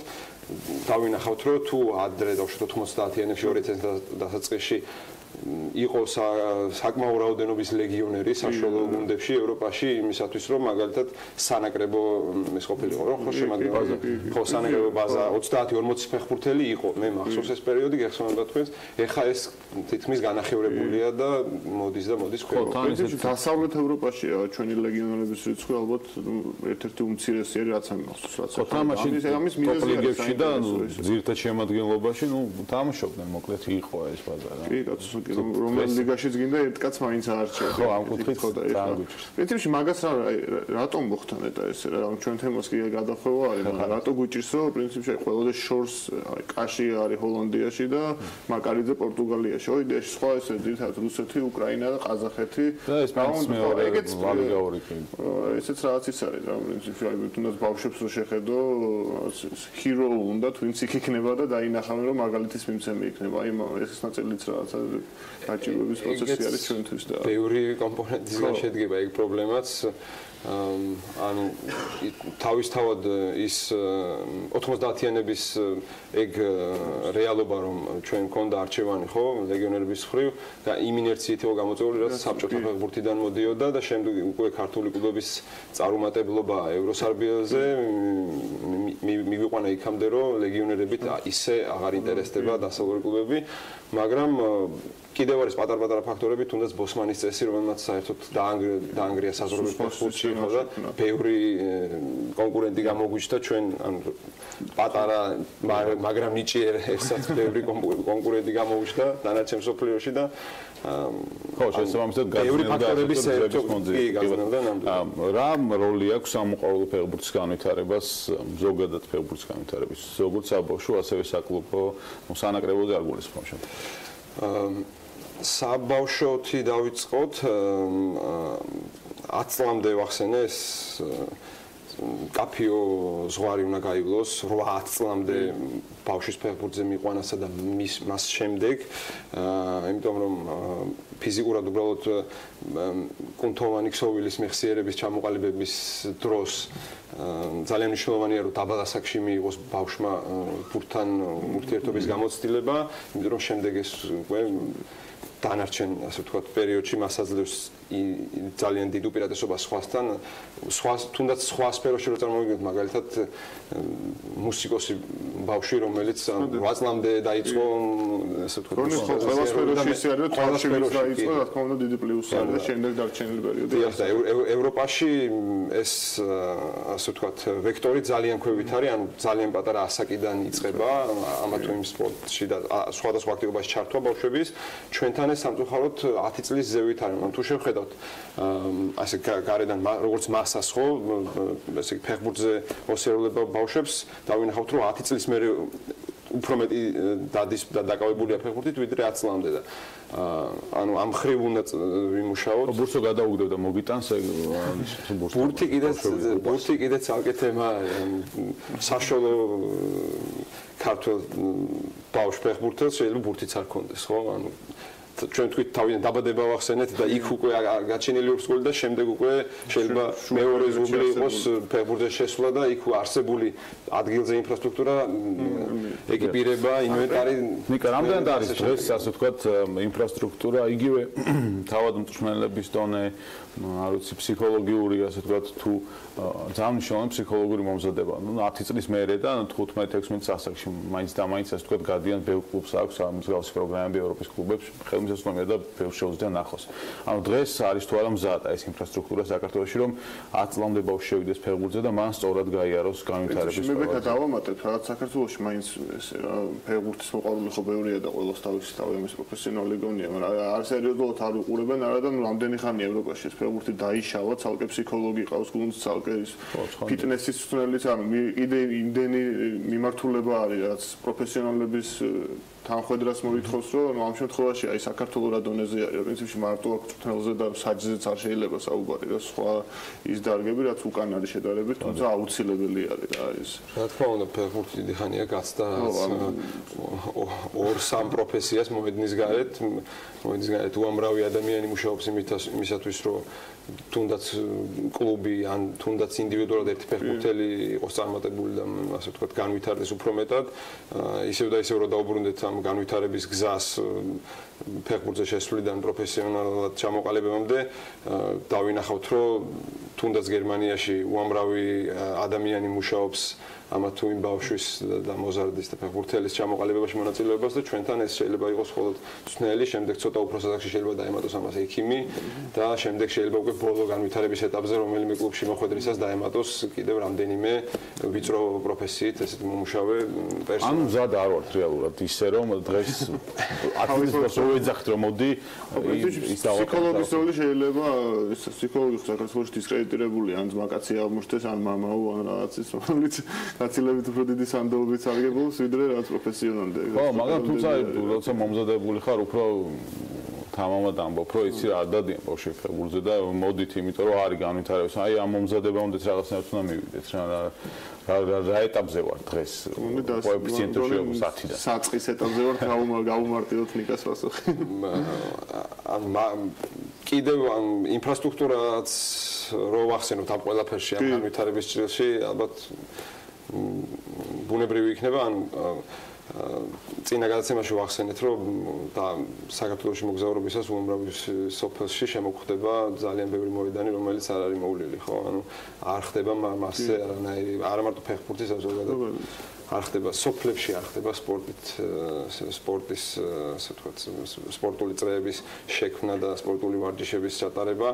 დავინახავთ რომ თუ ადრე დავუშვათ 90-იანებში 2000 დასაწყისში იყო საკმაო რაოდენობის ლეგიონერი საშუალო გუნდებში ევროპაში იმისათვის რომ მაგალითად სანაკრებო ეს ყოფილიყო რომ ხო შემადგენლობა ხო სანაკრებო ბაზა 30-40 ფეხბურთელი იყო მე მახსოვს ეს პერიოდი გეხსოვნება თქვენს ეხა ეს თითქმის განახევრებულია და მოდის პრინციპში დასავლეთ ევროპაში ჩვენი ლეგიონერების რიცხვი ალბათ ერთ-ერთი უმცირესი არის რაც ამ მახსოვს ამის მიზეზი და ძირითად შემადგენლობაში ნუ თამაშობდნენ მოკლედ იყო ეს ბაზა რა კი კაცო რომელ ლიგაშიც გინდა ერთ კაცს მაინც აარჩევს ხო ამ კუთხით დააგვიჩვენე პრინციპში მაგას რატომ მოხდა ნეტა ესე რა ჩვენ თემას კი გადახვევა არის მაგრამ რატო გვიჭირს რომ პრინციპში ყველაზე შორს კაში არის ჰოლანდიაში და მაკარიძე პორტუგალიაში ოიდიაში სხვა ესე ძირითადად რუსეთი უკრაინა და ყაზახეთი და ეს მეორე ვალიდაური კი ესეც რაღაც ის არის რა პრინციპში აი თუნდაც ბავშვებს რო შეხედო ჰირო უნდა twins იქნება და დაინახავენ რომ მაგალითის მიმცემი იქნება აი ეს ნაწილიც რაღაცა გაჭირვების პროცესი არის ჩვენთვის და ბევრი კომპონენტისგან შედგება ეგ პრობლემაც ანუ თავისთავად ის 90-იანების ეგ რეალობა რომ ჩვენ მქონდა არჩევანი ხო ლეგიონერების მხრივ და იმ ინერციით იყო გამოწვეული რაც საბჭოთა ფეხბურთიდან მოდიოდა და შემდეგ უკვე ქართული კლუბების წარუმატებლობა ევროსარბიელზე მივიყვანა იქამდე რომ ლეგიონერებით ისე აღარ ინტერესდება დასავლური კლუბები მაგრამ კიდევ არის პატარ-პატარა ფაქტორები, თუნდაც ბოსმანის წესი, რომელმაც საერთოდ დაანგრია საზღვრების ფეხბურთში, ხო და ბევრი კონკურენტი გამოგვიჩნდა ჩვენ ანუ პატარა მაგრამ ნიჭიერ ერთსაც ბევრი კონკურენტი გამოგვიჩნდა დანარჩენ მსოფლიოში და ხო, შესაბამისად გაგზავნებდა რა როლი აქვს სამოყვარულო ფეხბურთის განვითარებას, ზოგადად ფეხბურთის განვითარების, როგორც საბავშვო, ასევე საკლუბო, სანაკრებო და არგულისხმობ საბავშვოთი დავიწყოთ 10 წლამდე ვახსენე ეს კაფიო ზღვარი უნდა გაივლოს 8 წლამდე ბავშვის ფეხბურთზე მიყვანასა და მას შემდეგ იმიტომ რომ ფიზიკურად უბრალოდ კუნთოვანი ქსოვილის მეხსიერების ჩამოყალიბების დროს ძალიან მნიშვნელოვანია რომ დაბალ ასაკში მიიღოს ბავშვმა ბურთთან ურთიერთობის გამოცდილება, იმიტომ რომ შემდეგ ეს უკვე დანარჩენ ასე ვთქვათ პერიოდში მას აძლევს ძალიან დიდ უპირატესობას სხვასთან, თუნდაც სხვა სფეროში რო წარმოვიდგინოთ, მაგალითად მუსიკოსი ბავშვი, რომელიც 8 წლამდე დაიწყო, ასე ვთქვათ, ყველა სფეროში ისე არის, თვალში დაიწყო, რა თქმა უნდა, დიდი პლუსი არის და შემდეგ დარჩენილი პერიოდი. დიახ, და ევროპაში ეს ასე ვთქვათ, ვექტორი ძალიან ქვევით არის, ანუ ძალიან პატარა ასაკიდან იწყება ამა თუ იმ სპორტში და სხვადასხვა აქტივობაში ჩართვა ბავშვების, ჩვენთან ეს სამწუხაროდ 10 წლის ზევით არის. ანუ თუ შევხედავთ ასე გარედან როგორც მასას ხო, ესე ფეხბურთზე მოსიარულეება ბავშვებს დავინახავთ რომ 10 წლის მერე უფრო მეტი დადის და დაკავებულია ფეხბურთით ვიდრე 10 წლამდე და ანუ ამ ხრივ უნდა ვიმუშაოთ. ბურთო გადაუგდებდა მოგიტანს ბურთი კიდე ცალკე თემა საშუალო ქართულ ბავშვ ფეხბურთელს შეიძლება ბურთიც არ ქონდეს ხო ანუ ჩვენ თქვით თავიდან დაბადება ვახსენეთ და იქ უკვე გაჩენილი ურსკული და შემდეგ უკვე შეიძლება მეორე ზუბლი იყოს ფეხბურთზე შესვლა და იქ არსებული ადგილზე ინფრასტრუქტურა ეკიპირება ინვენტარი ნიკა რამდენად არის დღეს ასე ვთქვათ ინფრასტრუქტურა იგივე თავად მწვრთნელების დონე არ ვიცი ფსიქოლოგიური ასე ვთქვათ თუ ძალიან მნიშვნელოვანი ფსიქოლოგიური მომზადება ნუ 10 წლის მერე და 15-16 ასაკში მაინც და მაინც ასე ვთქვათ გადიან ბევრ კლუბს აქვს ამ მსგავსი პროგრამები ევროპის კლუბებში ხელმისაწვდომია და ბევრ შეუძლია ნახოს. ანუ დღეს არის თუ არა მზადა ეს ინფრასტრუქტურა საქართველოში რომ 10 წლამდე ბავშვი შევიდეს ფეხბურთზე და მან სწორად გაიაროს განვითარების პროცესი. მე დავამატებ რა საქართველოში მაინც ესე რა ფეხბურთის მოყვარული ხო ბევრია და ყველას თავისი თავი ამის პროფესიონალი გონია, მაგრამ არ სერიოზულად არ უყურებენ არადა რამდენი ხანი ევროპაში ეს ფეხბურთი დაიშალა, ცალკე ფსიქოლოგი ყავს გუნდს, ცალკე ის ფიტნესის მწვრთნელიც, ანუ კიდე იმდენი მიმართულება არის რაც პროფესიონალების თანხმედრას მოითხოვს რომ ამ შემთხვევაში აი საქართველოს რა დონეზე არის პრინციპში მარტო აქ მწვრთნელზე და საჯზეც არ შეიძლება საუბარი და სხვა ის დარგები რაც უკან არის შედარებით თუმცა აუცილებელი არის რა ის რა თქმა უნდა ფეხბურთი დიდი ხანია გაცდა 2-3 პროფესიას მოედნის გარეთ უამრავი ადამიანი მუშაობს იმისათვის რომ თუნდაც კლუბი ან თუნდაც ინდივიდუალურად ერთი ფეხბურთელი იყოს წარმატებული და ასე ვთქვათ განვითარდეს უფრო მეტად ისევ და ისევ რომ დაუბრუნდეთ ამ განვითარების გზას ფეხბურთზე შესვლიდან პროფესიონალურად ჩამოყალიბებამდე დავინახავთ რომ თუნდაც გერმანიაში უამრავი ადამიანი მუშაობს ამა თუ იმ ბავშვის და მოზარდის და ფეხბურთელის ჩამოყალიბებაში მონაწილეობას და ჩვენთან ეს შეიძლება იყოს მხოლოდ მწვრთნელი, შემდეგ ცოტა უფრო ასაკში შეიძლება დაემატოს ამას ექიმი და შემდეგ შეიძლება უკვე ბოლო განვითარების ეტაპზე რომელიმე კლუბში მოხვედრისას დაემატოს კიდევ რამდენიმე ვიწრო პროფესიით ესეთ მომუშავე პერსონალი. ანუ მზად არ ვართ რეალურად ისე რომ დღეს აქტივისტებს უეძახთ რომ მოდი ის ფსიქოლოგის როლი შეიძლება ფსიქოლოგი საქართველოში დისკრედიტირებული ან ძმაკაცი აღმოჩნდეს ან მამაო ან რაღაცის რომელიც გაცილებით უფრო დიდი სანდოობით სარგებლობს ვიდრე რაც პროფესიონალზე. ხო, მაგრამ თუმცა როცა მომზადებული ხარ უფრო თამამად ამბობ, რომ იცი რა დადიან ბავშვი ფეხბურთზე და მოდით, იმიტომ რომ არის განვითარების. აი ამ მომზადებამდე რაღაცნაირად უნდა მივიდეთ რა ეტაპზე ვარ დღეს კოეფიციენტებში 10-დან. საწყის ეტაპზე ვარ გავუმარტივოთ ნიკას პასუხი. კიდევ ინფრასტრუქტურაც რო ვახსენოთ ამ ყველაფერში ამ განვითარების ჭრილში ალბათ ბუნებრივი იქნება ან წინა გადაცემაში ვახსენეთ რომ და საქართველოში მოგზაურობისას უამრავი სოფელში შემოგვხდება ძალიან ბევრი მოედანი რომელიც არ არის მოვლილი ხო ანუ არ ხდება მასზე არანაირი არა მარტო ფეხბურთის ზოგადად არ ხდება სოფლებში არ ხდება სპორტის ასე ვთქვათ სპორტული წრეების შექმნა და სპორტული ვარჯიშების ჩატარება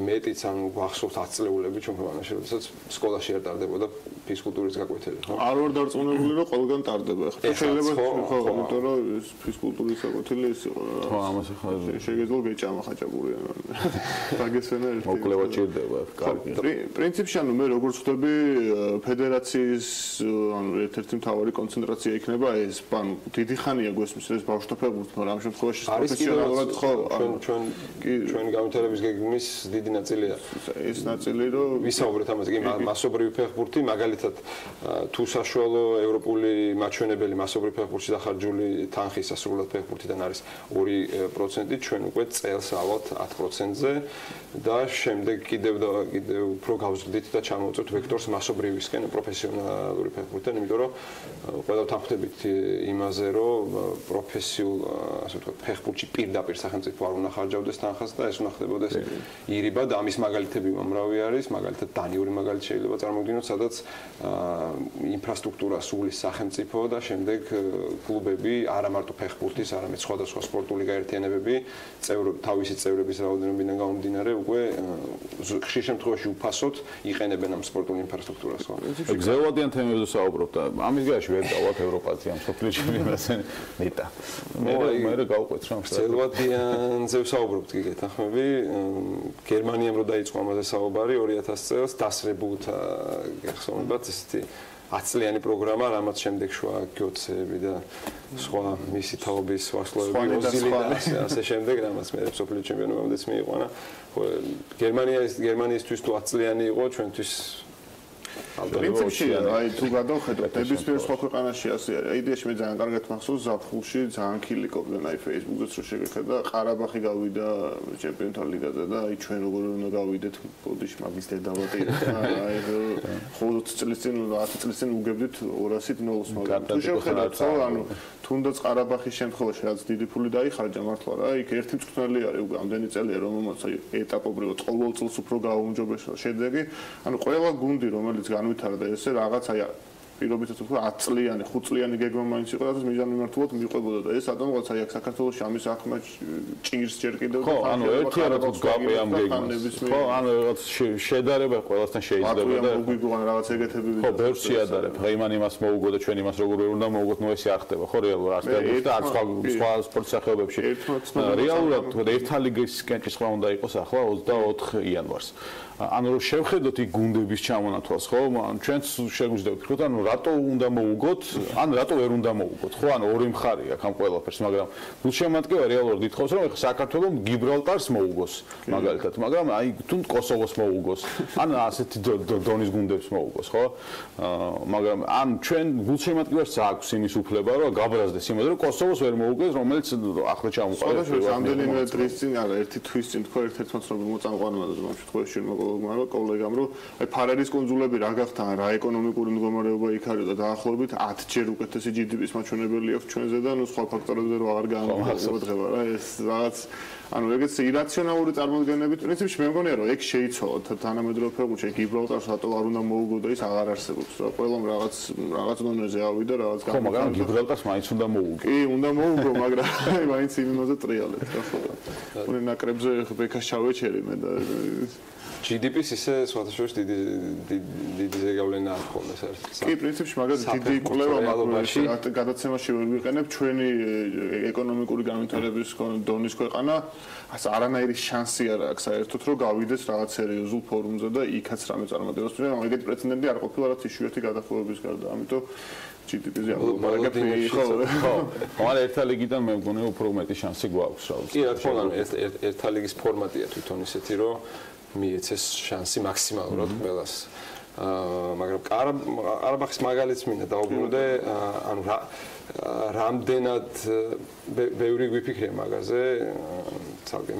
მეტიც ან გვახსოვთ 10 წლეულები ჩვენ ქვეყანაში როდესაც სკოლაში არ ტარდებოდა ფიზკულტურის გაკვეთილი, ხო? არ ვარ დარწმუნებული, რომ ყველგან ტარდება ახლა. შეიძლება ხო, იმიტომ რომ ფიზკულტურის გაკვეთილი ის იყო რა. ხო, ამას ახლა შეგეძლო გეჭამა ხაჭაპური. დაგესვენა ერთი. მოკლევა ჭირდება, კარგი. პრინციპში ანუ მე როგორც ხვდები, ფედერაციის ანუ ერთ-ერთი მთავარი კონცენტრაცია იქნება ეს, ანუ დიდი ხანია გვესმის ეს ბავშვთა ფეხბურთი, მაგრამ ამ შემთხვევაში პროფესიონალურად ხო, ჩვენი განვითარების გეგმის დიდი ნაწილია. ეს ნაწილი რომ ვისაუბრეთ ამაზე, კი მასობრივი ფეხბურთი, მაგალითად თუ საშუალო ევროპული მაჩვენებელი მასობრივ ფეხბურთში დახარჯული თანხის სასურველად ფეხბურთიდან არის 2%, ჩვენ უკვე წელს ავალთ 10%-ზე და შემდეგ კიდევ უფრო გავზრდით და ჩამოვწევთ ვექტორს მასობრივისკენ პროფესიონალური ფეხბურთიდან, იმიტომ რომ ყველა თანხმდებით იმაზე, რომ პროფესიულ, ასე ვთქვათ, ფეხბურთში პირდაპირ სახელმწიფო არ უნდა ხარჯავდეს თანხას და ეს უნდა ხდებოდეს ირიბად. ამის მაგალითები უამრავი არის, მაგალითად დანიური მაგალითი შეიძლება წარმოგიდგინოთ, სადაც ინფრასტრუქტურა სულის სახელმწიფო და შემდეგ კლუბები არა მარტო ფეხბურთის, არამედ სხვადასხვა სპორტული გაერთიანებები თავისი წევრების რაოდენობიდან გამომდინარე უკვე ხშირ შემთხვევაში უფასოდ იყენებენ ამ სპორტულ ინფრასტრუქტურას. გზელვადიან თემებზე საუბრობთ და ამის გარეშე ვერ დავათ ევროპაზე ამ სოფლიო ჩემპიონატზე ნეტა. მე გავყვეთ რა. გზელვადიანზე ვსაუბრობთ კი გეთანხმები. გერმანიამ რო დაიწყო ამაზე საუბარი 2000 წელს დასრებულთა გახსოვებათ ესეთი 10 წლიანი პროგრამა, რამაც შემდეგ შუა გიოცები და სხვა მისი თაობის ვარსკვლავები ოზილი და ასე შემდეგ, რამაც მე სოფლიო ჩემპიონობამდეც მიიყვანა. გერმანიისთვის თუ 10 წლიანი იყო, ჩვენთვის პრინციპში აი თუ გადავხედოთ ნებისმიერ სხვა ქვეყანაში ასე არის. აიდიაში მე ძალიან კარგად მახსოვს ზაფხულში ძალიან ქილიკობდნენ აი Facebook-ზეც რო შეგეხედა ყარაბაღი გავიდა ჩემპიონთა ლიგაზე და აი ჩვენ როგორ უნდა გავიდეთ ბოდიში მაგის დედავატირეთ და აი 5 წლის წინ 10 წლის წინ უგებდით 200-ით 0-ს მაგრამ თუ შევხედოთ ხო ანუ თუნდაც ყარაბაღის შემთხვევაში რაც დიდი ფული დაიხარჯა მართლა რა იქ ერთი მწვრთნელი არის უკვე ამდენი წელია რომელმაც აი ეტაპობრივად ყოველ წელს უფრო გააუმჯობესა შედეგი ანუ ყველა გუნდი რომელიც განვითარდა ესე რაღაც აი პირობითად უფრო 10 წლიანი 5 წლიანი გეგმა მაინც იყო და მიზანმიმართულად მიყვებოდა და ეს ადამიანს აი აქ საქართველოს ამის ახმა ჭირს ჯერ კიდევ ხო ანუ ერთი არა თუ გავყი ამ გეგმას ხო ანუ რაღაც შედარება ყველასთან შეიძლება და უგვიგოან რაღაც ეგეთები ხო ბევრს შეადარებ იმან იმას მოუგო და ჩვენ იმას როგორ უნდა მოუგოთ ნუ ესე არ ხდება ხო რეალურად არ ხდება და არც სხვა სპორტ სახეობებში რეალურად ერთა ლიგისკენ სხვა უნდა იყოს ახლა 24 იანვარს ანუ რომ შევხედოთ იქ გუნდების ჩამონათვალს ხო ჩვენც შეგვიძლია ვთქვათ ანუ რატო უნდა მოუგოთ ან რატო ვერ უნდა მოუგოთ ხო ანუ ორი მხარე აქვს ამ ყველაფერს მაგრამ გულშემატკივრა რეალურად ითხოვს რომ ეხლა საქართველოს გიბრალტარს მოუგოს მაგალითად მაგრამ აი თუ კოსოვოს მოუგოს ან ასეთი დონის გუნდებს მოუგოს ხო მაგრამ ან ჩვენ გულშემატკივრას აქვს იმის უფლება რომ გაბრაზდეს იმაზე რომ კოსოვოს ვერ მოუგეს რომელიც ახლა ჩამოყალიბდა რამდენიმე დღის წინ არა ერთი თვის წინ თქვა ერთ-ერთმა ცნობილ მოწამყვანმა და ამ შემთხვევაში მაგრამ კოლეგამ რომ აი ფარერის კონძულები რა გახდა რა ეკონომიკური მდგომარეობა იქ არის და დაახლოებით 10 ჯერ უკეთესი GDP-ის მაჩვენებელი აქვს ჩვენზე და ნუ სხვა ფაქტორებზე რო აღარ განვიხილავ რა ეს რაღაც ანუ ეგეც ირაციონალური წარმოდგენებით პრინციპში მე მგონია რომ ეგ შეიცვალა თანამედროვე ფეხბურთში გიბრალტარს რატო არ უნდა მოუგო და ის აღარ არსებობს რა ყველამ რაღაც დონეზე ავიდა რაღაც ხო მაგრამ გიბრალტარს მაინც უნდა მოუგო კი უნდა მოუგო მაგრამ აი მაინც იმაზე ტრიალეთ რა ხო უნდა ნაკრებზე ბექას ჩავეჩერი მე და GDP-ს ისე სხვადასხვა დიდი ზეგავლენა აქვს ხოლმე საერთოდ. კი, პრინციპში მაგალითად დიდი კვლევა მაგალითში გადაცემაში ვერ ვიყენებ ჩვენი ეკონომიკური განვითარების დონის ქვეყანა ასე არანაირი შანსი არ აქვს საერთოდ რომ გავიდეს რაღაც სერიოზულ ფორუმზე და იქაც რამე წარმატებას ვიღებ. ეგეთი პრეცედენტი არ ყოფილა რაც იშვიათი გადახვევების გარდა. ამიტომ GDP-ზე ამბობთ ხო მაგრამ ერთა ლიგიდან მე მგონია უფრო მეტი შანსი გვაქვს რა. კი, რა თქმა უნდა, ერთა ლიგის ფორმატია თვითონ ისეთი რომ მიეცეს შანსი მაქსიმალურად ყველას. მაგრამ ყარაბაღის მაგალითს მინდა დავუბრუნდე, ანუ რამდენად ბევრი გვიფიქრე მაგაზე, ცალკე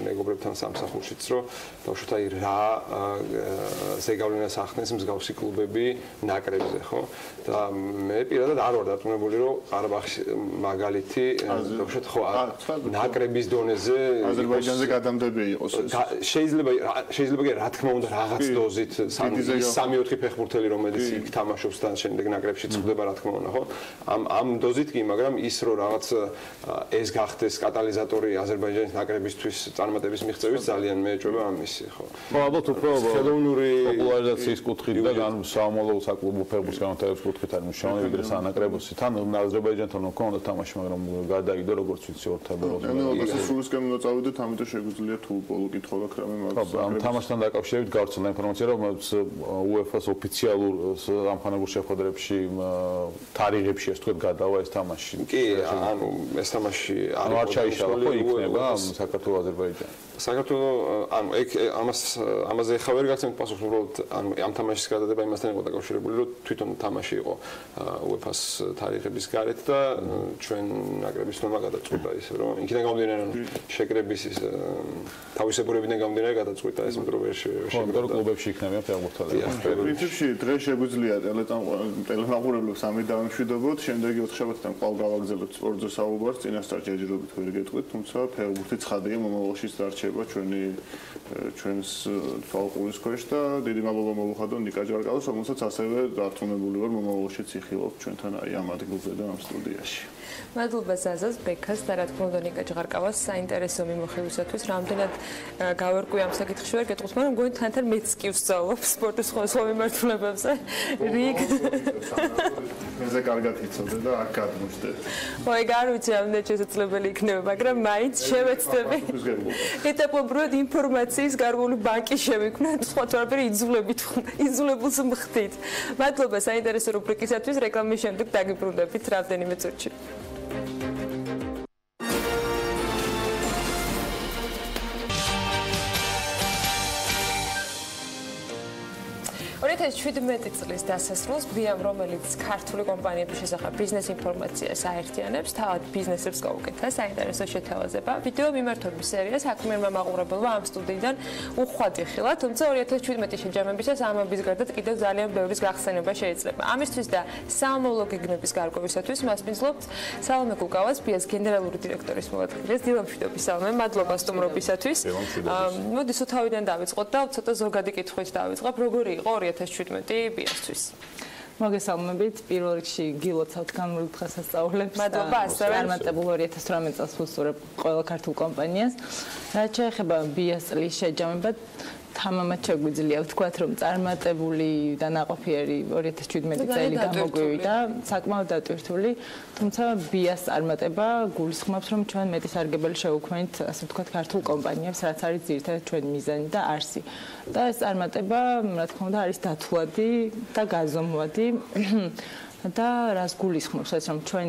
მეგობრებთან სამსახურშიც, რომ დავუშვათ აი რა ზეგავლენას ახდენს მსგავსი კლუბები ნაკრებზე, ხო? და მე პირადად არ ვარ დარწმუნებული, რომ ყარაბაღის მაგალითი დავუშვათ ხო ნაკრების დონეზე აზერბაიჯანზე გადამდები იყოს. შეიძლება კი რა თქმა უნდა რაღაც დოზით 3-4 ფეხბურთელი რომელიც იქ თამაშობს და შემდეგ ნაკრებში წვდება რა თქმა უნდა, ხო? ამ ამ დოზით კი, მაგრამ ის რომ რაღაც ეს გახდეს კატალიზატორი აზერბაიჯანის ნაკრებისთვის წარმატების მიღწევის ძალიან მეეჭვება ამისი, ხო. ხო, ალბათ უფრო ხელოვნური პოპულარიზაციის კუთხით და საამალო საკლუბო ფეხბურთის განვითარების კუთხით არის მშრომელი ვიდრე სანაკრებოსი. თან აზერბაიჯანთან უნდა თამაში, მაგრამ გადაიდო როგორც ვიცი ორთაბოროს. ანუ სულისკენ უნდა წავიდეთ, ამიტომ შეგვიძლია თუ ბოლო კითხვა აქვს რამე მაგას. ამ თამაშთან დაკავშირებით გავრცელდა ინფორმაცია, რომ UEFA-ს ოფიციალურ ამხანაგურ შეხვედრებში თარიღებში ასე თქვით გადავა ეს თამაში. კი, ანუ ეს თამაში არ ჩაიშალა ხო იქნება საქართველოს აზერბაიჯანი. საქართველოს ანუ ამაზე ხა ვერ გაცემთ პასუხს, უბრალოდ ანუ ამ თამაშის გადადება იმასთან იყო დაკავშირებული, რომ თვითონ თამაში იყო UEFA-ს თარიღების გარეთ და ჩვენ ნაკრების ნორმა გადაწყვიტა ისე, რომ იქიდან გამომდინარე შეკრების ის თავისებურებიდან გამომდინარე გადაწყვიტა ეს მეტრო ვერ შემდგომ კლუბებში იქნება ფეხბურთელები. პრინციპში დღეს შეგვიძლია ტელემაყურებლებს ამით დავიმშვიდობოთ, შემდეგი ოთხშაბათიდან კვლავ გავაგზავნებთ სპორტზე საუბარს, წინასწარ ჯერჯერობით ვერ გეტყვით, თუმცა ფეხბურთი ცხადია მომავალში დარჩება ჩვენს თვალყურის ქვეშ და დიდი მადლობა მოვუხადო ნიკა ჯვარკალას, რომელსაც ასევე დარწმუნებული ვარ მომავალშიც იხილავთ ჩვენთან აი ამ ადგილზე და ამ სტუდიაში. მადლობა ზაზას, ბექას და რა თქმა უნდა ნიკა ჯვარკალას საინტერესო მიმოხილვისათვის. რამდენად გავერკვი ამ საკითხში ვერ გეტყვით, მაგრამ მგონი თანთან მეც კი ვსწავლობ სპორტის სხვა მიმართულებებზე. რიგ მეზე კარგად იცოდე და აქ გადმოშდე. ხო, ეგ არ ვიცი ამდენ შესაძლებელი იქნება, მაგრამ მაინც შევეცდები. ეტაპობრივად ინფორმაციის გარკვეული ბანკი შევიქმნათ, სხვა თორემ იძულებულს მხდით. მადლობა საინტერესო რუბრიკისათვის, რეკლამის შემდეგ დაგიბრუნდებით რამდენიმე წუთში. 2017 წლის დასასრულს ბიამ, რომელიც ქართული კომპანიების შესახებ ბიზნეს ინფორმაციას აერთიანებს, თავად ბიზნესებს გაუკეთა საინტერესო შეთავაზება. ვიდეო მიმართობის სერია საქმიანმა მაყურებელმა ამ სტუდიიდან უხვად იხილა, თუმცა 2017 შეჯამებისას ამების გარდა კიდევ ძალიან ბევრის გახსენება შეიძლება. ამისთვის და საამავლო გეგმების გარკვევისათვის მას მისლობთ სალომე კუკავას, ბიას გენერალური დირექტორის მოადგილეს. დილა მშვიდობის სალომე, მადლობა სტუმრობისათვის. მოდი თავიდან დავიწყოთ და ცოტა ზოგადი კითხვით დავიწყებ. როგორი იყო 2017 ბიასთვის. მოგესალმებით, პირველ რიგში გილოცავთ განმრიგ დღესასწაულებს. მადლობა ასევე. წარმატებულ 2018 წელს ვუსურებ ყველა ქართულ კომპანიას. რაც შეეხება ბიას წლის შეჯამება, თამამად შეგვიძლია ვთქვათ, რომ წარმატებული და ნაყოფიერი 2017 წელი გამოგვივიდა, საკმაოდ დატვირთული, თუმცა ბიას წარმატება გულისხმობს, რომ ჩვენ მეტი სარგებელი შევუქმნით, ასე ვთქვათ, ქართულ კომპანიებს, რაც არის ძირითადად ჩვენი მიზანი და არსი. და ეს წარმატება, რა თქმა უნდა, არის დათვლადი და გაზომვადი და რას გულისხმობს, რომ ჩვენ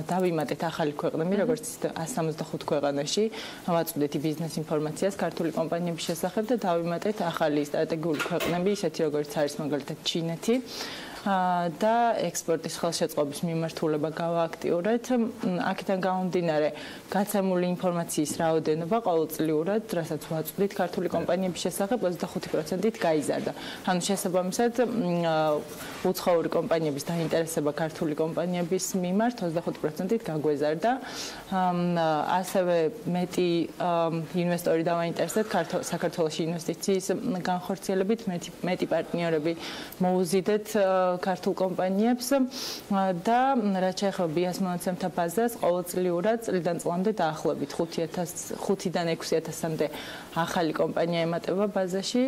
დავიმატეთ ახალი ქვეყნები, როგორც 165 ქვეყანაში, ვაწვდით ბიზნეს ინფორმაციას ქართული კომპანიების შესახებ და დავიმატეთ ახალი სტრატეგიული ქვეყნები, ისეთი როგორც არის მაგალითად ჩინეთი. და ექსპორტის ხელშეწყობის მიმართულება გავააქტიურეთ. აქედან გამომდინარე, გაცემული ინფორმაციის რაოდენობა ყოველწლიურად, რასაც ვაწვდით ქართული კომპანიების შესახებ, 25%-ით გაიზარდა. ანუ შესაბამისად, უცხოური კომპანიების დაინტერესება ქართული კომპანიების მიმართ 25%-ით გაგვეზარდა. ასევე მეტი ინვესტორი დავაინტერესეთ საქართველოში ინვესტიციის განხორციელებით, მეტი პარტნიორები მოუზიდეთ ქართულ კომპანიებს და რაც შეეხება ბიას მონაცემთა ბაზას, ყოველწლიურად წლიდან წლამდე დაახლოებით 5-დან 6,000-მდე ახალი კომპანია ემატება ბაზაში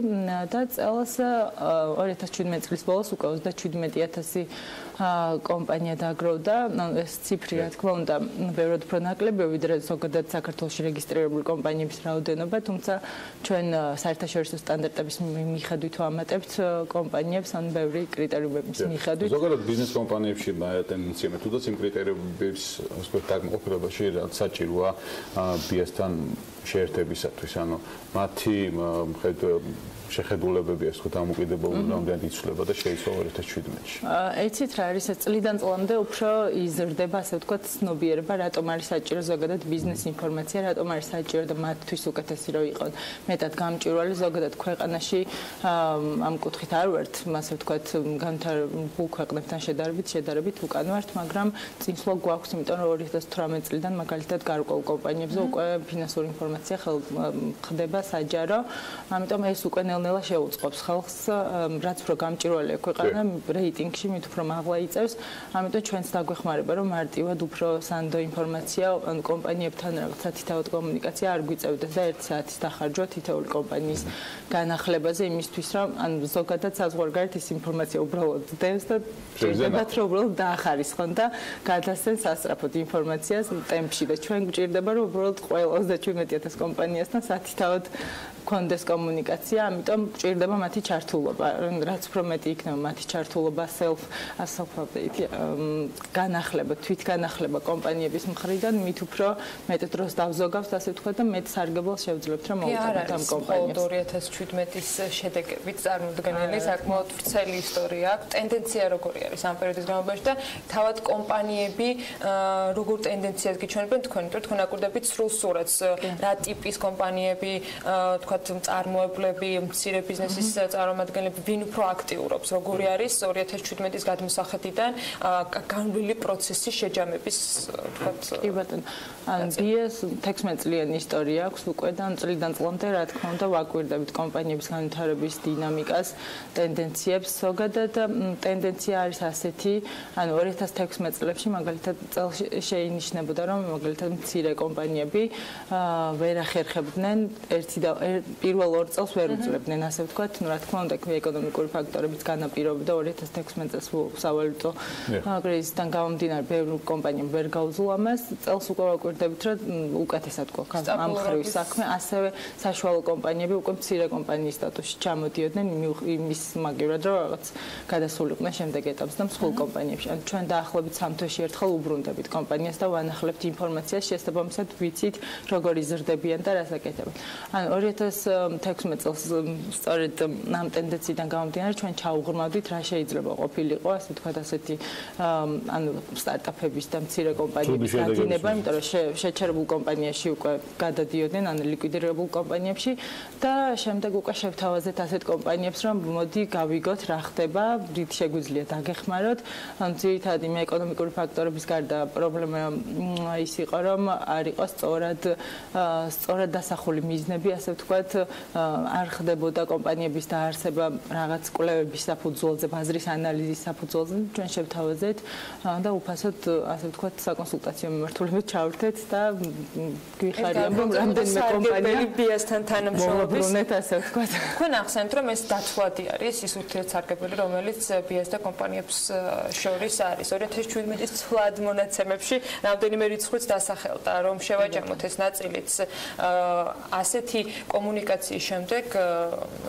და წელს 2017 წლის ბოლოს უკვე 37,000 კომპანია დააგროვდა. ეს ციფრი, რა თქმა უნდა, ბევრად უფრო ნაკლებია, ვიდრე ზოგადად საქართველოში რეგისტრირებული კომპანიების რაოდენობა, თუმცა ჩვენ საერთაშორისო სტანდარტების მიხედვით ვამატებთ კომპანიებს, ან ბევრი კრიტერიუმების მიხედვით. ზოგადად ბიზნეს კომპანიებში ტენდენცია მე თუნდაც იმ კრიტერიუმების დაკმაყოფილებაში რაც საჭიროა ბიასთან შეერთებისათვის, ანუ მათი შეხედულებები ასე ვთქვათ ამოკიდებულება რამდენად იცვლება და შეიცვალა 2017-ში. ეცით რა არის წლიდან წლამდე უფრო იზრდება ასე ვთქვათ ცნობიერება, რატომ არის საჭირო ზოგადად ბიზნეს ინფორმაცია, რატომ არის საჭირო და მათთვის უკეთესი რომ იყოს მეტად გამჭვირვალე ზოგადად ქვეყანაში ამ კუთხით არ ვართ, ასე ვთქვათ, განვითარებულ ქვეყნებთან შედარებით უკან ვართ, მაგრამ წინსვლა გვაქვს, იმიტომ რომ 2018 წლიდან მაგალითად გარკვეულ კომპანიებზე უკვე ფინანსური ინფორმაცია ხდება საჯარო, ამიტომ ეს უკვე ნელ-ნელა შეუწყობს ხალხს, რაც უფრო გამჭირვალეა ქვეყანა რეიტინგში, მით უფრო მაღლა იწევს. ამიტომ ჩვენც დაგვეხმარება, რომ მარტივად უფრო სანდო ინფორმაცია, ანუ კომპანიებთან რაღაცა თითაოდ კომუნიკაცია არ გვიწევდეს და 1 საათის დახარჯვა თითოეული კომპანიის განახლებაზე იმისთვის, რომ ანუ ზოგადად საზღვარგარეთ ის ინფორმაცია უბრალოდ დევს და შეიძლება რომ უბრალოდ დაახარისხონ და გადასცენ სასწრაფოდ ინფორმაციას ტემპში და ჩვენ გვჭირდება რომ უბრალოდ ყველა 37,000 კომპანიასთან სათითაოდ კონდეს კომუნიკაცია, ამიტომ გვჭირდება მათი ჩართულობა. რაც უფრო მეტი იქნება მათი ჩართულობა self-update განახლება, თვითგანახლება კომპანიების მხრიდან, მით უფრო მეტ დროს დავზოგავთ, ასე ვთქვათ და მეტ სარგებლოს შევძლებთ რომ მოვუწოდოთ ამ კომპანიებს. 2017-ის შედეგებით წარმოდგენილი საკმაოდ ვრცელი ისტორია აქვს. ტენდენცია როგორი არის ამ პერიოდის განმავლობაში და თავად კომპანიები როგორ ტენდენციას გიჩვენებენ თქვენ, თქვენ აკვირდებით სრულ სურათს, რა ტიპის კომპანიები წარმოებლები, მცირე ბიზნესის წარმომადგენლები, ვინ უფრო აქტიურობს, როგორი არის 2017-ის გადმოსახედიდან განვლილი პროცესის შეჯამების, თქვათ, კი ბატონო. ბიეს 16 წლიანი ისტორია აქვს უკვე და წლიდან წლამდე, რა თქმა უნდა, ვაკვირდებით კომპანიების განვითარების დინამიკას, ტენდენციებს. ზოგადად ტენდენცია არის ასეთი, ანუ 2016 წლებში მაგალითად წელს შეინიშნებოდა, რომ მაგალითად მცირე კომპანიები ვერ ახერხებდნენ პირველ 2 წელს ვერ უძლებდნენ, ასე ვთქვათ, რა თქმა უნდა, ეკონომიკური ფაქტორებიც განაპირობდა 2016 წელს სავალუტო კრიზისთან გამომდინარე ბევრი კომპანიამ ვერ გაუძლო ამას. წელს უკვე ვაკვირდებით, რომ უკეთესად გვაქვს ამ ხრივ საქმე, ასევე საშუალო კომპანიები უკვე მცირე კომპანიის სტატუსში ჩამოდიოდნენ იმის მაგივრად, რომ რაღაც გადასულიყვნენ შემდეგ ეტაპს და მსხვილ კომპანიებში. ანუ ჩვენ დაახლოებით 3 თვეში ერთხელ უბრუნდებით კომპანიას და ვანახლებთ ინფორმაციას, შესაბამისად ვიცით, როგორ იზრდებიან და რას აკეთებენ. ანუ 2016 წელს სწორედ ამ ტენდენციიდან გამომდინარე ჩვენ ჩაუღრმავდით რა შეიძლება ყოფილიყო, ასე ვთქვათ, ასეთი ანუ სტარტაპების და მცირე კომპანიების გადინება, იმიტომ რომ შეჩერებულ კომპანიაში უკვე გადადიოდნენ, ანუ ლიკვიდირებულ კომპანიებში და შემდეგ უკვე შევთავაზეთ ასეთ კომპანიებს, რომ მოდი გავიგოთ რა ხდება, რით შეგვიძლია დაგეხმაროთ. ანუ ძირითადად იმ ეკონომიკური ფაქტორების გარდა პრობლემა ის იყო, რომ არ იყო სწორად დასახული მიზნები, ასე ვთქვათ, არ ხდებოდა კომპანიების დაარსება რაღაც კვლევების საფუძველზე, ბაზრის ანალიზის საფუძველზე. ჩვენ შევთავაზეთ და უფასოდ, ასე ვთქვათ, საკონსულტაციო მიმართულებით ჩავრთეთ და გვიხარიამ, რომ რამდენიმე კომპანია ბიასთან თანამშრომლობს, ასე ვთქვათ. თქვენ ახსენეთ, რომ ეს დათვლადი არის ის ურთიერთსარგებელი, რომელიც ბიას და კომპანიებს შორის არის. 2017-ის ცვლად მონაცემებში რამდენიმე რიცხვიც დასახელდა, რომ შევაჯამოთ ეს ნაწილიც ასეთი კომუნიკაციის შემდეგ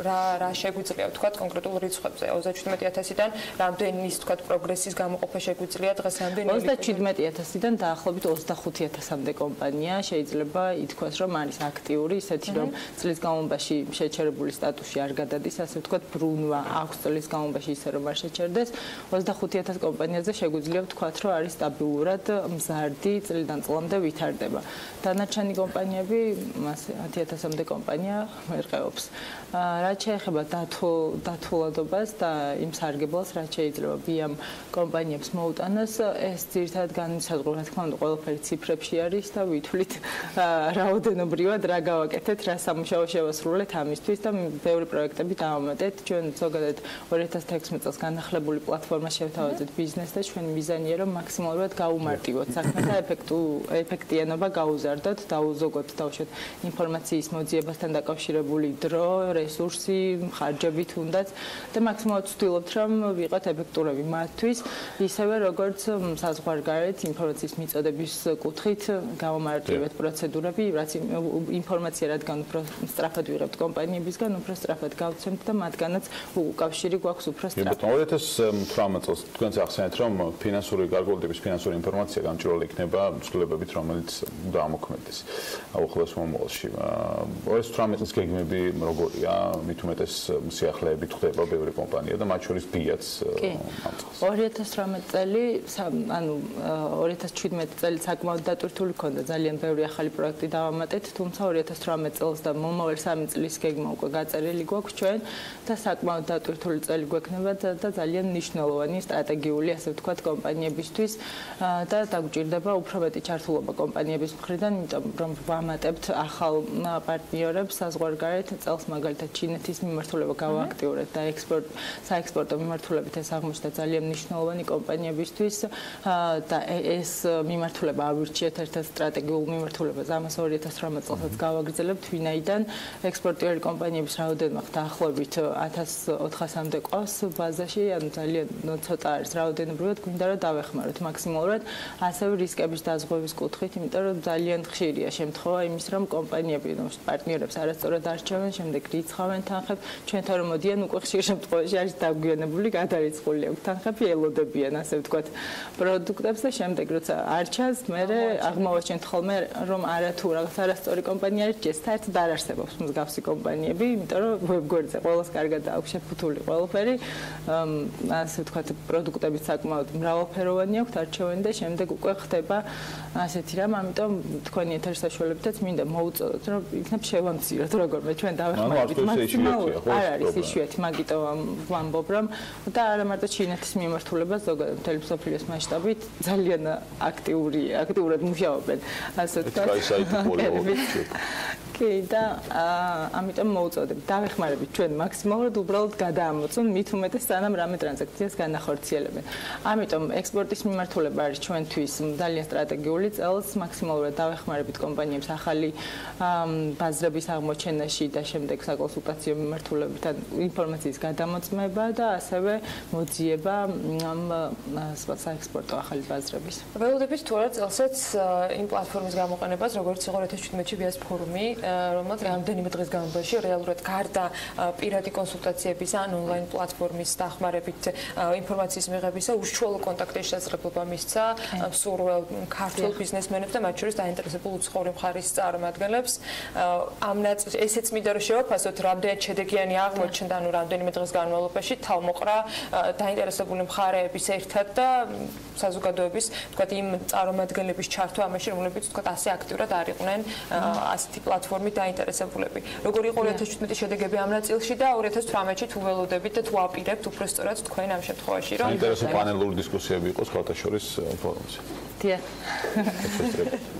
რა შეგვიძლია ვთქვათ კონკრეტულ რიცხვებზე 37,000-დან რამდენის ვთქვათ პროგრესის გამოყოფა შეგვიძლია დღეს რამდენი 37,000-დან დაახლოებით 25,000-მდე კომპანია შეიძლება ითქვას რომ არის აქტიური ისეთი რომ წლის განმავლობაში შეჩერებული სტატუსში არ გადადის ასე ვთქვათ ბრუნვა აქვს წლის განმავლობაში ისე რომ არ შეჩერდეს 25,000 კომპანიაზე შეგვიძლია ვთქვათ რომ არის სტაბილურად მზარდი წლიდან წლამდე ვითარდება დანარჩენი კომპანიები 10,000-მდე კომპანია მერყეობს. რაც შეეხება დათვლადობას და იმ სარგებლობას, რაც შეიძლება ბიამ კომპანიებს მოუტანოს, ეს ძირითადად განისაზღვრება, რა თქმა უნდა, ყველაფერი ციფრებში არის და ვითვლით რაოდენობრივად რა გავაკეთეთ, რა სამუშაო შევასრულეთ ამისთვის და ბევრი პროექტები დავამატეთ. ჩვენ ზოგადად 2016 წელს განახლებული პლატფორმა შევთავაზეთ ბიზნესს და ჩვენი მიზანია, რომ მაქსიმალურად გაუმარტივოთ საქმე და ეფექტიანობა გაუზარდოთ, დაუზოგოთ თავშეთ ინფორმაციის მოძიებასთან დაკავშირებული დრო, რესურსი, ხარჯები თუნდაც და მაქსიმალურად ვცდილობთ, რომ ვიყოთ ეფექტურები მათთვის, ისევე როგორც საზღვარგარეთ ინფორმაციის მიწოდების კუთხით გავამარტივებთ პროცედურები, რაც ინფორმაცია რადგან უფრო სწრაფად ვიღებთ კომპანიებისგან, უფრო სწრაფად გავცემთ და მათგანაც უკავშირი გვაქვს უფრო სწრაფად. 2018 წელს თქვენს ახსენეთ, რომ ფინანსური გარკვეულების ფინანსური ინფორმაცია გამჭირვალე იქნება ცვლილებებით, რომელიც დაამოქმედეს უახლოეს მომავალში. 2018 წლის გეგმები როგორია? მით უმეტეს სიახლეებით ხდება ბევრი კომპანია და მათ შორის ბიაც ამ წელს. 2018 წელი, ანუ 2017 წელი საკმაოდ დატვირთული ქონდა, ძალიან ბევრი ახალი პროექტი დავამატეთ, თუმცა 2018 წელს და მომავალ 3 წლის გეგმა უკვე გაწერილი გვაქვს ჩვენ და საკმაოდ დატვირთული წელი გვექნება და ძალიან მნიშვნელოვანი სტრატეგიული, ასე ვთქვათ, კომპანიებისთვის და დაგვჭირდება უფრო მეტი ჩართულობა კომპანიების მხრიდან, იმიტომ რომ ვამატებთ ახალ პარტნიორებს არსებობს საზღვარგარეთ წელს მაგალითად ჩინეთის მიმართულება გავააქტიურეთ და საექსპორტო მიმართულებით ეს აღმოჩნდა ძალიან მნიშვნელოვანი კომპანიებისთვის და ეს მიმართულება ავირჩიეთ ერთ-ერთ სტრატეგიულ მიმართულებას ამას 2018 წელსაც გავაგრძელებთ ვინაიდან ექსპორტიორი კომპანიების რაოდენობა დაახლოებით 1400-მდე ყავს ბაზაში ანუ ძალიან ცოტა არის რაოდენობრივად გვინდა რომ დავეხმაროთ მაქსიმალურად ასევე რისკების დაზღვევის კუთხით იმიტომ რომ ძალიან ხშირია შემთხვევა იმის რომ კომპანიები პარტნიორებს არასწორად არჩევენ შემდეგ რიცხავენ თანხებს ჩვენთან რომ მოდიან უკვე ხშირ შემთხვევაში არის დაგვიანებული გადარიცხული აქვს თანხები ელოდებიან ასე ვთქვათ პროდუქტებს და შემდეგ როცა არჩას მე აღმოვაჩენთ ხოლმე რომ არათუ რაღაც არასწორი კომპანია არის საერთოდ არ არსებობს მსგავსი კომპანიები იმიტომ რომ ვებგვერდზე ყველას კარგად აქვს შეფუთული ყველაფერი ასე ვთქვათ პროდუქტების საკმაოდ მრავალფეროვანი აქვს არჩევანი და შემდეგ უკვე ხდება ასეთი რამ ამიტომ თქვენი ეთერსაშუალებითაც მინდა მოუწოდოთ რომ იქნებ შევამციროთ როგორმე ჩვენ დავეხმარებით მაქსიმალურად არ არის იშვიათი მაგიტო ვამბობ რომ და არა მარტო ჩინეთის მიმართულება ზოგადად მთელი მსოფლიოს მასშტაბით ძალიან აქტიურად მუშაობენ ასე ვთქვათ კი და ამიტომ მოუწოდებ დავეხმარებით ჩვენ მაქსიმალურად უბრალოდ გადაამოწმოთ მით უმეტეს სანამ რამე ტრანზაქციას განახორციელებენ ამიტომ ექსპორტის მიმართულება არის ჩვენთვის ძალიან სტრატეგიული წელს მაქსიმალურად დავეხმარებით კომპანიებს ახალი ბაზრების აღმოჩენაში და შემდეგ საკონსულტაციო მიმართულებებთან ინფორმაციის გადამოწმება და ასევე მოძიება საექსპორტო ახალი ბაზრების. ველოდებით თუ არა წელსაც იმ პლატფორმის გამოყენებას როგორც იყო 2017-ში ბიას ფორუმი რომელიც რამდენიმე დღის განმავლობაში რეალურად გარდა პირადი კონსულტაციების ან ონლაინ პლატფორმის დახმარებით ინფორმაციის მიღებისა უშუალო კონტაქტის შესაძლებლობა მისცა მსურველ ქართულ ბიზნესმენებს და მათ შორის დაინტერესებულ უცხოური მხარის წარმომადგენლებს ამ ნაწილში ესეც მინდა რომ შევაფასოთ რამდენად შედეგიანი აღმოჩნდა ანუ რამდენიმე დღის განმავლობაში თავმოყრა დაინტერესებული მხარეების ერთად და საზოგადოების თქვათ იმ წარმომადგენლების ჩართვა ამაში რომლებიც თქვათ ასე აქტიურად არ იყვნენ ასეთი პლატფორმით დაინტერესებულები როგორი იყო 2017 შედეგები ამ ნაწილში და 2018-ში თუ ველოდებით და თუ აპირებთ უფრო სწორად თქვენ ამ შემთხვევაში რომ საინტერესო პანელური დისკუსიები იყოს ხალხთა შორის ფორუმზე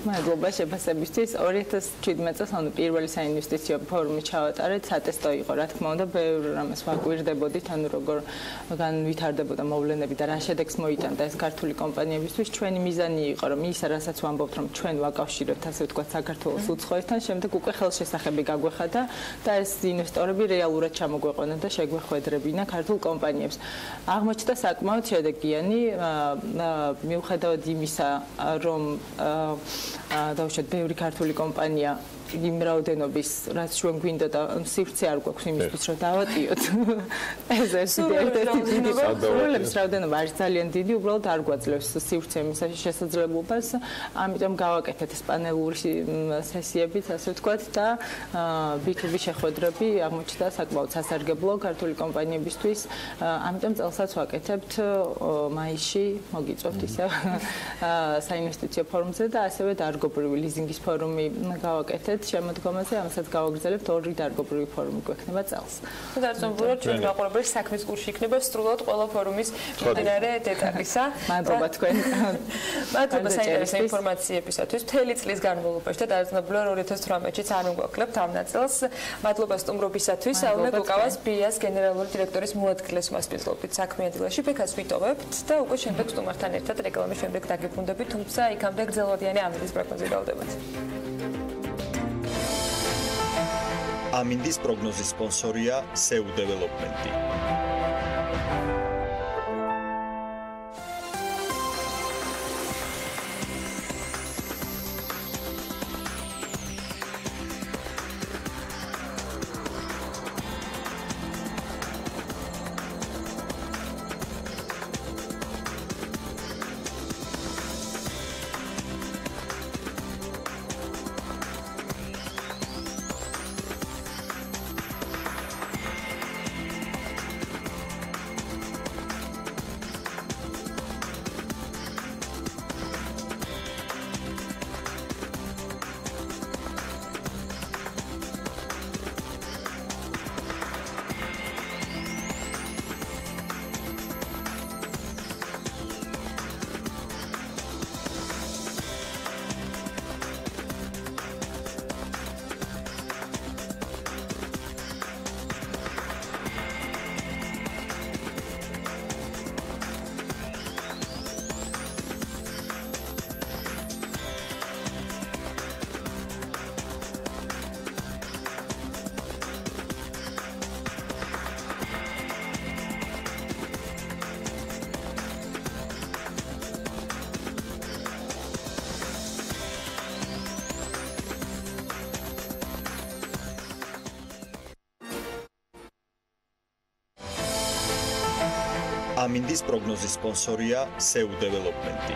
მადლობა შეფასებისთვის 2017 წელს ანუ პირველი საინვესტიციო ფორუმი ჩავატარეთ სატესტო იყო რა თქმა უნდა ბევრ რამეს ვაკვირდებოდით ანუ როგორ განვითარდებოდა მოვლენები და რა შედეგს მოიტანდა ეს ქართული კომპანიებისთვის ჩვენი მიზანი იყო რომ ის რასაც ვამბობთ რომ ჩვენ ვაკავშირებთ ასე ვთქვათ საქართველოს უცხოეთთან შემდეგ უკვე ხელშესახები გაგვეხადა და ეს ინვესტორები რეალურად ჩამოგვეყვანა და შეგვეხვედრებინა ქართულ კომპანიებს აღმოჩნდა საკმაოდ შედეგიანი მიუხედავად იმისა რომ დავუშვათ ბევრი ქართული კომპანია იმ რაოდენობის რაც ჩვენ გვინდა და სივრცე არ გვაქვს იმისთვის რომ დავატიოთ ეს ერთ-ერთი რაოდენობა არის ძალიან დიდი უბრალოდ არ გვაძლევს სივრცე მის შესაძლებლობას ამიტომ გავაკეთეთ ეს პანელური სესიებიც ასე ვთქვათ და B2B შეხვედრები აღმოჩნდა საკმაოდ სასარგებლო ქართული კომპანიებისთვის ამიტომ წელსაც ვაკეთებთ მაისში მოგიწევთ ისე საინვესტიციო ფორუმზე და ასევე დარგობრივი ლიზინგის ფორუმი გავაკეთეთ შემოდგომაზე ამასაც გავაგრძელებთ ორი დარგობრივი ფორუმი გვექნება წელს. დარწმუნებულად ჩვენ მაყურებელი საქმის კურსში იქნება სრულად ყველა ფორუმის მდინარე დეტალისა. მადლობა თქვენ. მადლობა საინტერესო ინფორმაციებისათვის. მთელი წლის განმავლობაში და დარწმუნებულად 2018-ში არ მოგვაკლებთ ამ ნაწილს. მადლობა სტუმრობისათვის. აუნა გუკავას ბიას გენერალური დირექტორის მოადგილეს მასპინძლობით საქმიანი დილაში ფიქას ვიტოვებთ და უკვე შემდეგ სტუმართან ერთად რეკლამის შემდეგ დაგიბრუნდებით, თუმცა იქამდე გრძელვადიანი ამინდის პროგნოზი გავდებათ. ამინდის პროგნოზის სპონსორია SEU დეველოპმენტი. ამინდის პროგნოზის სპონსორია SEU დეველოპმენტი.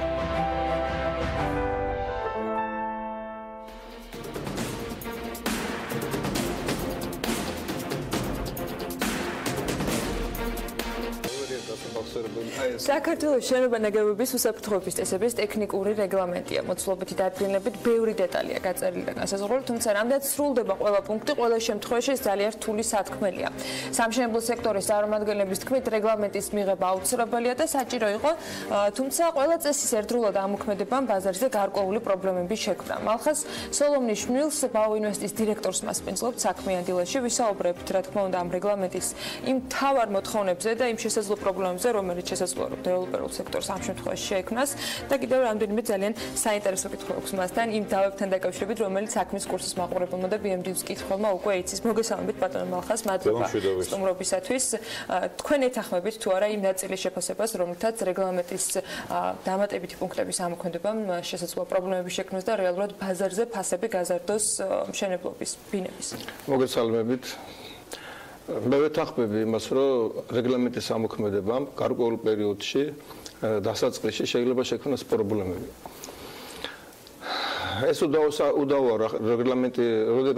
საქართველოს შენობა-ნაგებობის უსაფრთხოების წესების ტექნიკური რეგლამენტია. მოცულობითი დადგენილებით ბევრი დეტალია გაწერილი და განსაზღვრული, თუმცა რამდენად სრულდება ყველა პუნქტი, ყველა შემთხვევაში ეს ძალიან რთული სათქმელია. სამშენებლო სექტორის წარმომადგენლების თქმით, რეგლამენტის მიღება აუცილებელია და საჭირო იყო, თუმცა ყველა წესის ერთდროულად ამოქმედებამ ბაზარზე გარკვეული პრობლემები შექმნა. მალხაზ სოლომნიშვილს ბაუინვესტის დირექტორს მასპინძლობთ საქმიან დილაში ვისაუბრებთ, რა თქმა უნდა, ამ რეგლამენტის იმ მთავარ მოთხოვნებზე და იმ შესაძლო პრობლემებზე, რომელიც შესაძლოა დეველოპერულ სექტორს ამ შემთხვევაში შეექმნას და კიდევ რამდენიმე ძალიან საინტერესო კითხვა აქვს მასთან იმ დავებთან დაკავშირებით, რომელიც საქმის კურსის მაყურებელმა და BMD-ს კითხვებმა უკვე იცის. მოგესალმებით ბატონო მალხაზ, მადლობა სტუმრობისათვის. თქვენ ეთანხმებით თუ არა იმ ნაწილის შეფასებას, რომლითაც რეგლამენტის დამატებითი პუნქტების ამოქმედებამ შესაძლოა პრობლემები შექმნას და რეალურად ბაზარზე ფასები გაზარდოს მშენებლობის ბინების. მოგესალმებით. მე ვეთანხმები იმას, რომ რეგლამენტის ამოქმედებამ გარკვეულ პერიოდში დასაწყისში შეიძლება შექმნას პრობლემები. ეს უდავოა რეგლამენტი,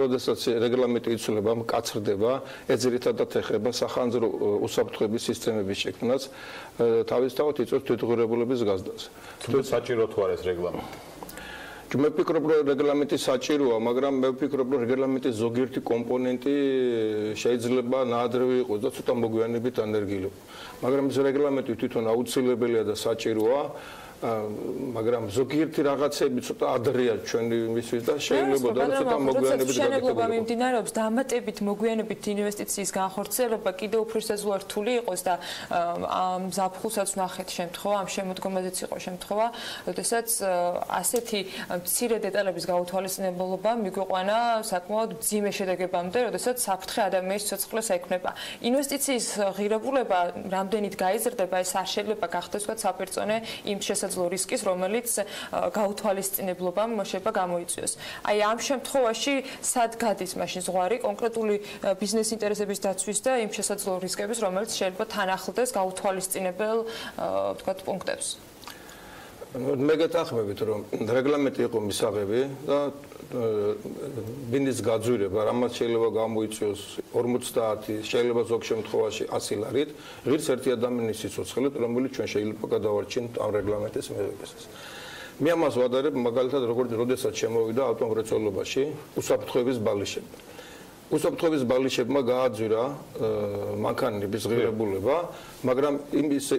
როდესაც რეგლამენტი იცვლება, მკაცრდება, ეს ძირითადად ეხება სახანძრო უსაფრთხოების სისტემების შექმნას, თავისთავად იწვევს თვითღირებულების გაზრდას. თუმცა საჭირო თუ არა ეს რეგლამენტი? მე ვფიქრობ, რომ რეგლამენტი საჭიროა, მაგრამ მე ვფიქრობ, რომ რეგლამენტის ზოგიერთი კომპონენტი შეიძლება ნაადრევი იყოს და ცოტა მოგვიანებით ანერგილო. მაგრამ ეს რეგლამენტი თვითონ აუცილებელია და საჭიროა, მაგრამ ზოგიერთი რაღაცები ცოტა ადრეა ჩვენი მისთვის და შეიძლება და ცოტა მოგვიანებით შენებლობა მიმდინარეობს დამატებით მოგვიანებით ინვესტიციის განხორციელება კიდევ უფრო შესაძლოა რთული იყოს და ამ ზაფხულსაც ვნახეთ შემთხვევა, ამ შემოდგომაზეც იყო შემთხვევა, როდესაც ასეთი მცირე დეტალების გაუთვალისწინებელობა მიგვიყვანა საკმაოდ მძიმე შედეგებამდე, როდესაც საფრთხე ადამიანის სიცოცხლეს ექმნება. ინვესტიციის ღირებულება რამდენით გაიზრდება, ეს არ შეიძლება გახდეს თქვა საპირწონე იმ რისკის, რომელიც გაუთვალისწინებლობამ შეიძლება გამოიწვიოს. აი ამ შემთხვევაში სად გადის მაშინ ზღვარი კონკრეტული ბიზნეს ინტერესების დაცვის და იმ შესაძლო რისკების, რომელიც შეიძლება თან ახლდეს გაუთვალისწინებელ ვთქვათ პუნქტებს. მე გეთანხმებით, რომ რეგლამენტი იყო მისაღები და ბინდის გაძვირება, რამაც შეიძლება გამოიწვიოს 50, შეიძლება ზოგ შემთხვევაში 100 ლარით, ღირს ერთი ადამიანის სიცოცხლით, რომელიც ჩვენ შეიძლება გადავარჩინოთ ამ რეგლამენტის მიღებისას. მე ამას ვადარებ, მაგალითად, როდესაც შემოვიდა ავტომრეწველობაში უსაფრთხოების ბალიშები. უსაფრთხოების ბალიშებმა გააძვირა მანქანების ღირებულება, მაგრამ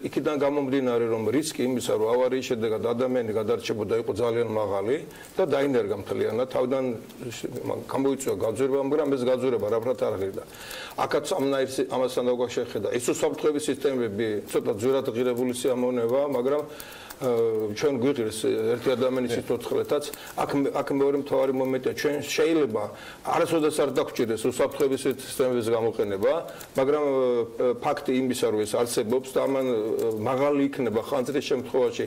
იქიდან გამომდინარე, რომ რისკი იმისა, რომ ავარიის შედეგად ადამიანი გადარჩებოდა, იყო ძალიან მაღალი და დაინერგა მთლიანად. თავიდან გამოიწვია გაძვირება, მაგრამ ეს გაძვირება რაფრად არ ღირდა. აქაც ამასთან დაგვა ეს უსაფრთხოების სისტემები ცოტა ძვირად ღირებული სიამოვნება, მაგრამ ჩვენ გვიღირს ერთი ადამიანის სიცოცხლეთაც, აქ მეორე მთავარი მომენტია, ჩვენ შეიძლება არასოდეს არ დაგვჭირდეს უსაფრთხოების სისტემების გამოყენება, მაგრამ ფაქტი იმისა, რომ ეს არსებობს და ამან მაღალი იქნება ხანძრის შემთხვევაში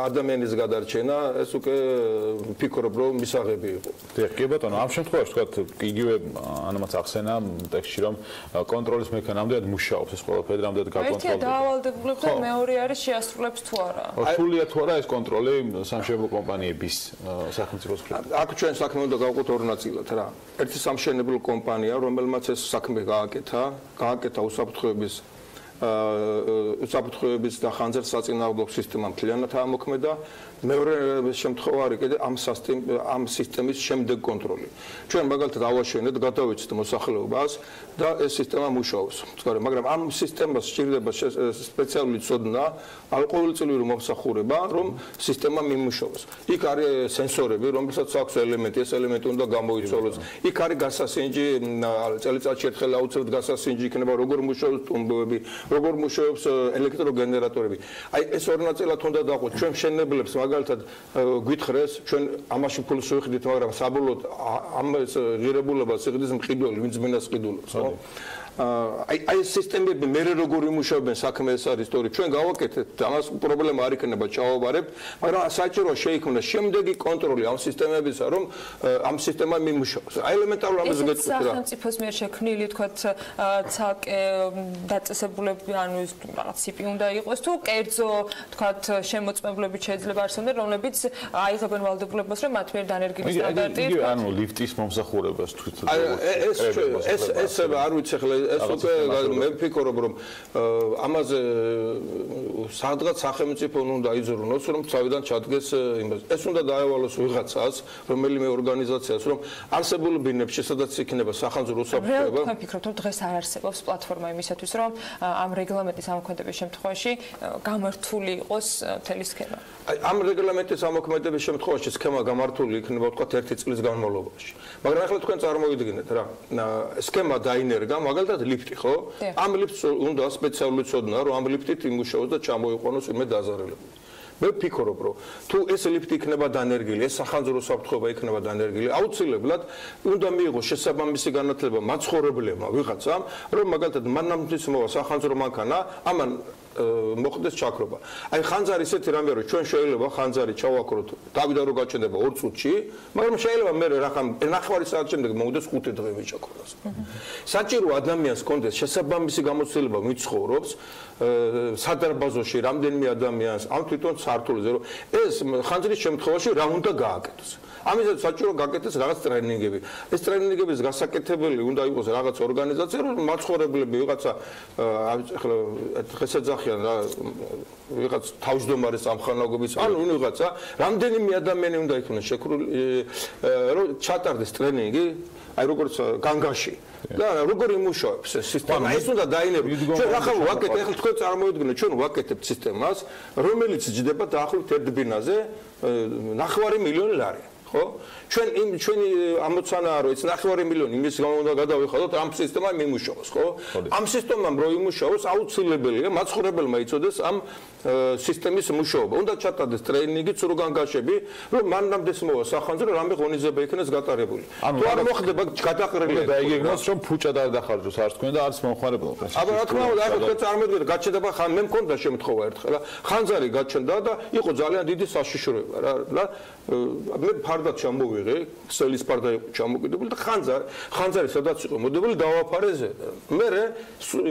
ადამიანის გადარჩენა, ეს უკვე ვფიქრობ, რომ მისაღები იყო. კი ბატონო, ამ შემთხვევაში თქვათ, იგივე ანამაც ახსენა ტექსტში, რომ კონტროლის მექანიზმი ამდენად მუშაობს ეს ყველაფერი, ამდენად გაკონტროლდება. ერთია დაავალდებულებს და მეორე არის შეასრულებს თუ არა. სულია თუ არა ეს კონტროლი სამშენებლო კომპანიების სახელმწიფოს მხრიდან? აქ ჩვენ საქმე უნდა გავყოთ ორ ნაწილად რა. ერთი სამშენებლო კომპანია, რომელმაც ეს საქმე გააკეთა უსაფრთხოების და ხანძრის საწინააღმდეგო სისტემა მთლიანად ამოქმედა. მეორე შემთხვევა არის კიდე ამ სისტემის შემდეგ კონტროლი. ჩვენ მაგალითად ავაშენეთ, გადავეცეთ მოსახლეობას და ეს სისტემა მუშაობს. მაგრამ ამ სისტემას სჭირდება სპეციალური ცოდნა, ყოველწლიური მომსახურება, რომ სისტემა მიმუშაოს. იქ არის სენსორები, რომელსაც აქვს ელემენტი, ეს ელემენტი უნდა გამოიცვალოს. იქ არის გასასინჯი, წელიწადში ერთხელ აუცილებლად გასასინჯი იქნება, როგორ მუშაობს ტუმბოები, როგორ მუშაობს ელექტროგენერატორები. აი ეს ორ ნაწილად უნდა დავყოთ. ჩვენ მშენებლებს მაგალითად გვითხრეს, ჩვენ ამაში ფულს ვიხდით, მაგრამ საბოლოოდ ამ ღირებულებას იყიდეს მყიდველი, ვინც მინას ყიდულობს, ხო? აი ეს სისტემები მე როგორ იმუშავებენ საქმე ეს არის თორე ჩვენ გავაკეთეთ ამას პრობლემა არ იქნება ჩავაბარებთ მაგრამ საჭიროა შეიქმნას შემდეგი კონტროლი ამ სისტემებისა რომ ამ სისტემა მიმუშავოს აი ელემენტარულ ამაზე გეტყვით რა სახელმწიფოს მიერ შექმნილი თქვათ ცალკე დაწესებულები ანუ ის რაღაც ციპი უნდა იყოს თუ კერძო თქვათ შემოწმებლები შეიძლება არსებობდნენ რომლებიც აიღებენ ვალდებულებას რომ მათ მიერ დანერგილი სტანდარტი იგი ანუ ლიფტის მომსახურებას თვითონ ეს არ ვიცი ახლა ეს უკვე მე ვფიქრობ რომ ამაზე სადღაც სახელმწიფომ უნდა აიძრუნოს რომ თავიდან ჩადგეს იმას ეს უნდა დაევალოს ვიღაცას რომელიმე ორგანიზაციას რომ არსებულ ბინებში სადაც იქნება სახანძრო უსაფრთხოება მე ვფიქრობ რომ დღეს არ არსებობს პლატფორმა იმისათვის რომ ამ რეგლამენტის ამოქმედების შემთხვევაში გამართული იყოს მთელი სქემა აი ამ რეგლამენტის ამოქმედების შემთხვევაში სქემა გამართული იქნება თქვა 1 წლის განმავლობაში მაგრამ ახლა თქვენ წარმოვიდგინეთ რა სქემა დაინერგა მაგალითად ლიფტი ხო ამ ლიფტს უნდა სპეციალური ცოდნა რომ ამ ლიფტით იმუშაოს და ჩამოიყვანოს იმე დაზარალებული მე ვფიქრობ რომ თუ ეს ლიფტი იქნება დანერგილი ეს სახანძრო საფრთხეობა იქნება დანერგილი აუცილებლად უნდა მიიღოს შესაბამისი განათლება მაცხოვრებლებმა ვიღაცამ რომ მაგალითად მანამდე მოვა სახანძრო მანქანა ამან მოხდეს ჩაქრობა. აი ხანძარი ისეთი რამეა რომ ჩვენ შეიძლება ხანძარი ჩავაქროთ დავიდა რო გაჩნდება 2 წუთში, მაგრამ შეიძლება მე რახან 9 საათის შემდეგ მოვიდეს 5 დღე ვიჭაქროს. საჭირო ადამიანს კონდეს შესაბამისი გამოცდილება მიცხოვრობს სადარბაზოში რამდენიმე ადამიანს ამ თვითონ სართულზე რომ ეს ხანძრის შემთხვევაში რა უნდა გააკეთოს. ამისაც საჭირო გაკეთდეს რაღაც ტრენინგები. ეს ტრენინგების გასაკეთებელი უნდა იყოს რაღაც ორგანიზაცია, რომ მაცხოვრებლები ვიღაცა ახლა დღესაც რა ვიღაც თავმჯდომარის ამხანაგობის ანუ ვიღაცა რამდენიმე ადამიანი უნდა იქნას შეკრული რომ ჩატარდეს ტრენინგი აი როგორც განგაში და როგორ იმუშავებს ეს სისტემა ეს უნდა დაინერგოს ჩვენ ახლა ვაკეთებთ ახლა თქვენ წარმოვიდგინეთ ჩვენ ვაკეთებთ სისტემას რომელიც ჯდება დაახლოებით 1 ბინაზე 9 მილიონი ლარი ხო ჩვენი ამოცანაა რომ ეს 9 მილიონი იმის გამო უნდა გადავიხადოთ ამ სისტემამ მიმუშავოს ხო ამ სისტემამ რო იმუშავოს აუცილებელია მაცხოვრებელმა იცოდეს ამ სისტემის მუშაობა უნდა ჩატარდეს ტრეინინგი ცრუგანგაშები რომ მანამდე მოვა სახანძრო რამე ღონისძიება იქნეს გატარებული თუ არ მოხდება გადაყრილი დაიგეგმოს რომ ფუჭად არ დახარჯოს არც თქვენ და არც მომხმარებელმა აბა რა თქმა უნდა ახლა თქვენ წარმოვიდგინეთ გაჩნდება ხან მე მქონდა შემთხვევა ერთხელ ხანძარი გაჩნდა და იყო ძალიან დიდი საშიშროება რა მე ფარდად ჩამოვიღე ქსელის ფარდა იყო ჩამოკიდებული და ხანძარი სადაც იყო მოდებული დავაფარეზე მე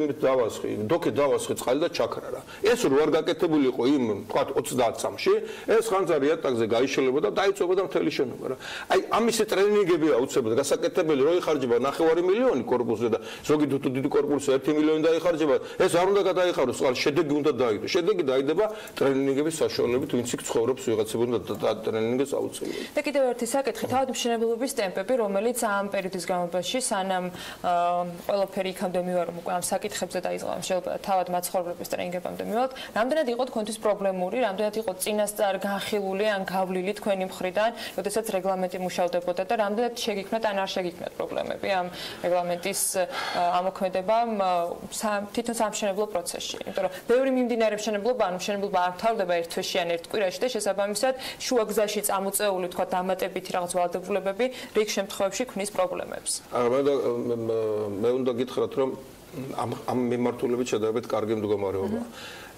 იმით დავასხი დოკე დავასხი წყალი და ჩაქრა რა ეს რო არ გაკეთებული იყო იმ თქვა 30 წამში ეს ხანძარი ატაკზე გაიშლებოდა და დაიწოვდა მთელი შენობა რა აი ამისი ტრენინგები აუცილებლად გასაკეთებელი რო იხარჯება 9 მილიონი კორპუსზე და ზოგი თუ დიდი კორპუსზე 1 მილიონი დაიხარჯება ეს არ უნდა გადაიხაროს წყალი შედეგი უნდა დაიდო შედეგი დაიდება ტრენინგების საშუალებით ვინც იქ ცხოვრობს ვიღაცები უნდა ტრენინგის აუცილებლად და კიდევ ერთი საკითხი თავად მშენებლობის ტემპები რომელიც ამ პერიოდის განმავლობაში სანამ ყველაფერი იქამდე მივარო უკვე ამ საკითხებზე დაიწყო შეიძლება თავად მაცხოვრებლების ტრენინგებამდე მივალთ რამდენად იყო თქვენთვის პრობლემური რამდენად იყო წინასწარ განხილული ან გავლილი თქვენი მხრიდან როდესაც რეგლამენტი მუშავდებოდა და რამდენად შეგიქმნათ ან არ შეგიქმნათ პრობლემები ამ რეგლამენტის ამოქმედებამ თვითონ სამშენებლო პროცესში იმიტომ რომ ბევრი მიმდინარე მშენებლობა ანუ მშენებლობა არ მთავრდება ერთ თვეში ან ერთ კვირაში და შესაბამისად შუა გზაში წამოწეული თქვა დამატებითი რაღაც ვალდებულებები რიგ შემთხვევებში ქმნის პრობლემებს. მე უნდა გითხრათ რომ ამ მიმართულებით შედარებით კარგი მდგომარეობაა.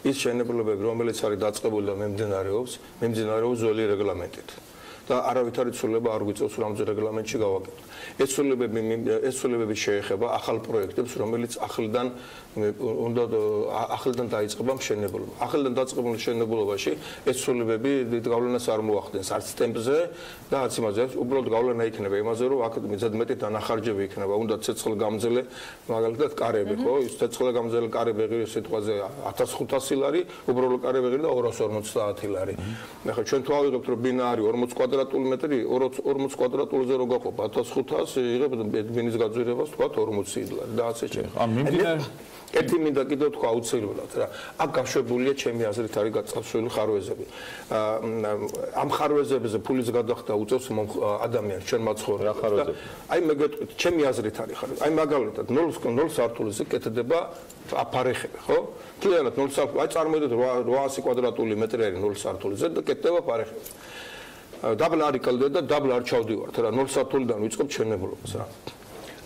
ის შენებლობები რომელიც არის დაწყებული და მიმდინარეობს ძველი რეგლამენტით. და არავითარი ცვლილება არ გვიწევს რომ ამ რეგლამენტში გავაკეთოთ. ეს ცვლილებები შეეხება ახალ პროექტებს რომელიც ახლიდან დაიწყება მშენებლობა. ახლიდან დაწყებულ მშენებლობაში ეს ცვლილებები დიდ გავლენას არ მოახდენს არც ტემპზე და არც იმაზე, უბრალოდ გავლენა იქნება იმაზე რომ აქ მიზედმეტი დანახარჯები იქნება, უნდა ცეცხლგამძლე მაგალითად კარები, ხო? ის ცეცხლგამძლე კარები ღირი სიტყვაზე 1500 ლარი, უბრალოდ კარები ღირი და 250 ლარი. ახლა ჩვენ თუ ავიღებთ რომ ბინა არის 40 კვადრატული მეტრი, 40 კვადრატულზე რო გაყოფ 1500 იღებ ბინის გაძვირებას თქვა 40 ლარი და ასე შემდეგ. ერთი მინდა კიდევ თქვა აუცილებლად რა აქ გაშვებულია ჩემი აზრით არის გაწევსული ხარვეზები ამ ხარვეზებზე ფულის გადახდა უწევს ადამიანს ჩვენ მაცხოვრებლებს აი მე გეტყვით ჩემი აზრით არის ხარვეზი აი მაგალითად 0 სართულზე კეთდება აფარეხები ხო მთლიანად 0 სართული აი წარმოიდგინეთ 800 კვადრატული მეტრი არის 0 სართულზე და კეთდება აფარეხები დაბლა არ იკალდე და დაბლა არ ჩავდივართ რა 0 სართულიდან ვიწყებ ჩვენებლობას რა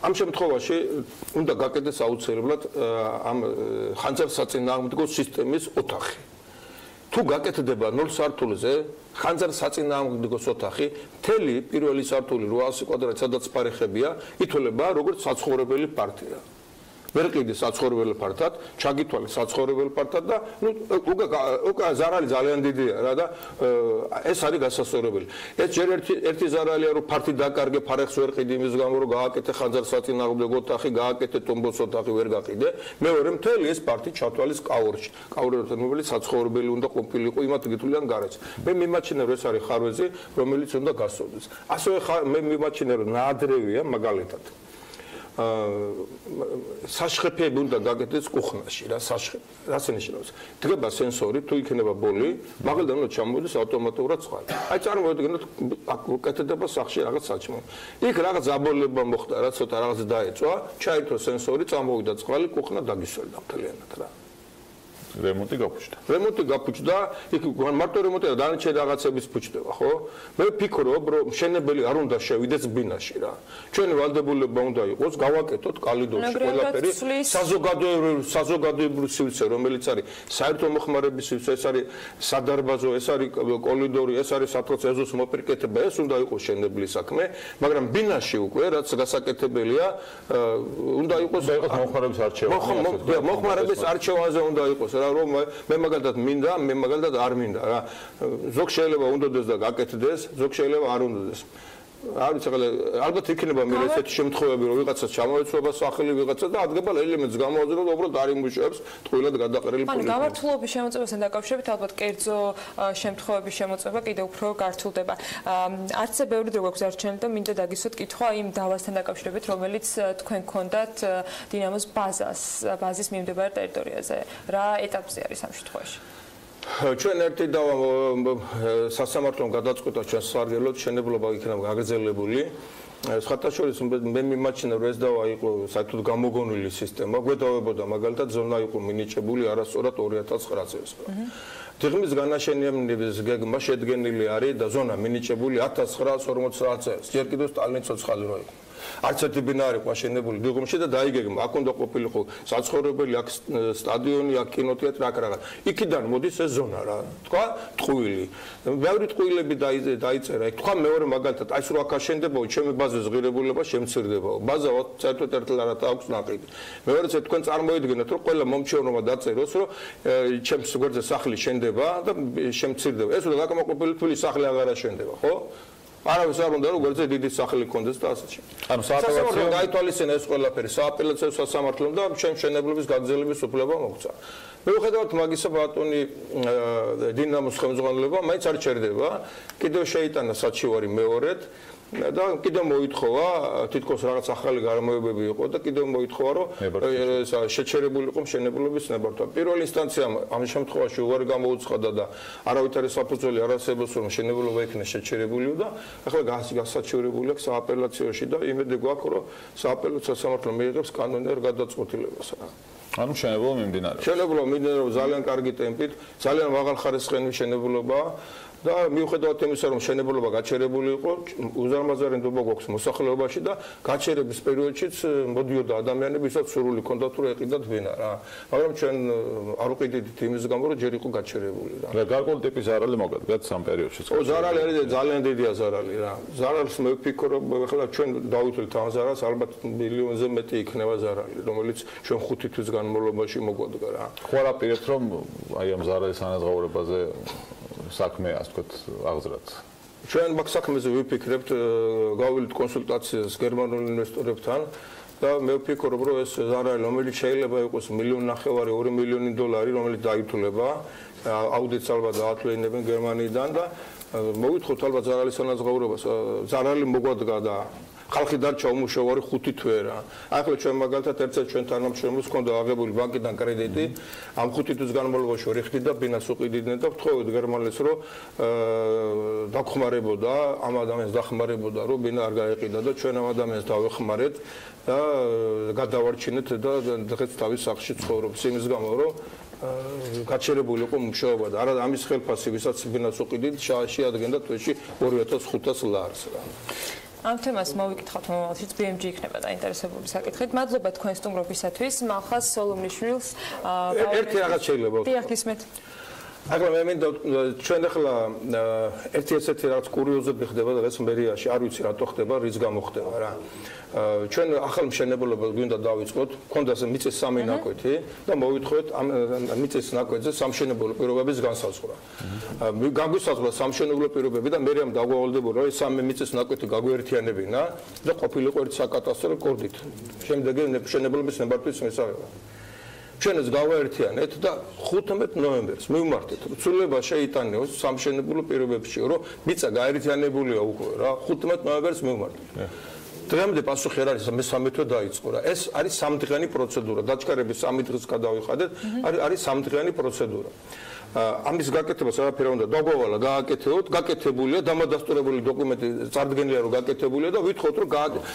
ამ შემთხვევაში უნდა გაკეთდეს აუცილებლად ამ ხანძარსაწინააღმდეგო სისტემის ოთახი. თუ გაკეთდება 0 სართულზე ხანძარსაწინააღმდეგოს ოთახი, მთელი პირველი სართული 800 კვადრატი, სადაც პარეხებია, ითვლება როგორც საცხოვრებელი პარტია. ვერ ყიდი საცხოვრებელი პარტად, ჩაგითვალე საცხოვრებელი პარტად და უკა ზარალი ძალიან დიდია რა და ეს არის გასასწორებელი. ეს ჯერ ერთი ზარალია რომ პარტი დაკარგე, ფარეხს ვერ ყიდი იმის გამო რომ გააკეთე ხანძარსაწინააღმდეგო ოთახი, გააკეთე ტომბოს ოთახი ვერ გაყიდე. მეორე მთელი ეს პარტი ჩათვალეს კაურში. კაურებთან რომელიც საცხოვრებელი უნდა ყოფილიყო იმათ გითვლიან გარეთ. მე მიმაჩნევ ეს არის ხარვეზი, რომელიც უნდა გასწორდეს. ასევე მე მიმაჩნევ რომ ნაადრევია მაგალითად. საშხეფები უნდა გაკეთდეს კუხნაში რა საშხები. რას ნიშნავს? დგება სენსორი, თუ იქნება ბოლი, მაგალითად უნდა ჩამოვიდეს ავტომატურად წყალი. აი წარმოვიდგინოთ, კეთდება სახში რაღაც საჭმო. იქ რაღაც აბოლება მოხდა, რა ცოტა რაღაც დაეწვა, ჩაირთო სენსორი, წამოვიდა წყალი, კუხნა დაგისვენდა მთლიანად რა. რემონტი გაფუჭდა. რემონტი გაფუჭდა, იქ მარტო რემონტია, დანარჩენი რაღაცების ფუჭდება, ხო? მე ვფიქრობ, რომ მშენებელი არ უნდა შევიდეს ბინაში რა. ჩვენი ვალდებულება უნდა იყოს, გავაკეთოთ კალიდორში ყველაფერი, საზოგადოებრივი სივრცე, რომელიც არის საერთო მოხმარების სივრცე, ეს არის სადარბაზო, ეს არის კოლიდორი, ეს არის საფრთხე ეზოს მოპირკეთება, ეს უნდა იყოს მშენებლის საქმე, მაგრამ ბინაში უკვე რაც გასაკეთებელია, უნდა იყოს მოხმარების არჩევა. მოხმარების არჩევანზე უნდა იყოს. რომ მე მაგალითად მინდა, მე მაგალითად არ მინდა რა. ზოგ შეიძლება უნდადეს და გაკეთდეს, ზოგ შეიძლება არ უნდადეს. არ ვიცი, ალბათ იქნება მე ესეთი შემთხვევები, რომ ვიღაცას ჩამოეცვა სახელი ვიღაცა და ადგება ელემენტს გამოაძლევს, უბრალოდ არ იმუშავებს ტყუილად გადაყრილი პოლიტიკა. ანუ გამართულობის შემოწმებასთან დაკავშირებით ალბათ კერძო შემთხვევების შემოწმება კიდევ უფრო გართულდება. არც ბევრი დრო გვაქვს არჩენილი და მინდა დაგისვათ კითხვა იმ დავასთან დაკავშირებით, რომელიც თქვენ გქონდათ დინამოს ბაზის მიმდებარე ტერიტორიაზე. რა ეტაპზე არის ამ შემთხვევაში? ჩვენ ერთი და სასამართლომ გადაწყვიტა ჩვენ სარგებლოდ შენებლობა იქნება გაგრძელებული. სხვათა შორის მე მიმაჩნევ რომ ეს დავა იყო საერთოდ გამოგონილი სისტემა, გვედავებოდა მაგალითად ზონა იყო მინიჭებული არასწორად 2009 წელს. დღის განაშენიანების გეგმა შედგენილი არის და ზონა მინიჭებული 1950 წელს. ჯერ კიდევ სტალინის ცოცხალი რო იყო. არც ერთი ბინა არ იყო აშენებული დიღმში და დაიგეგმა, აქ უნდა ყოფილიყო საცხოვრებელი, აქ სტადიონი, აქ კინოთეატრი, აქ რაღაც. იქიდან მოდის ეს ზონა რა, თქვა ტყუილი. ბევრი ტყუილები დაიწერა. თქვა მეორე მაგალითად, აი სულ აქ აშენდებაო, ჩემი ბაზის ღირებულება შემცირდებაო. ბაზა საერთოდ ერთლარად აქვს ნაყიდი. მეორეც თქვენ წარმოიდგინეთ, რომ ყველა მომჩევნობა დაწეროს, რომ ჩემს გვერდზე სახლი შენდება და შემცირდება. ეს უნდა გაკმაყოფილი თვლის სახლი აღარ აშენდება, ხო? არავის არ უნდა რომ გვერდზე დიდი სახლი კონდეს და ასეთი. ანუ სააპელაციო გაითვალისწინა ეს ყველაფერი სააპელაციო სასამართლომ და მშენებლობის გაგრძელების უფლება მოგვცა. მიუხედავად მაგისა ბატონი დინამოს ხელმძღვანელობა მაინც არ ჩერდება, კიდევ შეიტანა საჩივარი მეორედ და კიდევ მოითხოვა თითქოს რაღაც ახალი გარემოებები იყო და კიდევ მოითხოვა რომ შეჩერებული იყო მშენებლობის ნებართვა. პირველი ინსტანციამ ამ შემთხვევაში უარი გამოუცხადა და არავითარი საფუძველი არ არსებობს რომ მშენებლობა იქნეს შეჩერებულიო და ახლა გასაჩივრებული აქვს სააპელაციოში და იმედი გვაქვს რომ სააპელაციო სასამართლო მიიღებს კანონიერ გადაწყვეტილებას. ანუ მშენებლობა მიმდინარეობს. მშენებლობა მიმდინარეობს ძალიან კარგი ტემპით, ძალიან მაღალხარისხიანი მშენებლობაა. და მიუხედავად იმისა, რომ მშენებლობა გაჩერებული იყო, უზარმაზარი ნდობა გვაქვს მოსახლეობაში და გაჩერების პერიოდშიც მოდიოდა ადამიანები, ვისაც სურვილი ჰქონდათ რომ ეყიდათ ბინა რა. მაგრამ ჩვენ არ ვყიდით იმის გამო, რომ ჯერ იყო გაჩერებული რა. გარკვეული ტიპის ზარალი მოგადგათ სამ პერიოდში. ზარალი არის ძალიან დიდია ზარალი რა. ზარალს მე ვფიქრობ, ახლა ჩვენ დავითვლით ამ ზარალს, ალბათ მილიონზე მეტი იქნება ზარალი, რომელიც ჩვენ 5 თვის განმავლობაში მოგვადგა რა. ხო არ აპირებთ რომ აი ამ ზარალის ანაზღაურებაზე საქმე ასე ვთქვათ აღძრათ. ჩვენ მაგ საქმეზე ვიფიქრებთ, გავვილით კონსულტაციას გერმანულ ინვესტორებთან და მე ვფიქრობ, რომ ეს ზარალი, რომელიც შეიძლება იყოს 1.5 მილიონი, 2 მილიონი დოლარი, რომელიც დაითვლება, აუდიტს ალბათ დაათვლენებენ გერმანიიდან და მოვითხოვთ ალბათ ზარალის ანაზღაურებას. ზარალი მოგვადგა და ხალხი დარჩა უმუშავარი 5 თვე რა. ახლა ჩვენ მაგალითად ერთ-ერთ ჩვენ თანამშრომლებს ჰქონდა აღებული ბანკიდან კრედიტი, ამ 5 თვის განმავლობაში ვერიხდი და ბინას უყიდნენ და ვთხოვეთ გერმანელს რომ დაგხმარებოდა, ამ ადამიანს დახმარებოდა რომ ბინა არ გაეყიდა და ჩვენ ამ ადამიანს დავეხმარეთ და გადავარჩინეთ და დღეს თავის სახლში ცხოვრობს იმის გამო რომ გაჩერებული იყო მუშაობა და არა ამის ხელფასი ვისაც ბინას უყიდით შეადგენდა თვეში 2500 ლარს რა. ამ თემას მოვიკითხავთ მომავალშიც BMG იქნება დაინტერესებული საკითხით. მადლობა თქვენ სტუმრობისათვის. მალხას სოლომნიშვილს ერთი რაღაც შეიძლება. დიახ, ისმეთ. ახლა მე მინდა ჩვენ ახლა ერთ-ერთი რაღაც კურიოზები ხდება დღეს მერიაში, არ ვიცი რატო ხდება, რის გამო ხდება რა. ჩვენ ახალ მშენებლობას გვინდა დავიწყოთ, ქონდა მიწის სამი ნაკვეთი და მოვითხოვეთ ამ მიწის ნაკვეთზე სამშენებლო პირობების განსაზღვრა. გაგვისაზღვრა სამშენებლო პირობები და მე რამ დაგვავალდებოდა რომ ეს სამი მიწის ნაკვეთი გაგვერთიანებინა და ყოფილიყო ერთ საკატასტრო კორდით. შემდეგი მშენებლობის ნებართვის მისაღება. ჩვენ ეს გავაერთიანეთ და 15 ნოემბერს მივმართეთ. ცვლილება შეიტანეოს სამშენებლო პირობებში, რომ მიწა გაერთიანებულია უკვე რა, 15 ნოემბერს მივმართეთ. დღემდე პასუხი არ არის, მე-13 თვე დაიწყო რა. ეს არის სამდღიანი პროცედურა. დაჩქარების 3 დღის გადავიხადეთ, არის სამდღიანი პროცედურა. ამის გაკეთებას არაფერი არ უნდა დაგვავალა, გააკეთეოთ, გაკეთებულია, დამადასტურებელი დოკუმენტი წარდგენილია რომ გაკეთებულია და ვითხოვთ რომ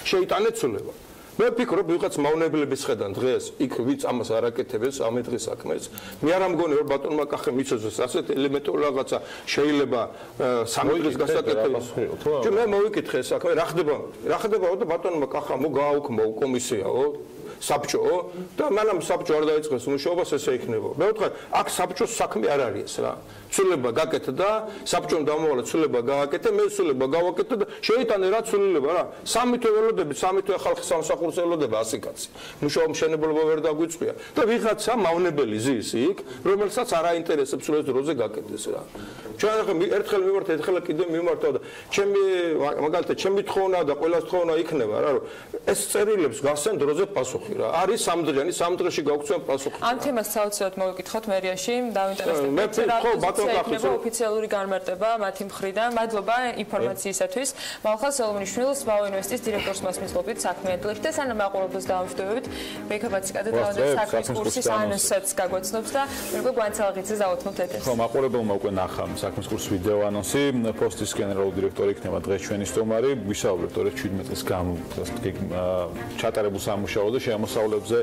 შეიტანეთ ცვლილება. მე ვფიქრობ, ვიღაც მავნებლების ხედან დღეს იქ ვიც ამას არ აკეთებს, ამ დღის საქმეს. მე არ ამგონი რომ ბატონმა კახემ მიწოდეს ასეთ ელემენტური რაღაცა შეიძლება 3 დღის გასაკეთებას. მე მოვიკითხე ეს საქმე, რა ხდებაო და ბატონმა კახამო გააუქმო კომისიაო. საბჭოო და მანამ საბჭო არ დაიწყეს მუშაობას ესე იქნება. მე ვთქვი, აქ საბჭოს საქმე არ არის რა. ცვლილება გაკეთდა, საბჭომ დამოვალა ცვლილება გააკეთე, მე ცვლილება გავაკეთე და შეიტანე რა ცვლილება რა. 3 თვე ველოდები, 3 თვე ხალხი სამსახურს ელოდება 100 კაცი. მუშაობა მშენებლობა ვერ დაგვიწყვია და ვიღაცა მავნებელი ზის იქ, რომელსაც არ აინტერესებს რომ ეს დროზე გაკეთდეს რა. ჩვენ ერთხელ მივართ, ერთხელ კიდე მივმართავ და ჩემი მაგალითად ჩემი თხოვნა და ყველას თხოვნა იქნება რა, რომ ეს წერილებს გასცენ დროზე პასუხი რა. არის სამდღიანი, სამ დღეში გავგცენ პასუხი. ამ თემას საოცრად მოვიკითხოთ მერიაში, დავინტერესდებით. მე ვფიქრობ ბატონ კახის ოფიციალური განმარტება მათი მხრიდან. მადლობა ინფორმაციისათვის. მალხას სოლომნიშვილს ბაუინვესტის დირექტორს მასმისლობით საქმიანად და სანამ აყურებელს დავამშვიდობებით, ბექაბაციკადა დავწერთ საქმის კურსის ანონსაც გაგვაცნობს და მეგობრებო გვანცალღიძეს დავუთმობთ ეთერს. ხო, აყურებელმა უკვე ნახა საქმის კურსის ვიდეო ანონსი, პოსტის გენერალური დირექტორი იქნება დღეს ჩვენი სტუმარი, ვისაუბრებთ 17 წლის ჩატარებულ სამუშაოზე და შემოსავლებზე,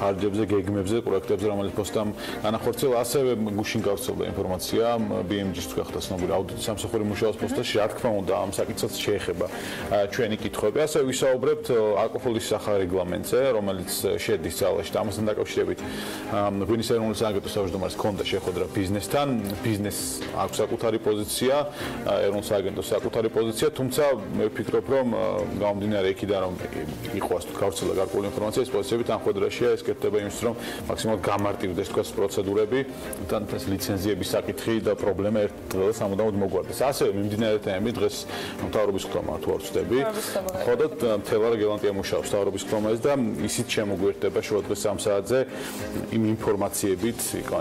ხარჯებზე, გეგმებზე, პროექტებზე, რომელიც პოსტამ განახორციელა, ასევე გუშინ გავრცელდა ინფორმაცია BMG-ს თქვა ხთა ცნობილი აუდიტის სამსახური მუშაობის პოსტაში, რა თქმა უნდა, ამ საკითხსაც შეეხება ჩვენი კითხვები. ასევე ვისაუბრებთ ალკოჰოლის სახარ რეგლამენტზე, რომელიც შედის ძალაში და ამასთან დაკავშირებით ღვინის ეროვნული სააგენტოს თავმჯდომარეს ჰქონდა შეხვედრა ბიზნესთან. ბიზნესს აქვს საკუთარი პოზიცია, ეროვნულ სააგენტოს საკუთარი პოზიცია, თუმცა მე ვფიქრობ, რომ გამომდინარე იქიდან, რომ იყო ასე გავრცელდა გარკვეული ინფორმაცია, ეს პოზიციები თანხმდრაშია, ეს კეთდება იმისთვის, რომ მაქსიმალურად გამარტივდეს თქვა პროცედურები, თან ეს ლიცენზიების საკითხი და პრობლემა ერთ დღეს ამოდამოდ მოგვარდეს. ასევე მიმდინარე თემები დღეს მთავრობის ხდომა თუ არ ვწდები. ხო და თელარ გელანტია მუშაობს მთავრობის ხდომაზე და ისიც შემოგვიერთდება შუა დღეს 3 საათზე იმ ინფორმაციებით,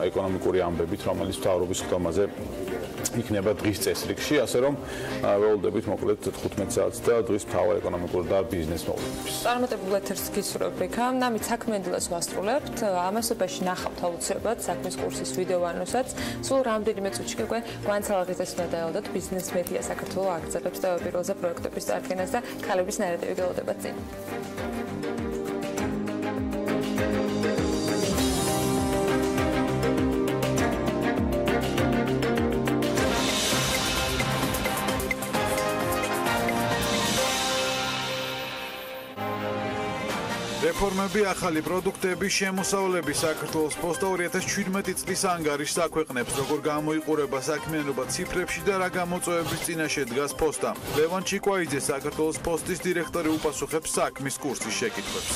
ეკონომიკური ამბებით, რომელიც მთავრობის ხდომაზე იქნება დღის წესრიგში, ასე რომ ველოდებით მოკლედ 15 საათს და დღის მთავარ ეკონომიკურ და ბიზნეს მოვლენებს. წარმატებულ ეთერს გისურვებთ იქ. ნამით საქმიანობას ვასრულებთ. ამასობაში ნახავთ აუცილებლად საქმის კურსის ვიდეო ანონსაც. სულ რამდენიმე წუთში უკვე გვანცალღიძეს უნდა დაელოდოთ ბიზნეს მედია საქართველოს აგრძელებს თავებირველზე პროექტების წარდგენას და ქალების ნარატივი გელოდება წინ. რეფორმები, ახალი პროდუქტები, შემოსავლები საქართველოს პოსტა 2017 წლის ანგარიშს აქვეყნებს, როგორ გამოიყურება საქმიანობა ციფრებში და რა გამოწვევების წინაშე დგას პოსტა. ლევან ჩიკვაიძე, საქართველოს პოსტის დირექტორი, უპასუხებს საქმის კურსის შეკითხვებს.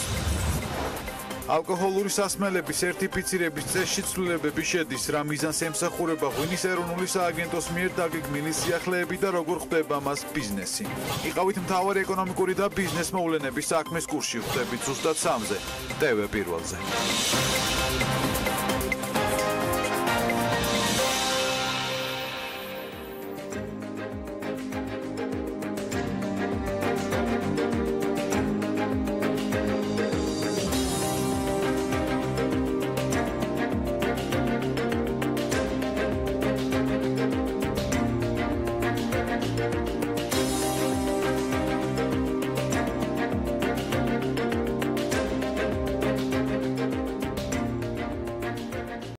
ალკოჰოლური სასმელების სერტიფიცირების წესში ცვლილებები შედის, რა მიზანს ემსახურება ღვინის ეროვნული სააგენტოს მიერ დაგეგმილი სიახლეები და როგორ ხდება მას ბიზნესი. იყავით მთავარი ეკონომიკური და ბიზნეს მოვლენების საქმის კურსში, ხვდებით ზუსტად 3-ზე. TV Pirveli-ზე.